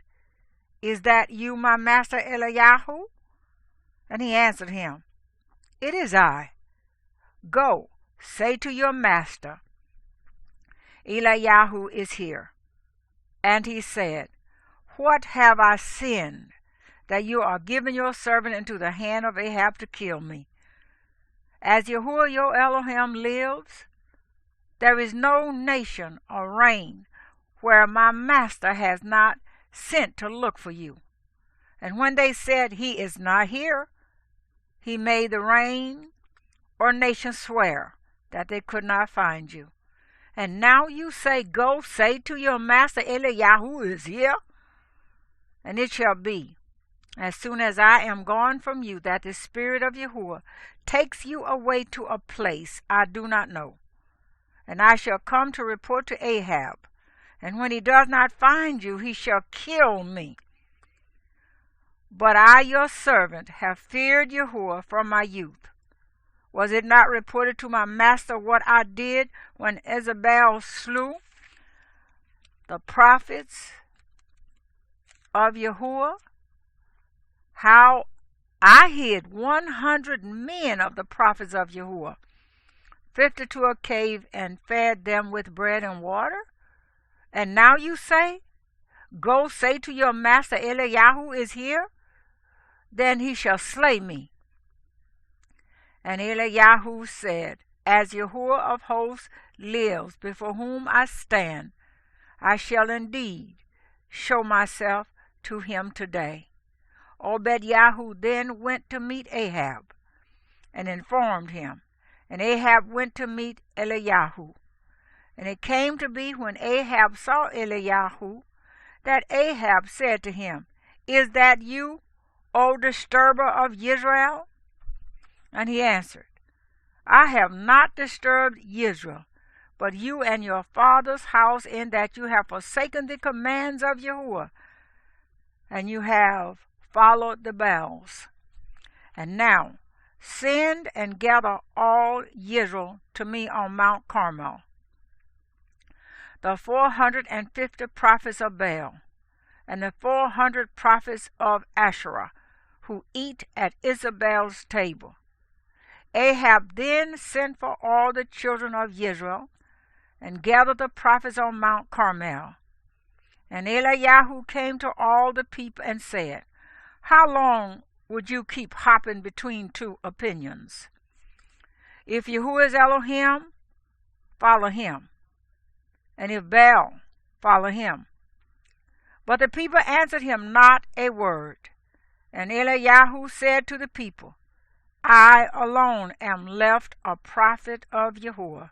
Is that you, my master Eliyahu? And he answered him, It is I. Go, say to your master, Eliyahu is here. And he said, What have I sinned, that you are giving your servant into the hand of Ahab to kill me? As Yahuwah your Elohim lives, there is no nation or reign where my master has not sent to look for you. And when they said, He is not here, he made the reign or nation swear that they could not find you. And now you say, Go, say to your master Eliyahu is here. And it shall be, as soon as I am gone from you, that the Spirit of Yahuwah takes you away to a place I do not know. And I shall come to report to Ahab. And when he does not find you, he shall kill me. But I, your servant, have feared Yahuwah from my youth. Was it not reported to my master what I did when Jezebel slew the prophets of Yahuwah? How I hid 100 men of the prophets of Yahuwah, 50 to a cave, and fed them with bread and water? And now you say, Go say to your master Eliyahu is here, then he shall slay me. And Eliyahu said, As Yahuwah of hosts lives, before whom I stand, I shall indeed show myself to him today. Obadiah then went to meet Ahab, and informed him. And Ahab went to meet Eliyahu. And it came to be, when Ahab saw Eliyahu, that Ahab said to him, Is that you, O disturber of Israel? And he answered, I have not disturbed Israel, but you and your father's house, in that you have forsaken the commands of Yahuwah, and you have followed the Baals. And now send and gather all Israel to me on Mount Carmel, the 450 prophets of Baal, and the 400 prophets of Asherah, who eat at Jezebel's table. Ahab then sent for all the children of Israel, and gathered the prophets on Mount Carmel. And Eliyahu came to all the people and said, How long would you keep hopping between two opinions? If Yahuwah is Elohim, follow him. And if Baal, follow him. But the people answered him not a word. And Eliyahu said to the people, I alone am left a prophet of Yahuwah,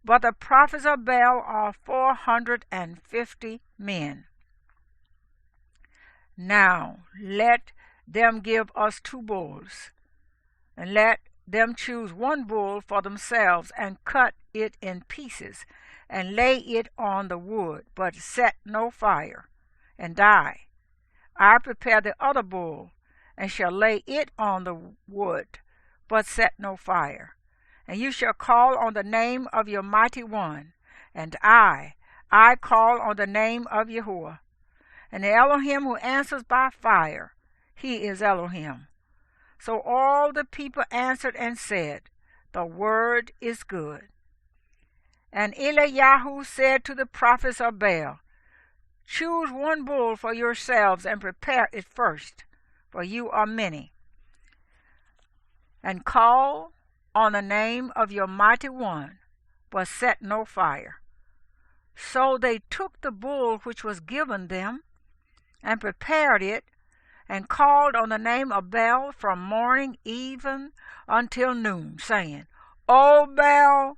but the prophets of Baal are 450 men. Now let them give us 2 bulls, and let them choose 1 bull for themselves, and cut it in pieces, and lay it on the wood, but set no fire, and die. I prepare the other bull, and shall lay it on the wood, but set no fire. And you shall call on the name of your mighty one, and I call on the name of Yahuwah. And the Elohim who answers by fire, he is Elohim. So all the people answered and said, the word is good. And Eliyahu said to the prophets of Baal, choose one bull for yourselves and prepare it first, for you are many. And call on the name of your mighty one, but set no fire. So they took the bull which was given them, and prepared it, and called on the name of Baal from morning even until noon, saying, O Baal,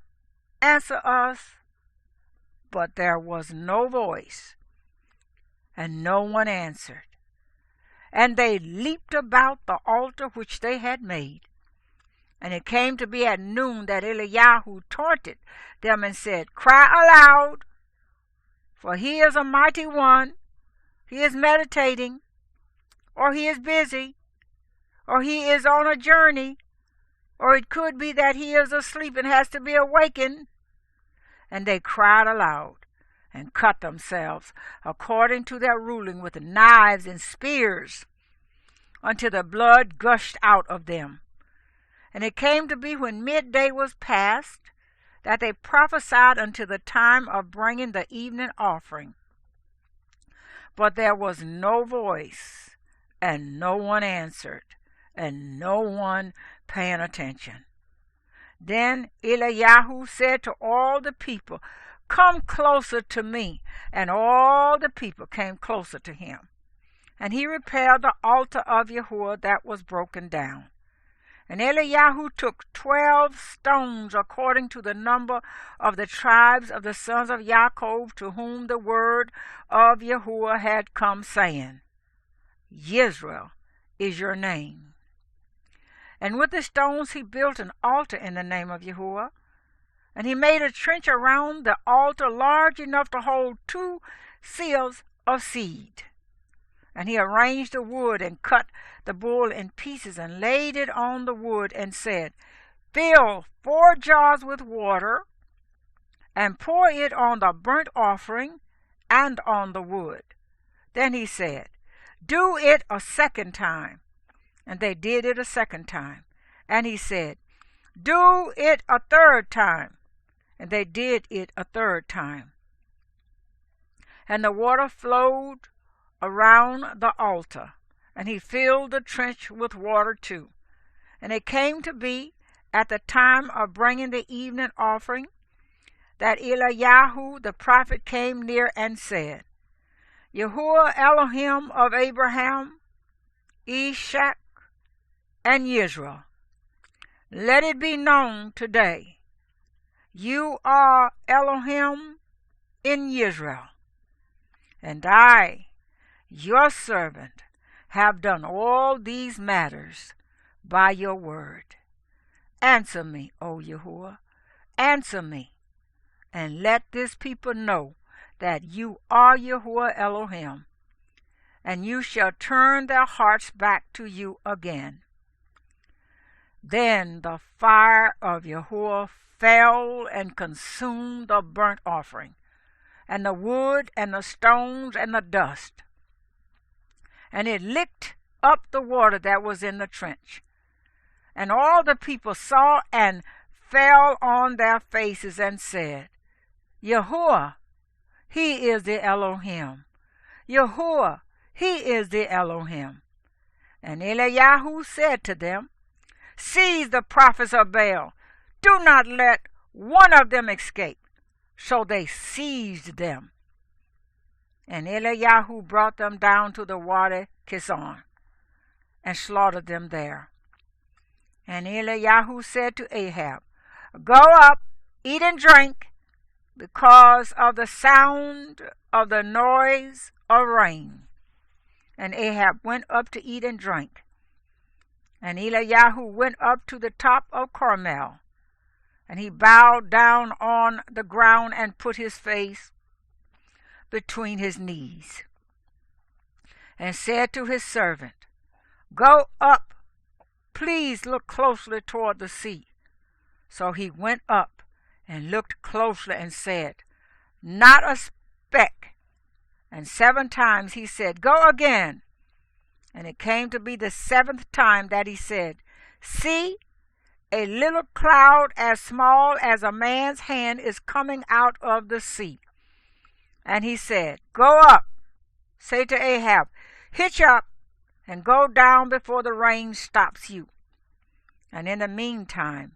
answer us. But there was no voice, and no one answered. And they leaped about the altar which they had made. And it came to be at noon that Eliyahu taunted them and said, cry aloud, for he is a mighty one. He is meditating, or he is busy, or he is on a journey, or it could be that he is asleep and has to be awakened. And they cried aloud and cut themselves according to their ruling with knives and spears, until the blood gushed out of them. And it came to be when midday was past, that they prophesied until the time of bringing the evening offering. But there was no voice, and no one answered, and no one paying attention. Then Eliyahu said to all the people, come closer to me. And all the people came closer to him. And he repaired the altar of Yahuwah that was broken down. And Eliyahu took 12 stones according to the number of the tribes of the sons of Jacob, to whom the word of Yahuwah had come, saying, Yisrael is your name. And with the stones he built an altar in the name of Yahuwah. And he made a trench around the altar large enough to hold 2 seals of seed. And he arranged the wood and cut the bull in pieces and laid it on the wood and said, fill 4 jars with water and pour it on the burnt offering and on the wood. Then he said, do it a second time. And they did it a second time. And he said, do it a third time. And they did it a third time. And the water flowed around the altar, and he filled the trench with water too. And it came to be at the time of bringing the evening offering that Eliyahu the prophet came near and said, Yahuwah Elohim of Abraham, Ishak, and Israel, let it be known today, you are Elohim in Israel, and I, your servant, have done all these matters by your word. Answer me, O Yahuwah, answer me, and let this people know that you are Yahuwah Elohim, and you shall turn their hearts back to you again. Then the fire of Yahuwah fell and consumed the burnt offering, and the wood, and the stones, and the dust. And it licked up the water that was in the trench. And all the people saw and fell on their faces and said, Yahuwah, he is the Elohim. Yahuwah, he is the Elohim. And Eliyahu said to them, seize the prophets of Baal. Do not let one of them escape. So they seized them. And Eliyahu brought them down to the Wadi Kison and slaughtered them there. And Eliyahu said to Ahab, go up, eat and drink, because of the sound of the noise of rain. And Ahab went up to eat and drink. And Eliyahu went up to the top of Carmel, and he bowed down on the ground and put his face between his knees, and said to his servant, go up, please look closely toward the sea. So he went up and looked closely and said, not a speck. And 7 times he said, Go again. And it came to be the 7th time that he said, See, a little cloud as small as a man's hand is coming out of the sea. And he said, Go up, say to Ahab, Hitch up, and go down before the rain stops you. And in the meantime,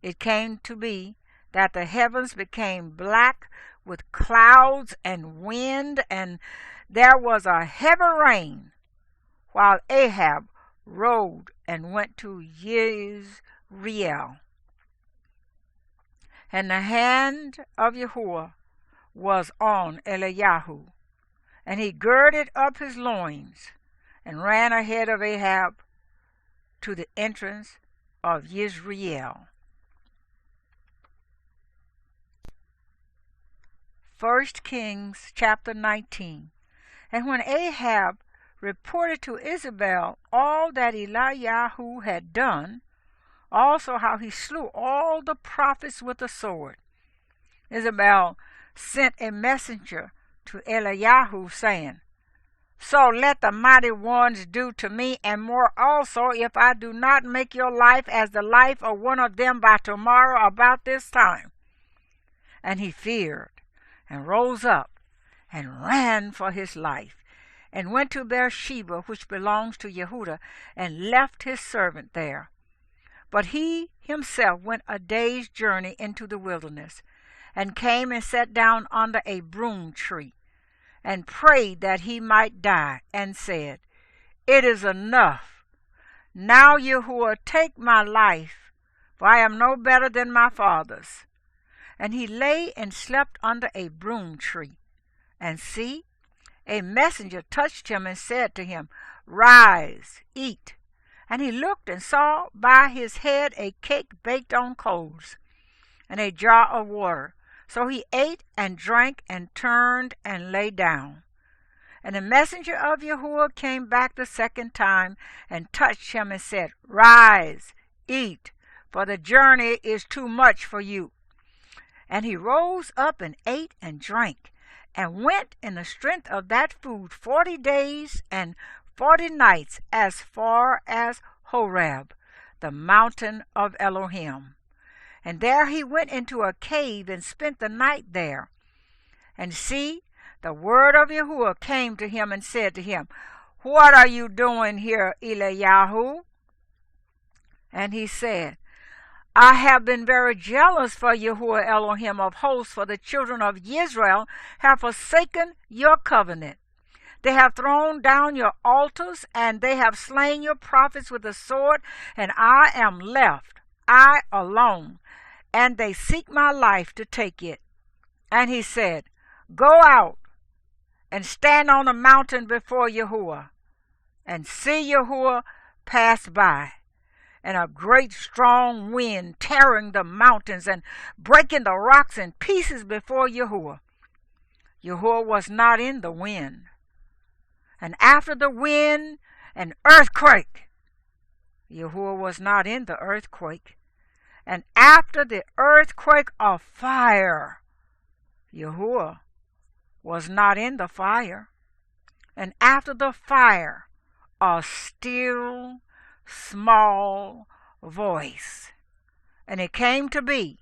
it came to be that the heavens became black with clouds and wind, and there was a heavy rain, while Ahab rode and went to Jezreel. And the hand of Yahuwah was on Eliyahu, and he girded up his loins and ran ahead of Ahab to the entrance of Jezreel. 1 Kings chapter 19. And when Ahab reported to Jezebel all that Eliyahu had done, also how he slew all the prophets with the sword, Jezebel sent a messenger to Eliyahu, saying, So let the mighty ones do to me, and more also, if I do not make your life as the life of one of them by tomorrow about this time. And he feared, and rose up, and ran for his life, and went to Beersheba, which belongs to Yehudah, and left his servant there. But he himself went a day's journey into the wilderness, and came and sat down under a broom tree, and prayed that he might die, and said, It is enough. Now, Yahuwah, take my life, for I am no better than my fathers. And he lay and slept under a broom tree. And see, a messenger touched him and said to him, Rise, eat. And he looked and saw by his head a cake baked on coals, and a jar of water. So he ate and drank and turned and lay down. And the messenger of Yahuwah came back the 2nd time and touched him and said, Rise, eat, for the journey is too much for you. And he rose up and ate and drank, and went in the strength of that food 40 days and 40 nights as far as Horeb, the mountain of Elohim. And there he went into a cave and spent the night there. And see, the word of Yahuwah came to him and said to him, What are you doing here, Eliyahu? And he said, I have been very jealous for Yahuwah Elohim of hosts, for the children of Israel have forsaken your covenant. They have thrown down your altars, and they have slain your prophets with the sword, and I am left, I alone, and they seek my life to take it. And he said, Go out and stand on the mountain before Yahuwah, and see Yahuwah pass by. And a great strong wind tearing the mountains and breaking the rocks in pieces before Yahuwah. Yahuwah was not in the wind. And after the wind, an earthquake. Yahuwah was not in the earthquake. And after the earthquake, a fire. Yahuwah was not in the fire. And after the fire, a still small voice. And it came to be,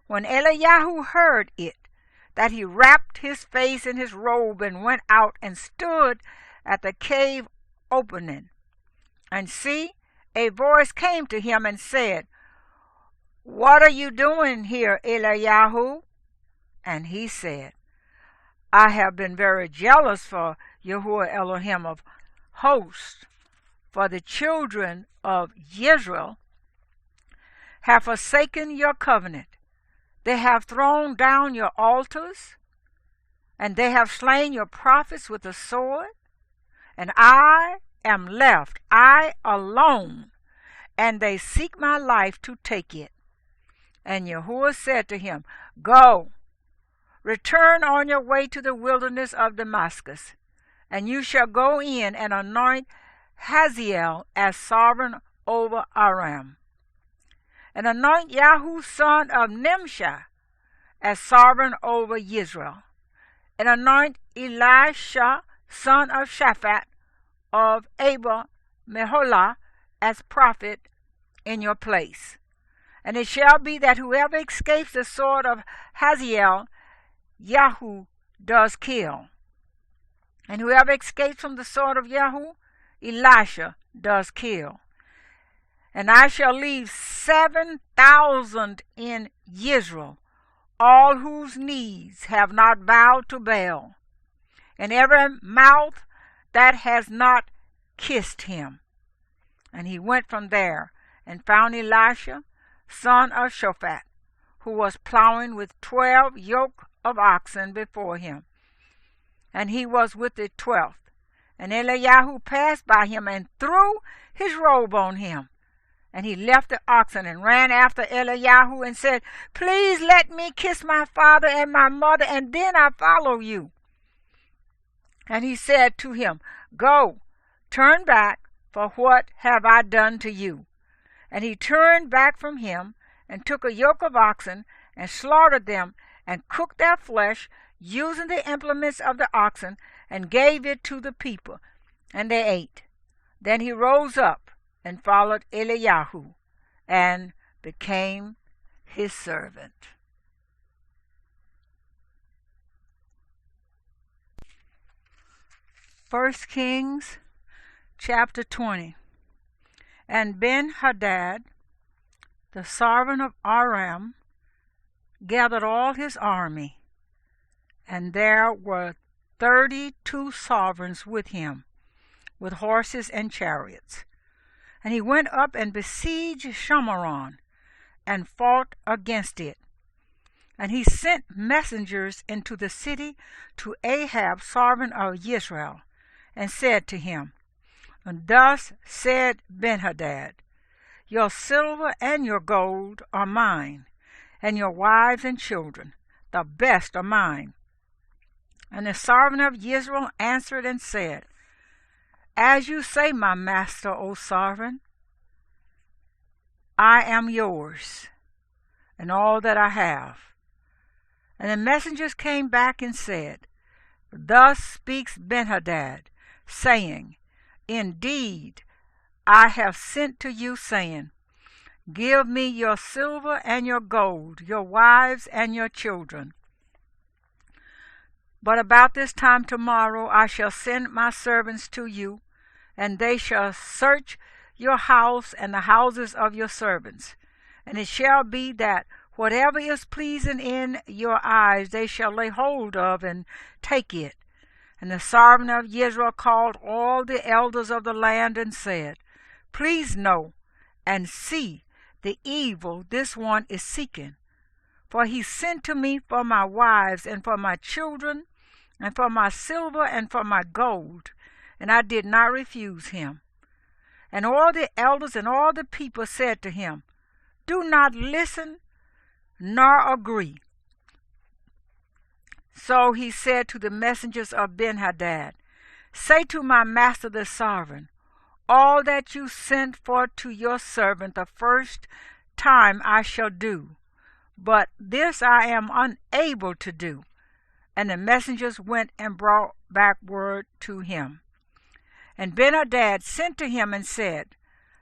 when Eliyahu heard it, that he wrapped his face in his robe and went out and stood at the cave opening. And see, a voice came to him and said, What are you doing here, Eliyahu? And he said, I have been very jealous for Yahuwah Elohim of hosts, for the children of Israel have forsaken your covenant. They have thrown down your altars, and they have slain your prophets with the sword. And I am left, I alone, and they seek my life to take it. And Yahuwah said to him, Go, return on your way to the wilderness of Damascus, and you shall go in and anoint Hazael as sovereign over Aram, and anoint Yahu son of Nimshi as sovereign over Israel, and anoint Elisha, son of Shaphat, of Abel Meholah, as prophet in your place. And it shall be that whoever escapes the sword of Hazael, Yahu does kill. And whoever escapes from the sword of Yahu, Elisha does kill. And I shall leave 7,000 in Israel, all whose knees have not bowed to Baal, and every mouth that has not kissed him. And he went from there and found Elisha, son of Shaphat, who was plowing with 12 yoke of oxen before him. And he was with the 12th. And Eliyahu passed by him and threw his robe on him. And he left the oxen and ran after Eliyahu and said, Please let me kiss my father and my mother, and then I follow you. And he said to him, Go, turn back, for what have I done to you? And he turned back from him and took a yoke of oxen and slaughtered them and cooked their flesh, using the implements of the oxen, and gave it to the people, and they ate. Then he rose up and followed Eliyahu and became his servant. First Kings chapter 20. And Ben-Hadad, the sovereign of Aram, gathered all his army, and there were 32 sovereigns with him, with horses and chariots. And he went up and besieged Shamaron, and fought against it. And he sent messengers into the city to Ahab, sovereign of Israel, and said to him, Thus said Ben-Hadad, Your silver and your gold are mine, and your wives and children, the best are mine. And the sovereign of Israel answered and said, As you say, my master, O sovereign, I am yours, and all that I have. And the messengers came back and said, Thus speaks Ben-Hadad, saying, Indeed, I have sent to you, saying, Give me your silver and your gold, your wives and your children. But about this time tomorrow I shall send my servants to you, and they shall search your house and the houses of your servants. And it shall be that whatever is pleasing in your eyes they shall lay hold of and take it. And the sovereign of Israel called all the elders of the land and said, Please know and see the evil this one is seeking. For he sent to me for my wives and for my children and for my silver and for my gold, and I did not refuse him. And all the elders and all the people said to him, Do not listen nor agree. So he said to the messengers of Ben-Hadad, Say to my master the sovereign, All that you sent for to your servant the first time I shall do, but this I am unable to do. And the messengers went and brought back word to him. And Ben-Hadad sent to him and said,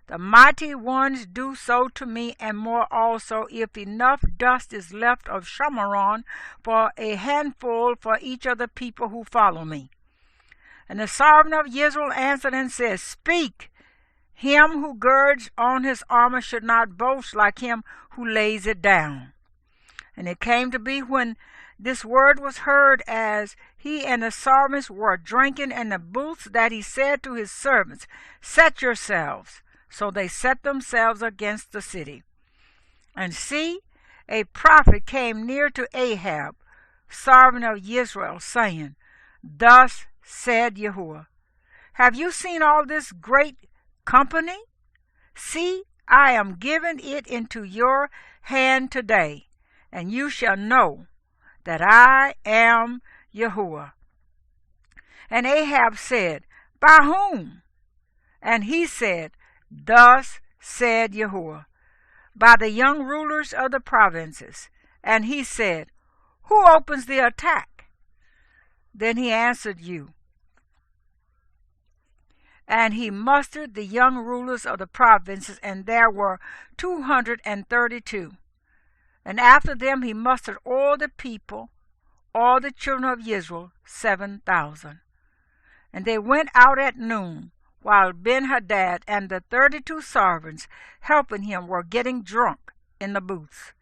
The mighty ones do so to me, and more also, if enough dust is left of Shamaron for a handful for each of the people who follow me. And the sovereign of Israel answered and said, Speak. Him who girds on his armor should not boast like him who lays it down. And it came to be when this word was heard, as he and the servants were drinking in the booths, that he said to his servants, Set yourselves. So they set themselves against the city. And see, a prophet came near to Ahab, sovereign of Israel, saying, Thus said Yahuwah, Have you seen all this great company? See, I am giving it into your hand today, and you shall know that I am Yahuwah. And Ahab said, By whom? And he said, Thus said Yahuwah, by the young rulers of the provinces. And he said, Who opens the attack? Then he answered you. And he mustered the young rulers of the provinces, and there were 232. And after them he mustered all the people, all the children of Israel, 7,000. And they went out at noon, while Ben-Hadad and the 32 servants helping him were getting drunk in the booths.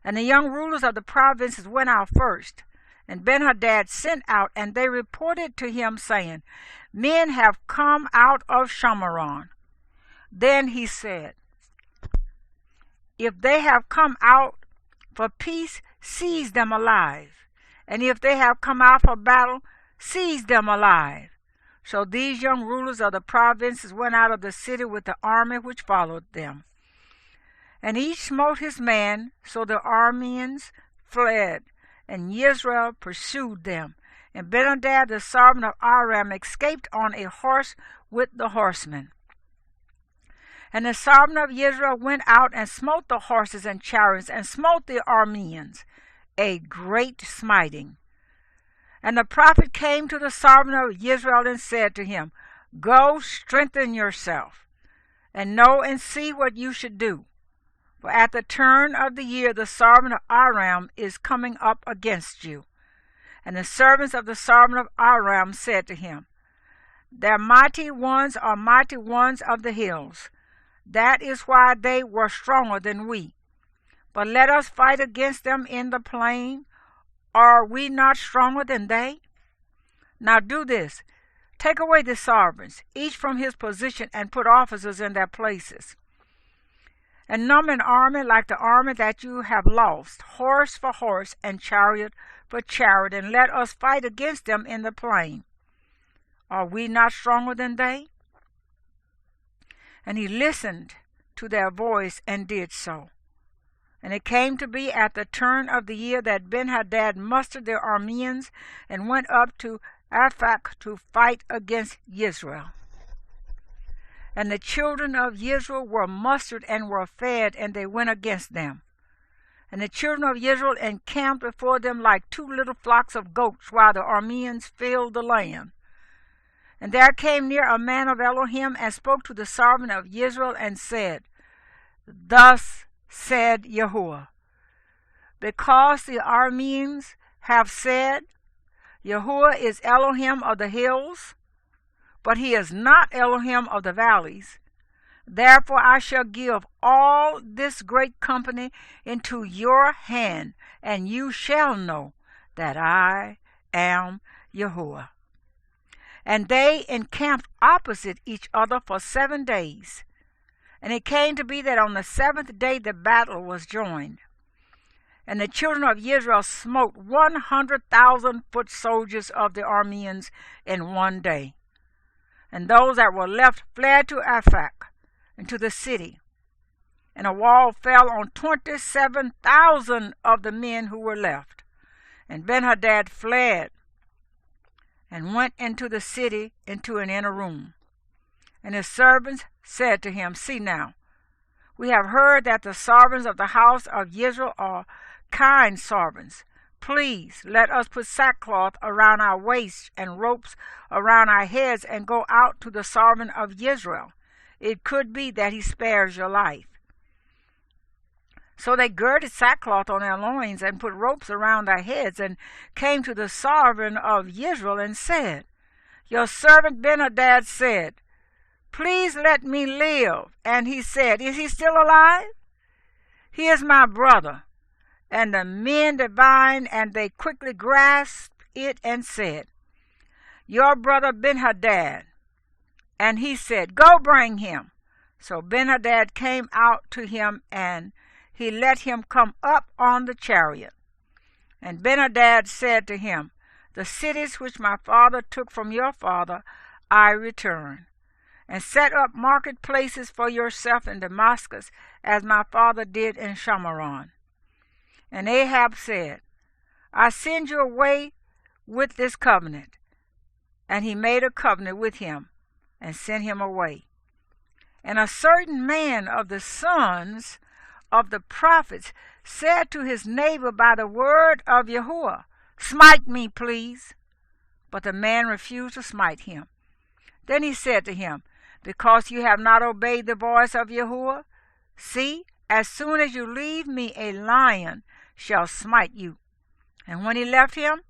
And the young rulers of the provinces went out first, and Ben-Hadad sent out, and they reported to him, saying, Men have come out of Shamaron. Then he said, If they have come out for peace, seize them alive. And if they have come out for battle, seize them alive. So these young rulers of the provinces went out of the city with the army which followed them. And each smote his man, so the Arameans fled, and Israel pursued them. And Ben-Hadad the servant of Aram escaped on a horse with the horsemen. And the servant of Israel went out and smote the horses and chariots, and smote the Arameans, a great smiting. And the prophet came to the servant of Israel and said to him, Go, strengthen yourself, and know and see what you should do. For at the turn of the year the servant of Aram is coming up against you. And the servants of the servant of Aram said to him, Their mighty ones are mighty ones of the hills. That is why they were stronger than we. But let us fight against them in the plain. Are we not stronger than they? Now do this. Take away the servants, each from his position, and put officers in their places. And number an army like the army that you have lost, horse for horse, and chariot for chariot, and let us fight against them in the plain. Are we not stronger than they? And he listened to their voice and did so. And it came to be at the turn of the year that Ben-Hadad mustered the Arameans and went up to Aphek to fight against Israel. And the children of Israel were mustered and were fed, and they went against them. And the children of Israel encamped before them like two little flocks of goats, while the Arameans filled the land. And there came near a man of Elohim, and spoke to the servant of Israel, and said, Thus said Yahuwah, because the Arameans have said, Yahuwah is Elohim of the hills, but he is not Elohim of the valleys. Therefore I shall give all this great company into your hand, and you shall know that I am Yahuwah. And they encamped opposite each other for 7 days. And it came to be that on the 7th day the battle was joined. And the children of Israel smote 100,000 foot soldiers of the Arameans in 1 day. And those that were left fled to Aphek, into the city. And a wall fell on 27,000 of the men who were left. And Ben-Hadad fled, and went into the city into an inner room. And his servants said to him, See now, we have heard that the servants of the house of Israel are kind servants. Please let us put sackcloth around our waists and ropes around our heads, and go out to the servant of Israel. It could be that he spares your life. So they girded sackcloth on their loins and put ropes around their heads, and came to the servant of Israel and said, Your servant Ben-Hadad said, Please let me live. And he said, Is he still alive? He is my brother. And the men divined, and they quickly grasped it and said, Your brother Ben-Hadad. And he said, Go bring him. So Ben-Hadad came out to him, and he let him come up on the chariot. And Ben-Hadad said to him, The cities which my father took from your father I return, and set up marketplaces for yourself in Damascus, as my father did in Shamaron. And Ahab said, I send you away with this covenant. And he made a covenant with him, and sent him away. And a certain man of the sons of the prophets said to his neighbor by the word of Yahuwah, Smite me, please. But the man refused to smite him. Then he said to him, Because you have not obeyed the voice of Yahuwah, see, as soon as you leave me, a lion shall smite you. And when he left him,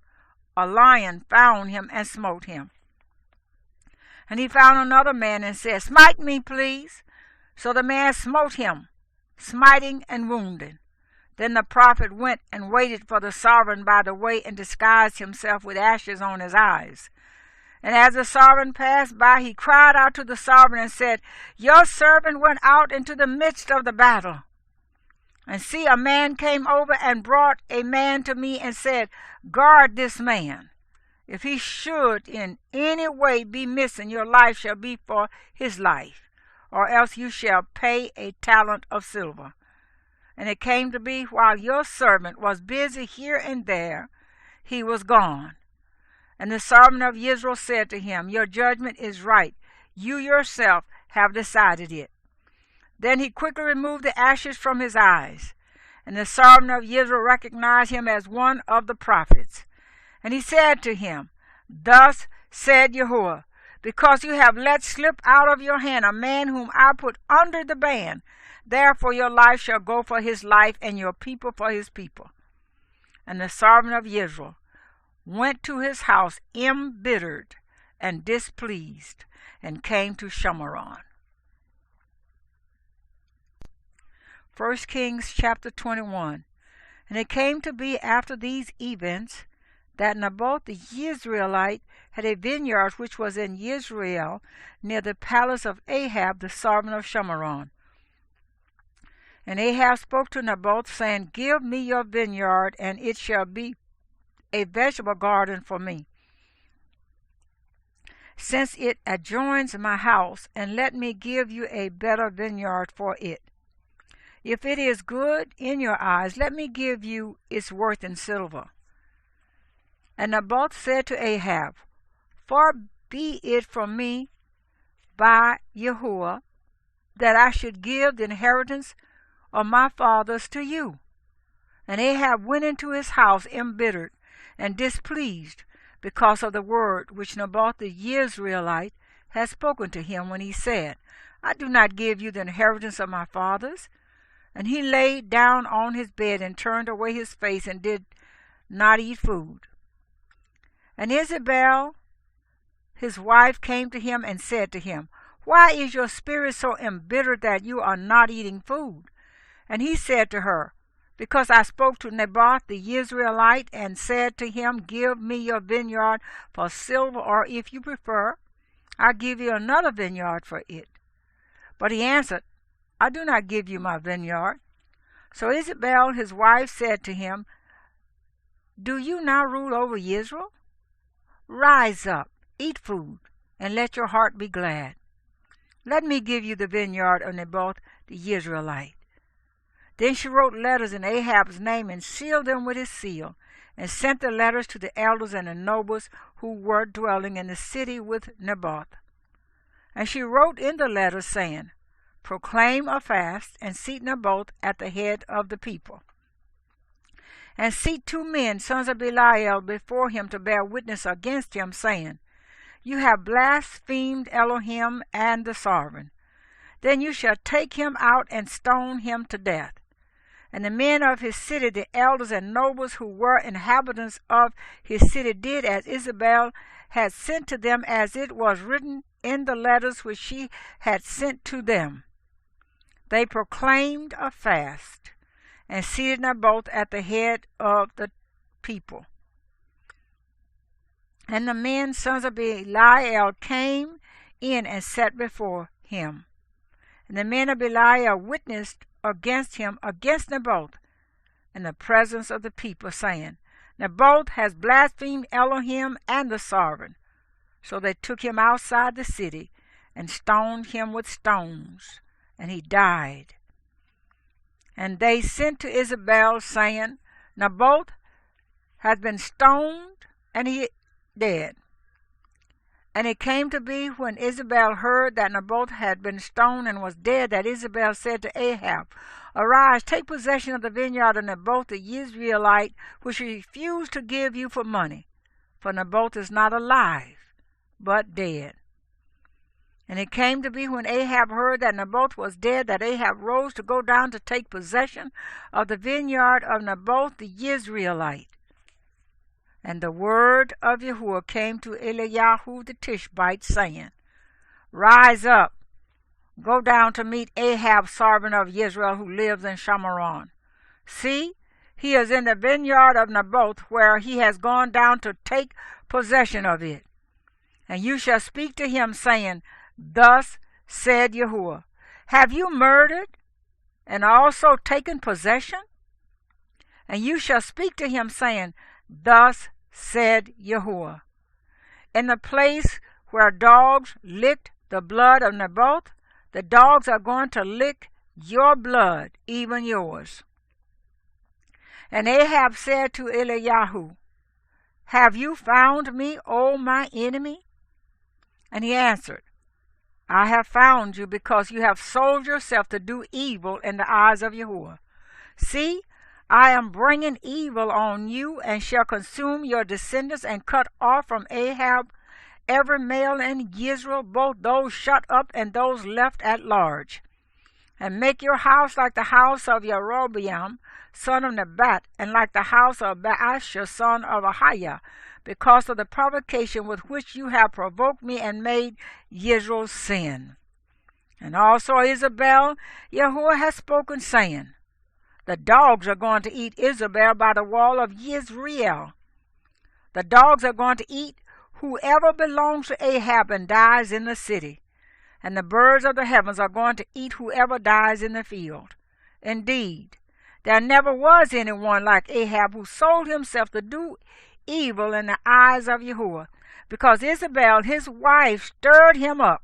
a lion found him and smote him. And he found another man and said, Smite me, please. So the man smote him, smiting and wounding. Then the prophet went and waited for the sovereign by the way and disguised himself with ashes on his eyes. And as the sovereign passed by, he cried out to the sovereign and said, Your servant went out into the midst of the battle. And see, a man came over and brought a man to me and said, Guard this man. If he should in any way be missing, your life shall be for his life, or else you shall pay a talent of silver. And it came to be, while your servant was busy here and there, he was gone. And the servant of Israel said to him, Your judgment is right. You yourself have decided it. Then he quickly removed the ashes from his eyes. And the servant of Israel recognized him as one of the prophets. And he said to him, Thus said Yahuwah, because you have let slip out of your hand a man whom I put under the ban, therefore your life shall go for his life, and your people for his people. And the servant of Israel went to his house embittered and displeased, and came to Shomron. 1 Kings chapter 21. And it came to be after these events that Naboth the Jezreelite had a vineyard which was in Jezreel, near the palace of Ahab the servant of Shomron. And Ahab spoke to Naboth, saying, Give me your vineyard, and it shall be a vegetable garden for me, since it adjoins my house, and let me give you a better vineyard for it. If it is good in your eyes, let me give you its worth in silver. And Naboth said to Ahab, Far be it from me by Yahuwah that I should give the inheritance of my fathers to you. And Ahab went into his house embittered and displeased because of the word which Naboth the Jezreelite had spoken to him, when he said, I do not give you the inheritance of my fathers. And he lay down on his bed and turned away his face and did not eat food. And Jezebel, his wife, came to him and said to him, Why is your spirit so embittered that you are not eating food? And he said to her, Because I spoke to Naboth the Jezreelite and said to him, Give me your vineyard for silver, or if you prefer, I'll give you another vineyard for it. But he answered, I do not give you my vineyard. So Jezebel, his wife, said to him, Do you now rule over Israel? Rise up, eat food, and let your heart be glad. Let me give you the vineyard of Naboth the Jezreelite. Then she wrote letters in Ahab's name and sealed them with his seal, and sent the letters to the elders and the nobles who were dwelling in the city with Naboth. And she wrote in the letters, saying, Proclaim a fast, and seat Naboth at the head of the people. And seat 2 men, sons of Belial, before him to bear witness against him, saying, You have blasphemed Elohim and the sovereign. Then you shall take him out and stone him to death. And the men of his city, the elders and nobles who were inhabitants of his city, did as Jezebel had sent to them, as it was written in the letters which she had sent to them. They proclaimed a fast, and seated Naboth at the head of the people. And the men, sons of Belial, came in and sat before him. And the men of Belial witnessed against him, against Naboth, in the presence of the people, saying, Naboth has blasphemed Elohim and the sovereign. So they took him outside the city and stoned him with stones, and he died. And they sent to Jezebel, saying, Naboth has been stoned, and he is dead. And it came to be, when Jezebel heard that Naboth had been stoned and was dead, that Jezebel said to Ahab, Arise, take possession of the vineyard of Naboth the Jezreelite, which he refused to give you for money. for Naboth is not alive, but dead. And it came to be when Ahab heard that Naboth was dead, that Ahab rose to go down to take possession of the vineyard of Naboth the Jezreelite. And the word of Yahuwah came to Eliyahu the Tishbite, saying, Rise up, go down to meet Ahab, servant of Israel, who lives in Shamaron. See, he is in the vineyard of Naboth, where he has gone down to take possession of it. And you shall speak to him, saying, Thus said Yahuwah, Have you murdered, and also taken possession? And you shall speak to him, saying, Thus said Yahuwah, In the place where dogs licked the blood of Naboth, the dogs are going to lick your blood, even yours. And Ahab said to Eliyahu, Have you found me, O my enemy? And he answered, I have found you, because you have sold yourself to do evil in the eyes of Yahuwah. See, I am bringing evil on you, and shall consume your descendants, and cut off from Ahab every male in Israel, both those shut up and those left at large. And make your house like the house of Jeroboam, son of Nebat, and like the house of Baasha, son of Ahiah, because of the provocation with which you have provoked me and made Israel sin. And also Jezebel, Yahuwah has spoken, saying, The dogs are going to eat Jezebel by the wall of Yisrael. The dogs are going to eat whoever belongs to Ahab and dies in the city. And the birds of the heavens are going to eat whoever dies in the field. Indeed, there never was anyone like Ahab, who sold himself to do evil in the eyes of Yahuwah, because Jezebel, his wife, stirred him up,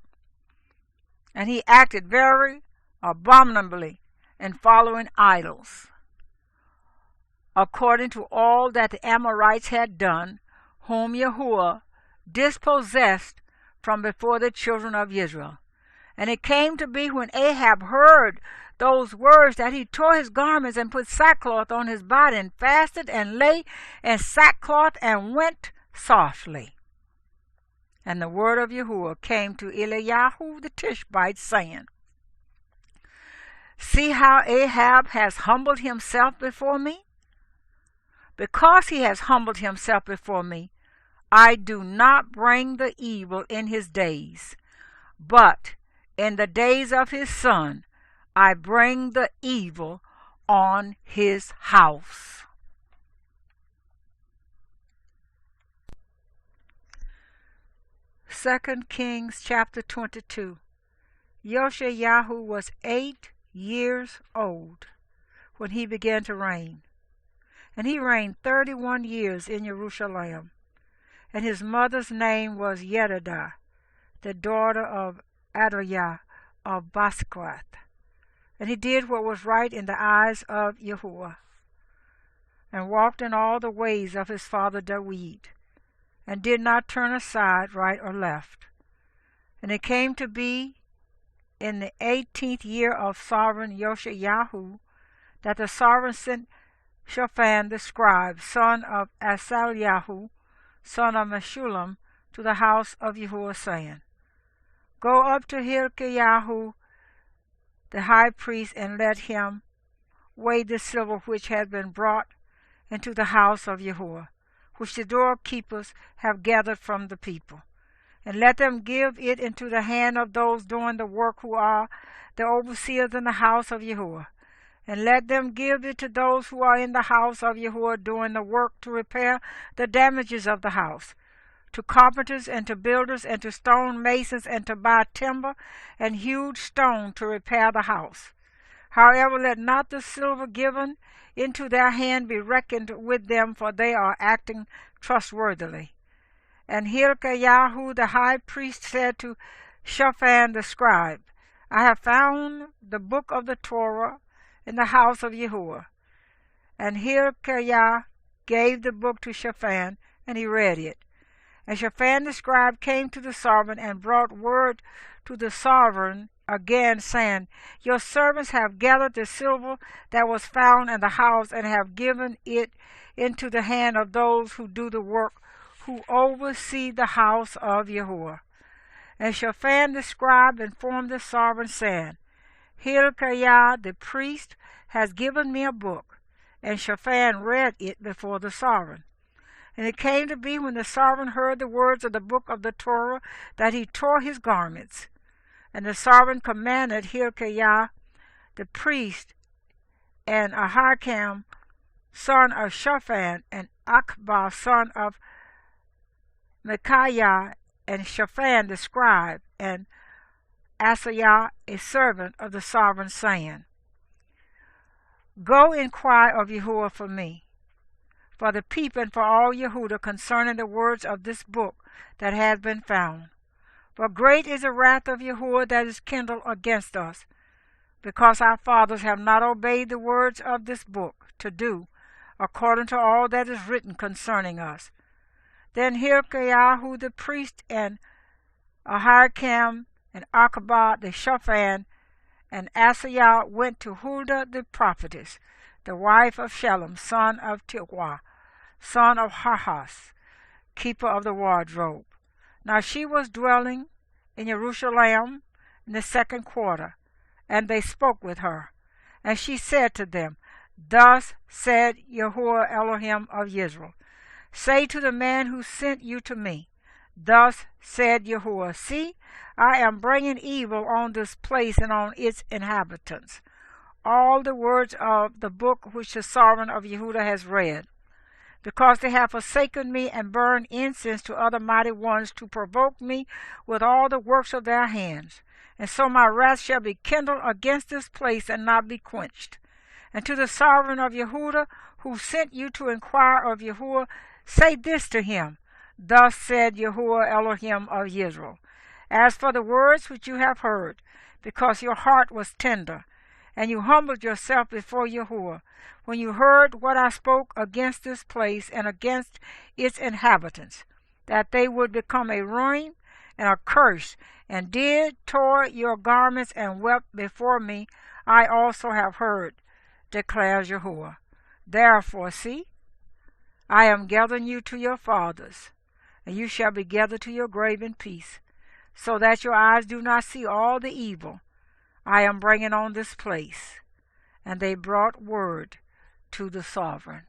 and he acted very abominably in following idols, according to all that the Amorites had done, whom Yahuwah dispossessed from before the children of Israel. And it came to be, when Ahab heard those words, that he tore his garments and put sackcloth on his body, and fasted and lay in sackcloth and went softly. And the word of Yahuwah came to Eliyahu the Tishbite, saying, See how Ahab has humbled himself before me? Because he has humbled himself before me, I do not bring the evil in his days, but in the days of his son I bring the evil on his house. Second Kings chapter 22. Yoshayahu was 8 years old when he began to reign, and he reigned 31 years in Jerusalem. And his mother's name was Yedidah, the daughter of Adonijah of Basquath. And he did what was right in the eyes of Yahuwah, and walked in all the ways of his father David, and did not turn aside right or left. And it came to be in the 18th year of sovereign Yoshayahu, that the sovereign sent Shaphan the scribe, son of Asaliahu, son of Meshullam, to the house of Yahuwah, saying, Go up to Hilkiyahu the high priest, and let him weigh the silver which had been brought into the house of Yahuwah, which the doorkeepers have gathered from the people. And let them give it into the hand of those doing the work, who are the overseers in the house of Yahuwah. And let them give it to those who are in the house of Yahuwah doing the work to repair the damages of the house, to carpenters and to builders and to stone masons, and to buy timber and hewed stone to repair the house. However, let not the silver given into their hand be reckoned with them, for they are acting trustworthily. And Hilkiyahu the high priest said to Shaphan the scribe, I have found the book of the Torah in the house of Yahuwah. And Hilkiah gave the book to Shaphan, and he read it. And Shaphan the scribe came to the sovereign, and brought word to the sovereign again, saying, Your servants have gathered the silver that was found in the house, and have given it into the hand of those who do the work, who oversee the house of Yahuwah. And Shaphan the scribe informed the sovereign, saying, Hilkiah the priest has given me a book. And Shaphan read it before the sovereign. And it came to be, when the sovereign heard the words of the book of the Torah, that he tore his garments. And the sovereign commanded Hilkiah the priest, and Ahikam son of Shaphan, and Akbah son of Micaiah, and Shaphan the scribe, and Asaiah a servant of the sovereign, saying, Go inquire of Yahuwah for me, for the people, and for all Yehudah, concerning the words of this book that has been found. For great is the wrath of Yahuwah that is kindled against us, because our fathers have not obeyed the words of this book, to do according to all that is written concerning us. Then Hilkiah the priest, and Ahikam, and Akbah the Shaphan, and Asaiah went to Huldah the prophetess, the wife of Shallum, son of Tikvah, son of Harhas, keeper of the wardrobe. Now she was dwelling in Jerusalem in the second quarter, and they spoke with her. And she said to them, Thus said Yahuwah Elohim of Israel, Say to the man who sent you to me, Thus said Yahuwah, See, I am bringing evil on this place and on its inhabitants. All the words of the book which the sovereign of Yehudah has read, because they have forsaken me and burned incense to other mighty ones to provoke me with all the works of their hands. And so my wrath shall be kindled against this place and not be quenched. And to the sovereign of Yehudah, who sent you to inquire of Yahuwah, say this to him, Thus said Yahuwah Elohim of Israel, As for the words which you have heard, because your heart was tender, and you humbled yourself before Yahuwah, when you heard what I spoke against this place and against its inhabitants, that they would become a ruin and a curse, and did tore your garments and wept before me, I also have heard, declares Yahuwah. Therefore, see, I am gathering you to your fathers, and you shall be gathered to your grave in peace, so that your eyes do not see all the evil I am bringing on this place. And they brought word to the sovereign.